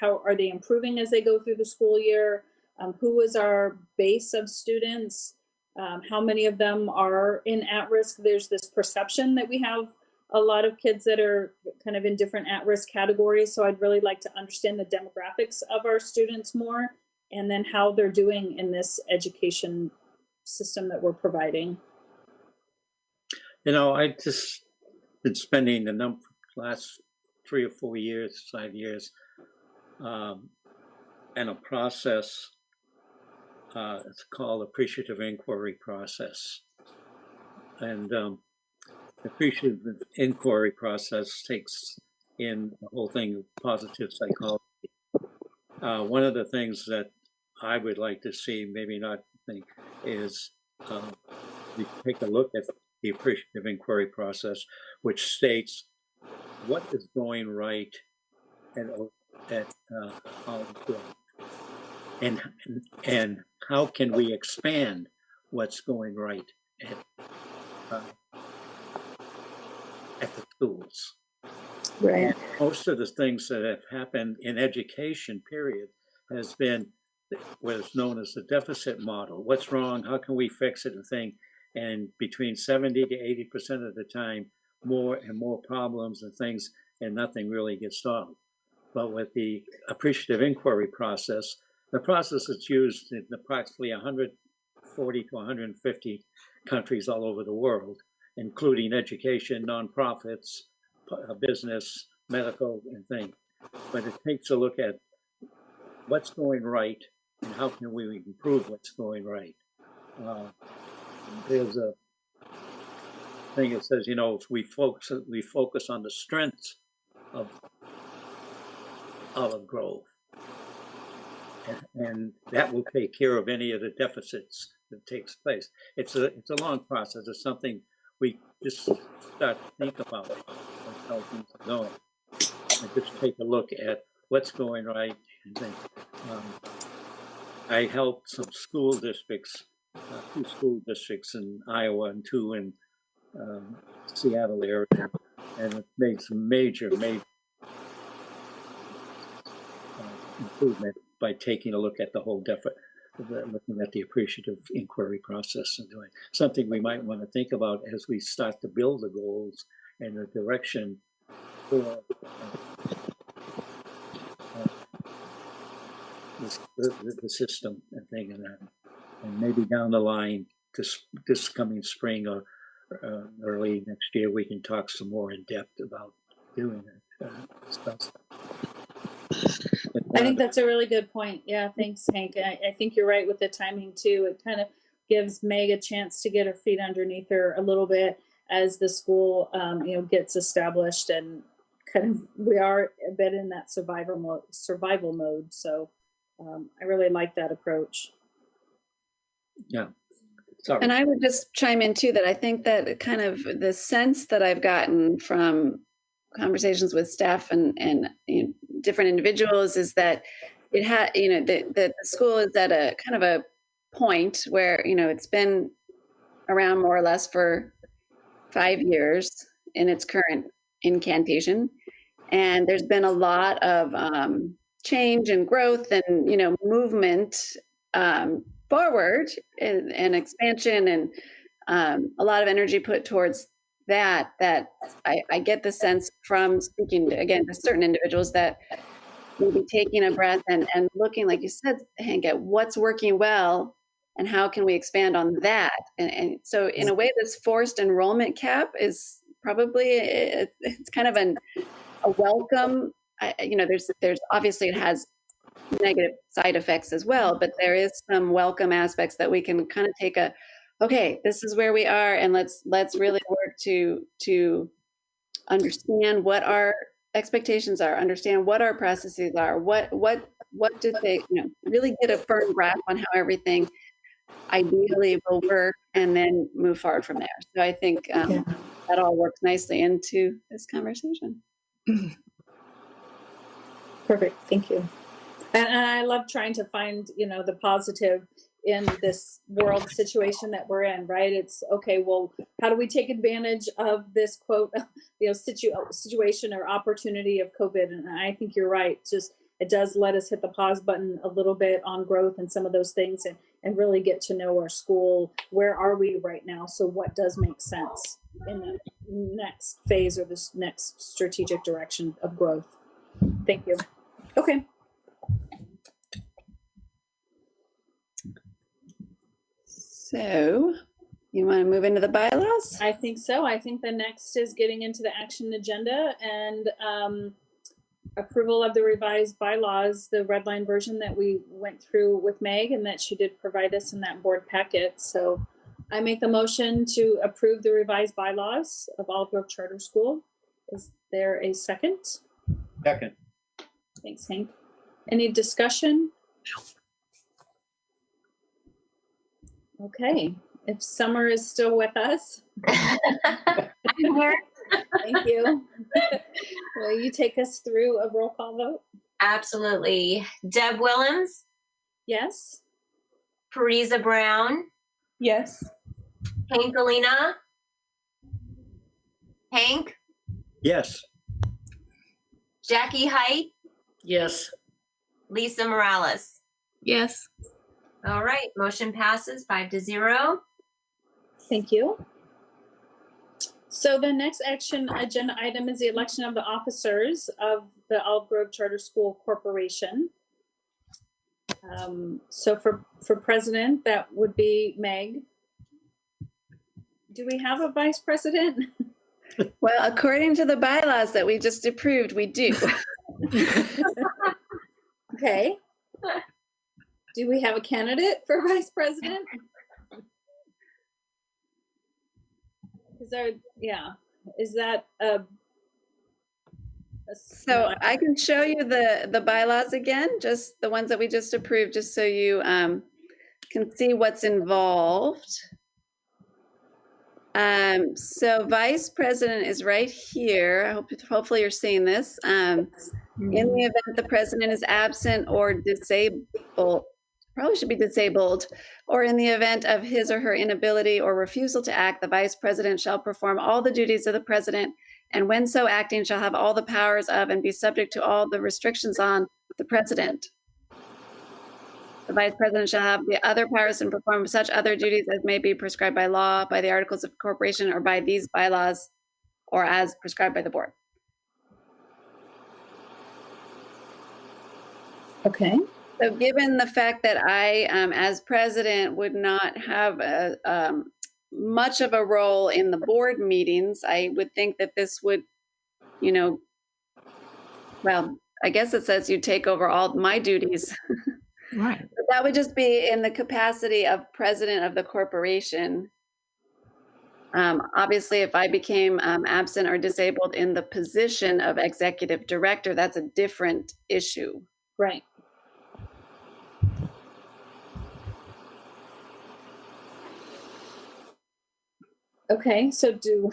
how are they improving as they go through the school year? Who is our base of students? How many of them are in at-risk? There's this perception that we have a lot of kids that are kind of in different at-risk categories. So I'd really like to understand the demographics of our students more, and then how they're doing in this education system that we're providing. I just been spending the last 3 or 4 years, 5 years, in a process. It's called appreciative inquiry process, and the appreciative inquiry process takes in the whole thing of positive psychology. One of the things that I would like to see, maybe not think, is we take a look at the appreciative inquiry process, which states what is going right at Olive Grove, and how can we expand what's going right at the schools. Right. And most of the things that have happened in education, period, has been what is known as the deficit model. What's wrong? How can we fix it? And between 70 to 80% of the time, more and more problems and things, and nothing really gets solved. But with the appreciative inquiry process, The process is used in approximately 140 to 150 countries all over the world, including education, nonprofits, business, medical, and things. But it takes a look at what's going right and how can we improve what's going right. There's a thing that says, if we focus on the strengths of Olive Grove, and that will take care of any of the deficits that takes place. It's a long process. It's something we just start to think about how things are going, and just take a look at what's going right. And then, I helped some school districts, 2 school districts in Iowa and 2 in Seattle area, and it's made some major improvement by taking a look at the whole looking at the appreciative inquiry process and doing something we might want to think about as we start to build the goals and the direction for the system and thing and that. And maybe down the line, this coming spring or early next year, we can talk some more in depth about doing it. Stuff. I think that's a really good point. Yeah, thanks, Hank. I think you're right with the timing too. It kind of gives Meg a chance to get her feet underneath her a little bit as the school, gets established, and kind of we are a bit in that survival mode. So I really like that approach. Yeah. Sorry. And I would just chime in too that I think that kind of the sense that I've gotten from conversations with staff and different individuals is that it had, the school is at a kind of a point where, it's been around more or less for 5 years in its current incantation. And there's been a lot of change and growth and, movement forward and expansion and a lot of energy put towards that I get the sense from speaking again to certain individuals that maybe taking a breath and looking, like you said, Hank, at what's working well and how can we expand on that. And so in a way, this forced enrollment cap is probably, it's kind of a welcome, there's obviously it has negative side effects as well, but there is some welcome aspects that we can kind of take okay, this is where we are, and let's really work to understand what our expectations are, understand what our processes are, what do they, really get a firm grasp on how everything ideally will work, and then move forward from there. So I think that all works nicely into this conversation. Perfect, thank you. And I love trying to find, the positive in this world situation that we're in, right? It's okay, well, how do we take advantage of this quote, situation or opportunity of COVID? And I think you're right. Just, it does let us hit the pause button a little bit on growth and some of those things and really get to know our school. Where are we right now? So what does make sense in the next phase or this next strategic direction of growth? Thank you. Okay. So you want to move into the bylaws? I think so. I think the next is getting into the action agenda and approval of the revised bylaws, the red line version that we went through with Meg and that she did provide us in that board packet. So I make the motion to approve the revised bylaws of Olive Grove Charter School. Is there a second? Second. Thanks, Hank. Any discussion? Okay, if Summer is still with us. I'm here. Thank you. Will you take us through a roll call vote? Absolutely. Deb Willems, Yes. Parisa Brown, Yes. Hank Alina, Hank, Yes. Jackie Height, Yes. Lisa Morales. Yes. All right, motion passes 5-0. Thank you. So the next action agenda item is the election of the officers of the Olive Grove Charter School Corporation. So for president, that would be Meg. Do we have a vice president? Well, according to the bylaws that we just approved, we do. Okay. Do we have a candidate for vice president? Is that So I can show you the bylaws again, just the ones that we just approved, just so you can see what's involved. So vice president is right here. Hopefully you're seeing this. In the event the president is absent or disabled, probably should be disabled, or in the event of his or her inability or refusal to act, the vice president shall perform all the duties of the president, and when so acting shall have all the powers of and be subject to all the restrictions on the president. The vice president shall have the other powers and perform such other duties as may be prescribed by law, by the articles of incorporation, or by these bylaws, or as prescribed by the board. okay? So given the fact that I, as president, would not have much of a role in the board meetings, I would think that this would, well, I guess it says you take over all my duties. Right. But that would just be in the capacity of president of the corporation. Obviously, if I became absent or disabled in the position of executive director, that's a different issue. Right. Okay, so do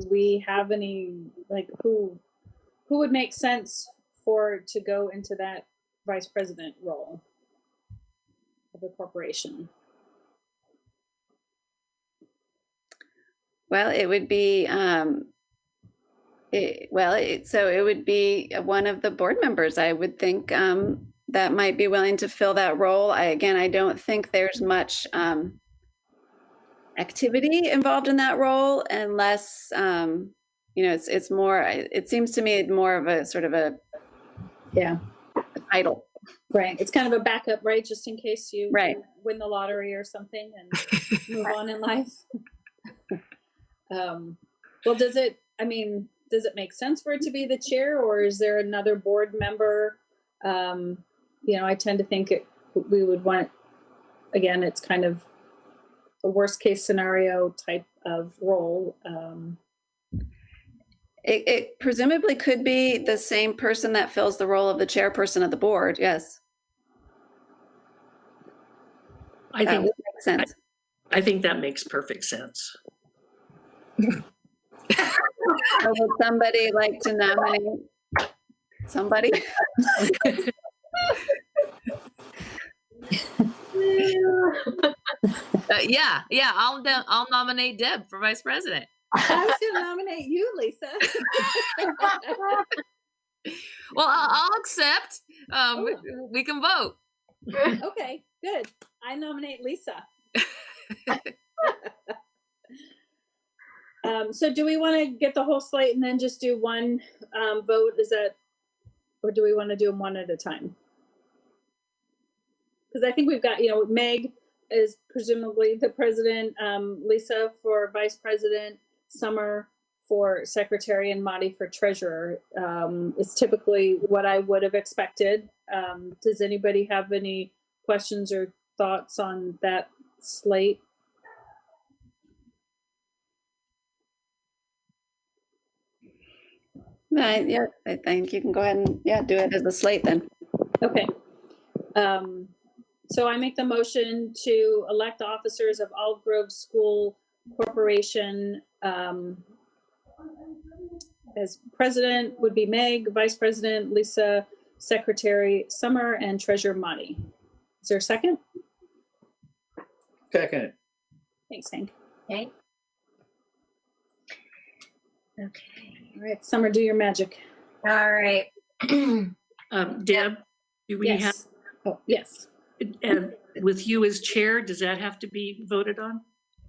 we have any, like, who would make sense to go into that vice president role of the corporation? Well, it would be so it would be one of the board members, I would think, that might be willing to fill that role. I don't think there's much activity involved in that role, unless it's more. It seems to me more of a sort of a title. Right. It's kind of a backup, right? Just in case you win the lottery or something and move on in life. Well, does it make sense for it to be the chair, or is there another board member? I tend to think we would want, again, it's kind of a worst case scenario type of role. It presumably could be the same person that fills the role of the chairperson of the board. Yes. I think would make sense. I think that makes perfect sense. Or would somebody like to nominate somebody? Yeah. I'll nominate Deb for vice president. I was going to nominate you, Lisa. Well, I'll accept. We can vote. Okay, good. I nominate Lisa. So do we want to get the whole slate and then just do one vote? Or do we want to do them one at a time? Because I think we've got, Meg is presumably the president, Lisa for vice president, Summer for secretary, and Madi for treasurer. It's typically what I would have expected. Does anybody have any questions or thoughts on that slate? I think you can go ahead and do it as a slate then. Okay. So I make the motion to elect the officers of Olive Grove School Corporation. As president would be Meg, vice president Lisa, secretary Summer, and treasurer Madi. Is there a second? Second. Thanks, Hank. Okay. All right, Summer, do your magic. All right. Deb, do we have? Oh, yes. With you as chair, does that have to be voted on?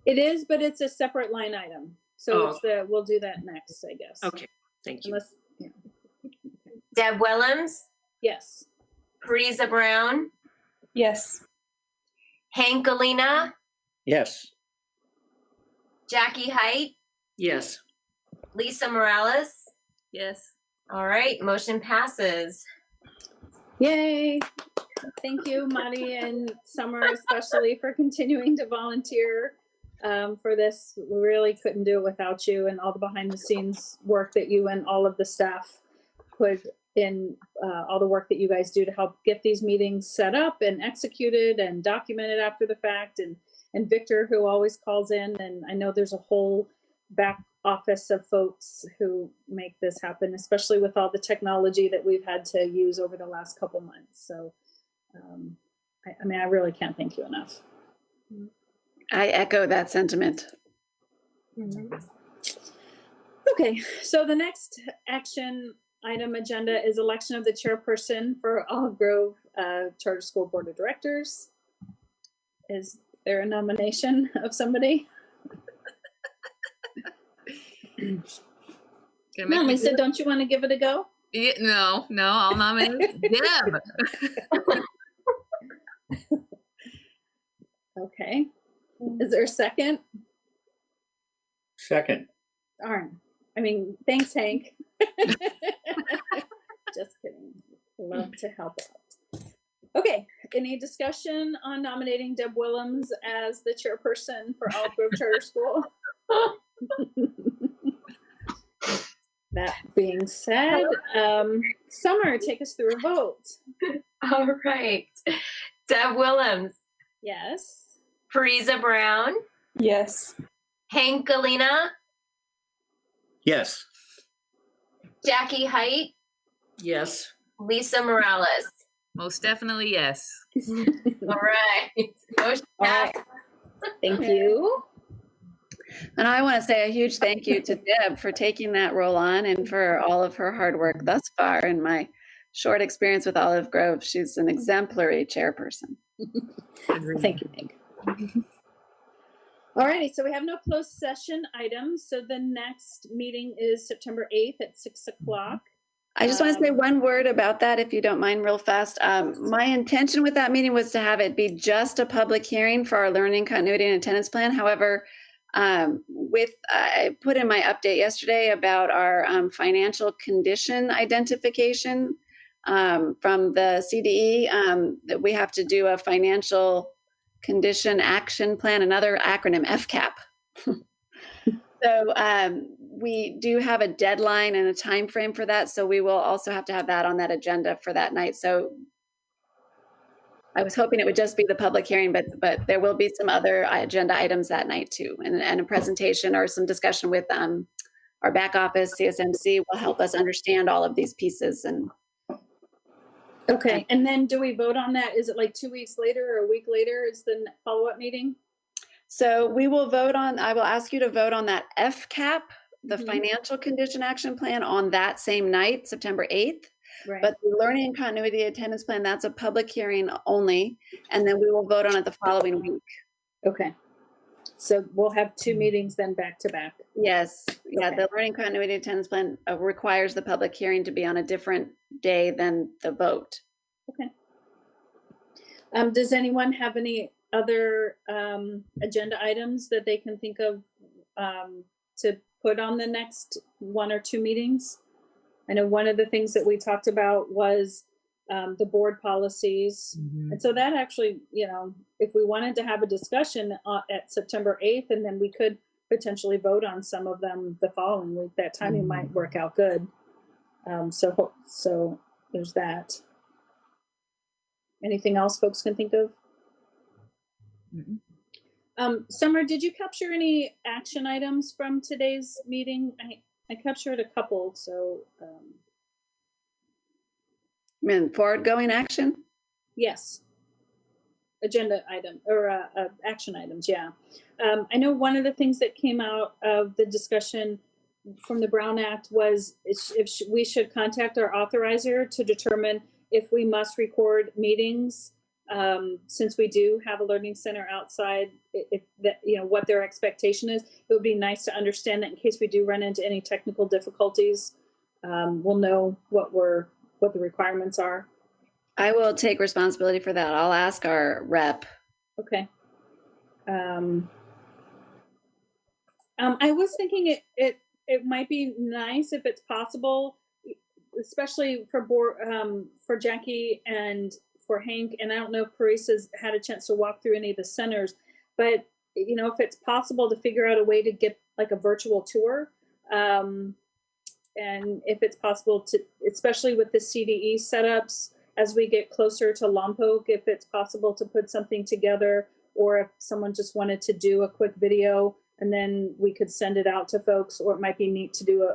It is, but it's a separate line item. So we'll do that next, I guess. Okay, thank you. Unless, Deb Willems, yes. Parisa Brown, Yes. Hank Galena, Yes. Jackie Height, Yes. Lisa Morales. Yes. All right, motion passes. Yay. Thank you, Madi and Summer, especially for continuing to volunteer for this. We really couldn't do it without you and all the behind the scenes work that you and all of the staff put in, all the work that you guys do to help get these meetings set up and executed and documented after the fact. And Victor, who always calls in. And I know there's a whole back office of folks who make this happen, especially with all the technology that we've had to use over the last couple months. So, I mean, I really can't thank you enough. I echo that sentiment. Okay, so the next action item agenda is election of the chairperson for Olive Grove Charter School Board of Directors. Is there a nomination of somebody? No, Lisa, don't you want to give it a go? Yeah, no, I'll nominate Deb. Okay. Is there a second? Second. Darn. I mean, thanks, Hank. Just kidding. Love to help out. Okay. Any discussion on nominating Deb Willems as the chairperson for Olive Grove Charter School? That being said, Summer, take us through a vote. All right. Deb Willems, Yes. Parisa Brown, Yes. Hank Galena, Yes. Jackie Height, Yes. Lisa Morales. Most definitely yes. All right. Motion All right. passed. Thank you. And I want to say a huge thank you to Deb for taking that role on and for all of her hard work thus far in my short experience with Olive Grove. She's an exemplary chairperson. Thank you, Hank. All righty, so we have no closed session items. So the next meeting is September 8th at 6 o'clock. I just want to say one word about that, if you don't mind, real fast. My intention with that meeting was to have it be just a public hearing for our learning continuity and attendance plan. However, I put in my update yesterday about our financial condition identification from the CDE, that we have to do a financial condition action plan, another acronym, FCAP. So we do have a deadline and a time frame for that. So we will also have to have that on that agenda for that night. So I was hoping it would just be the public hearing, but there will be some other agenda items that night too, and a presentation or some discussion with our back office. CSMC will help us understand all of these pieces. And okay, and then do we vote on that? Is it like 2 weeks later or a week later is the follow-up meeting? so we will vote on, I will ask you to vote on that FCAP, the financial condition action plan, on that same night, September 8th. Right. But the learning and continuity attendance plan, that's a public hearing only. And then we will vote on it the following week. Okay. So we'll have two meetings then back to back. Yes. Yeah. Okay. The learning continuity attendance plan requires the public hearing to be on a different day than the vote. Okay. Does anyone have any other agenda items that they can think of to put on the next 1 or 2 meetings? I know one of the things that we talked about was the board policies. And so that actually, you know, if we wanted to have a discussion at September 8th, and then we could potentially vote on some of them the following week, that timing might work out good. So there's that. Anything else folks can think of? Summer, did you capture any action items from today's meeting? I captured a couple, so. Forward going action? Yes. Agenda item or action items, yeah. I know one of the things that came out of the discussion from the Brown Act was if we should contact our authorizer to determine if we must record meetings, since we do have a learning center outside, if that, you know, what their expectation is. It would be nice to understand that in case we do run into any technical difficulties, we'll know what the requirements are. I will take responsibility for that. I'll ask our rep. Okay. I was thinking it might be nice if it's possible, especially for Jackie and for Hank. And I don't know if Parissa's had a chance to walk through any of the centers, but if it's possible to figure out a way to get like a virtual tour, and if it's possible to, especially with the CDE setups, as we get closer to Lompoc, if it's possible to put something together, or if someone just wanted to do a quick video and then we could send it out to folks, or it might be neat to do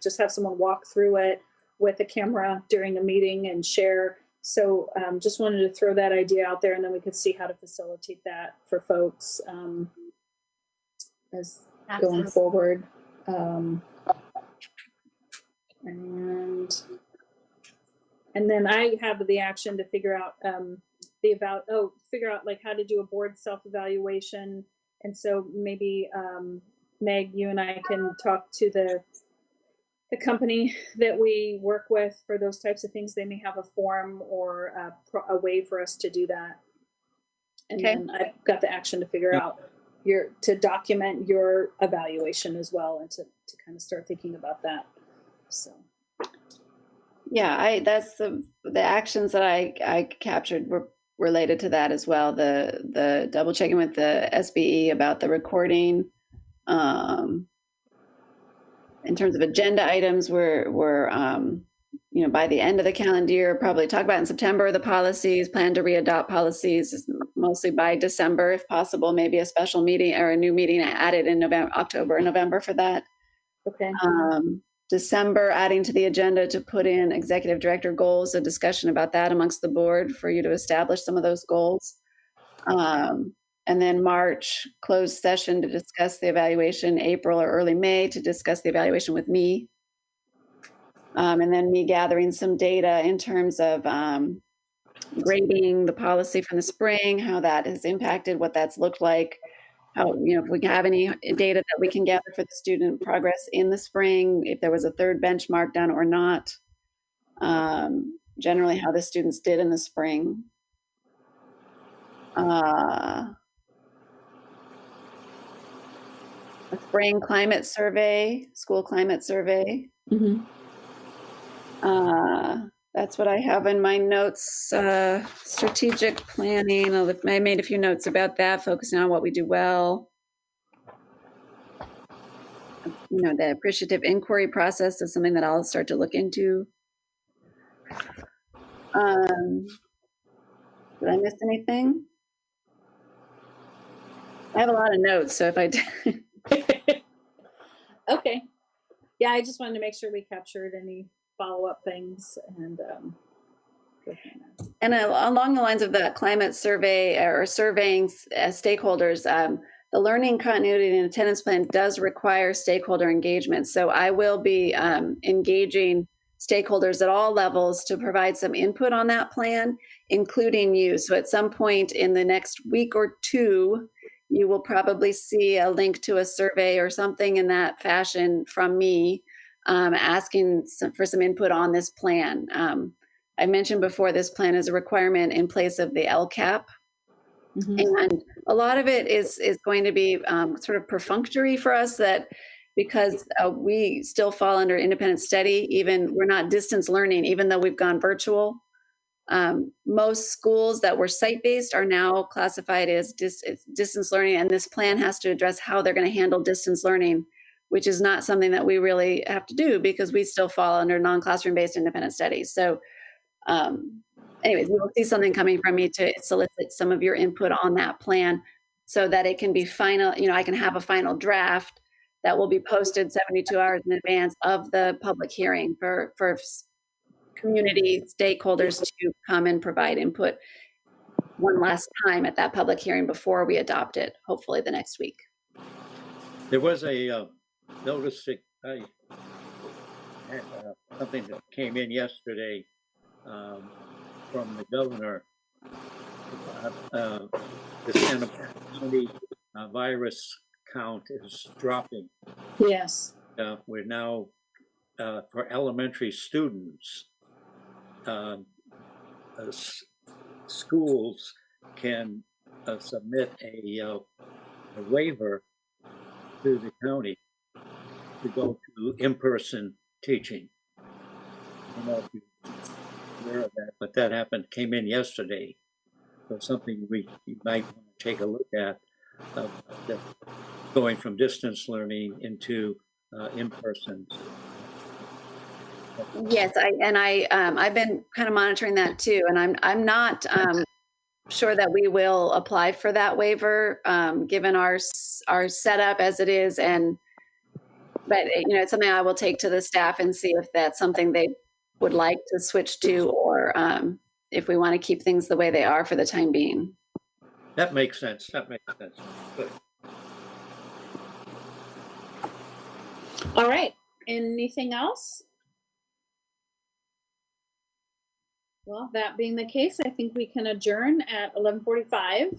just have someone walk through it with a camera during a meeting and share. So just wanted to throw that idea out there, and then we could see how to facilitate that for folks as going forward. And then I have the action to figure out figure out like how to do a board self-evaluation. And so maybe Meg, you and I can talk to the company that we work with for those types of things. They may have a form or a way for us to do that. And then I've got the action to figure out to document your evaluation as well, and to kind of start thinking about that. So. Yeah, that's the actions that I captured were related to that as well. The double checking with the SBE about the recording. In terms of agenda items, we're by the end of the calendar year, probably talk about in September the policies, plan to readopt policies mostly by December if possible, maybe a special meeting or a new meeting added in October and November for that. Okay. December, adding to the agenda to put in executive director goals, a discussion about that amongst the board for you to establish some of those goals. And then March, closed session to discuss the evaluation, April or early May to discuss the evaluation with me. And then me gathering some data in terms of grading the policy from the spring, how that has impacted, what that's looked like. How, if we have any data that we can gather for the student progress in the spring, if there was a third benchmark done or not, generally how the students did in the spring. A spring climate survey, school climate survey. Mm-hmm. That's what I have in my notes. Strategic planning. I made a few notes about that, focusing on what we do well. The appreciative inquiry process is something that I'll start to look into. Did I miss anything? I have a lot of notes, so if I did. Okay. Yeah, I just wanted to make sure we captured any follow-up things and along the lines of the climate survey or surveying stakeholders, the learning continuity and attendance plan does require stakeholder engagement. So I will be engaging stakeholders at all levels to provide some input on that plan, including you. So at some point in the next week or two, you will probably see a link to a survey or something in that fashion from me, asking for some input on this plan. I mentioned before, this plan is a requirement in place of the LCAP. Mm-hmm. And a lot of it is going to be sort of perfunctory for us, that because we still fall under independent study, we're not distance learning, even though we've gone virtual. Most schools that were site-based are now classified as distance learning, and this plan has to address how they're going to handle distance learning, which is not something that we really have to do because we still fall under non-classroom based independent studies. So anyways, we will see something coming from me to solicit some of your input on that plan so that it can be final. I can have a final draft that will be posted 72 hours in advance of the public hearing for community stakeholders to come and provide input one last time at that public hearing before we adopt it, hopefully the next week. There was a notice that something that came in yesterday from the governor. The Santa County virus count is dropping. Yes. We're now, for elementary students, schools can submit a waiver to the county to go to in-person teaching. I don't know if you're aware of that, but that came in yesterday. So something you might want to take a look at, going from distance learning into in-person. Yes, I've been kind of monitoring that too, and I'm not sure that we will apply for that waiver, given our setup as it is, but it's something I will take to the staff and see if that's something they would like to switch to, or if we want to keep things the way they are for the time being. That makes sense. Good. All right. Anything else? Well, that being the case, I think we can adjourn at 11:45.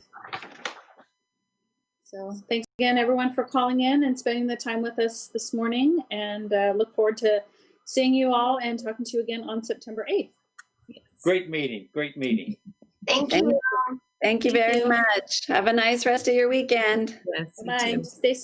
So thanks again, everyone, for calling in and spending the time with us this morning, and look forward to seeing you all and talking to you again on September 8th. Great meeting. Thank you. Thank you very much. Have a nice rest of your weekend. Yes, you Bye. too. Stay safe.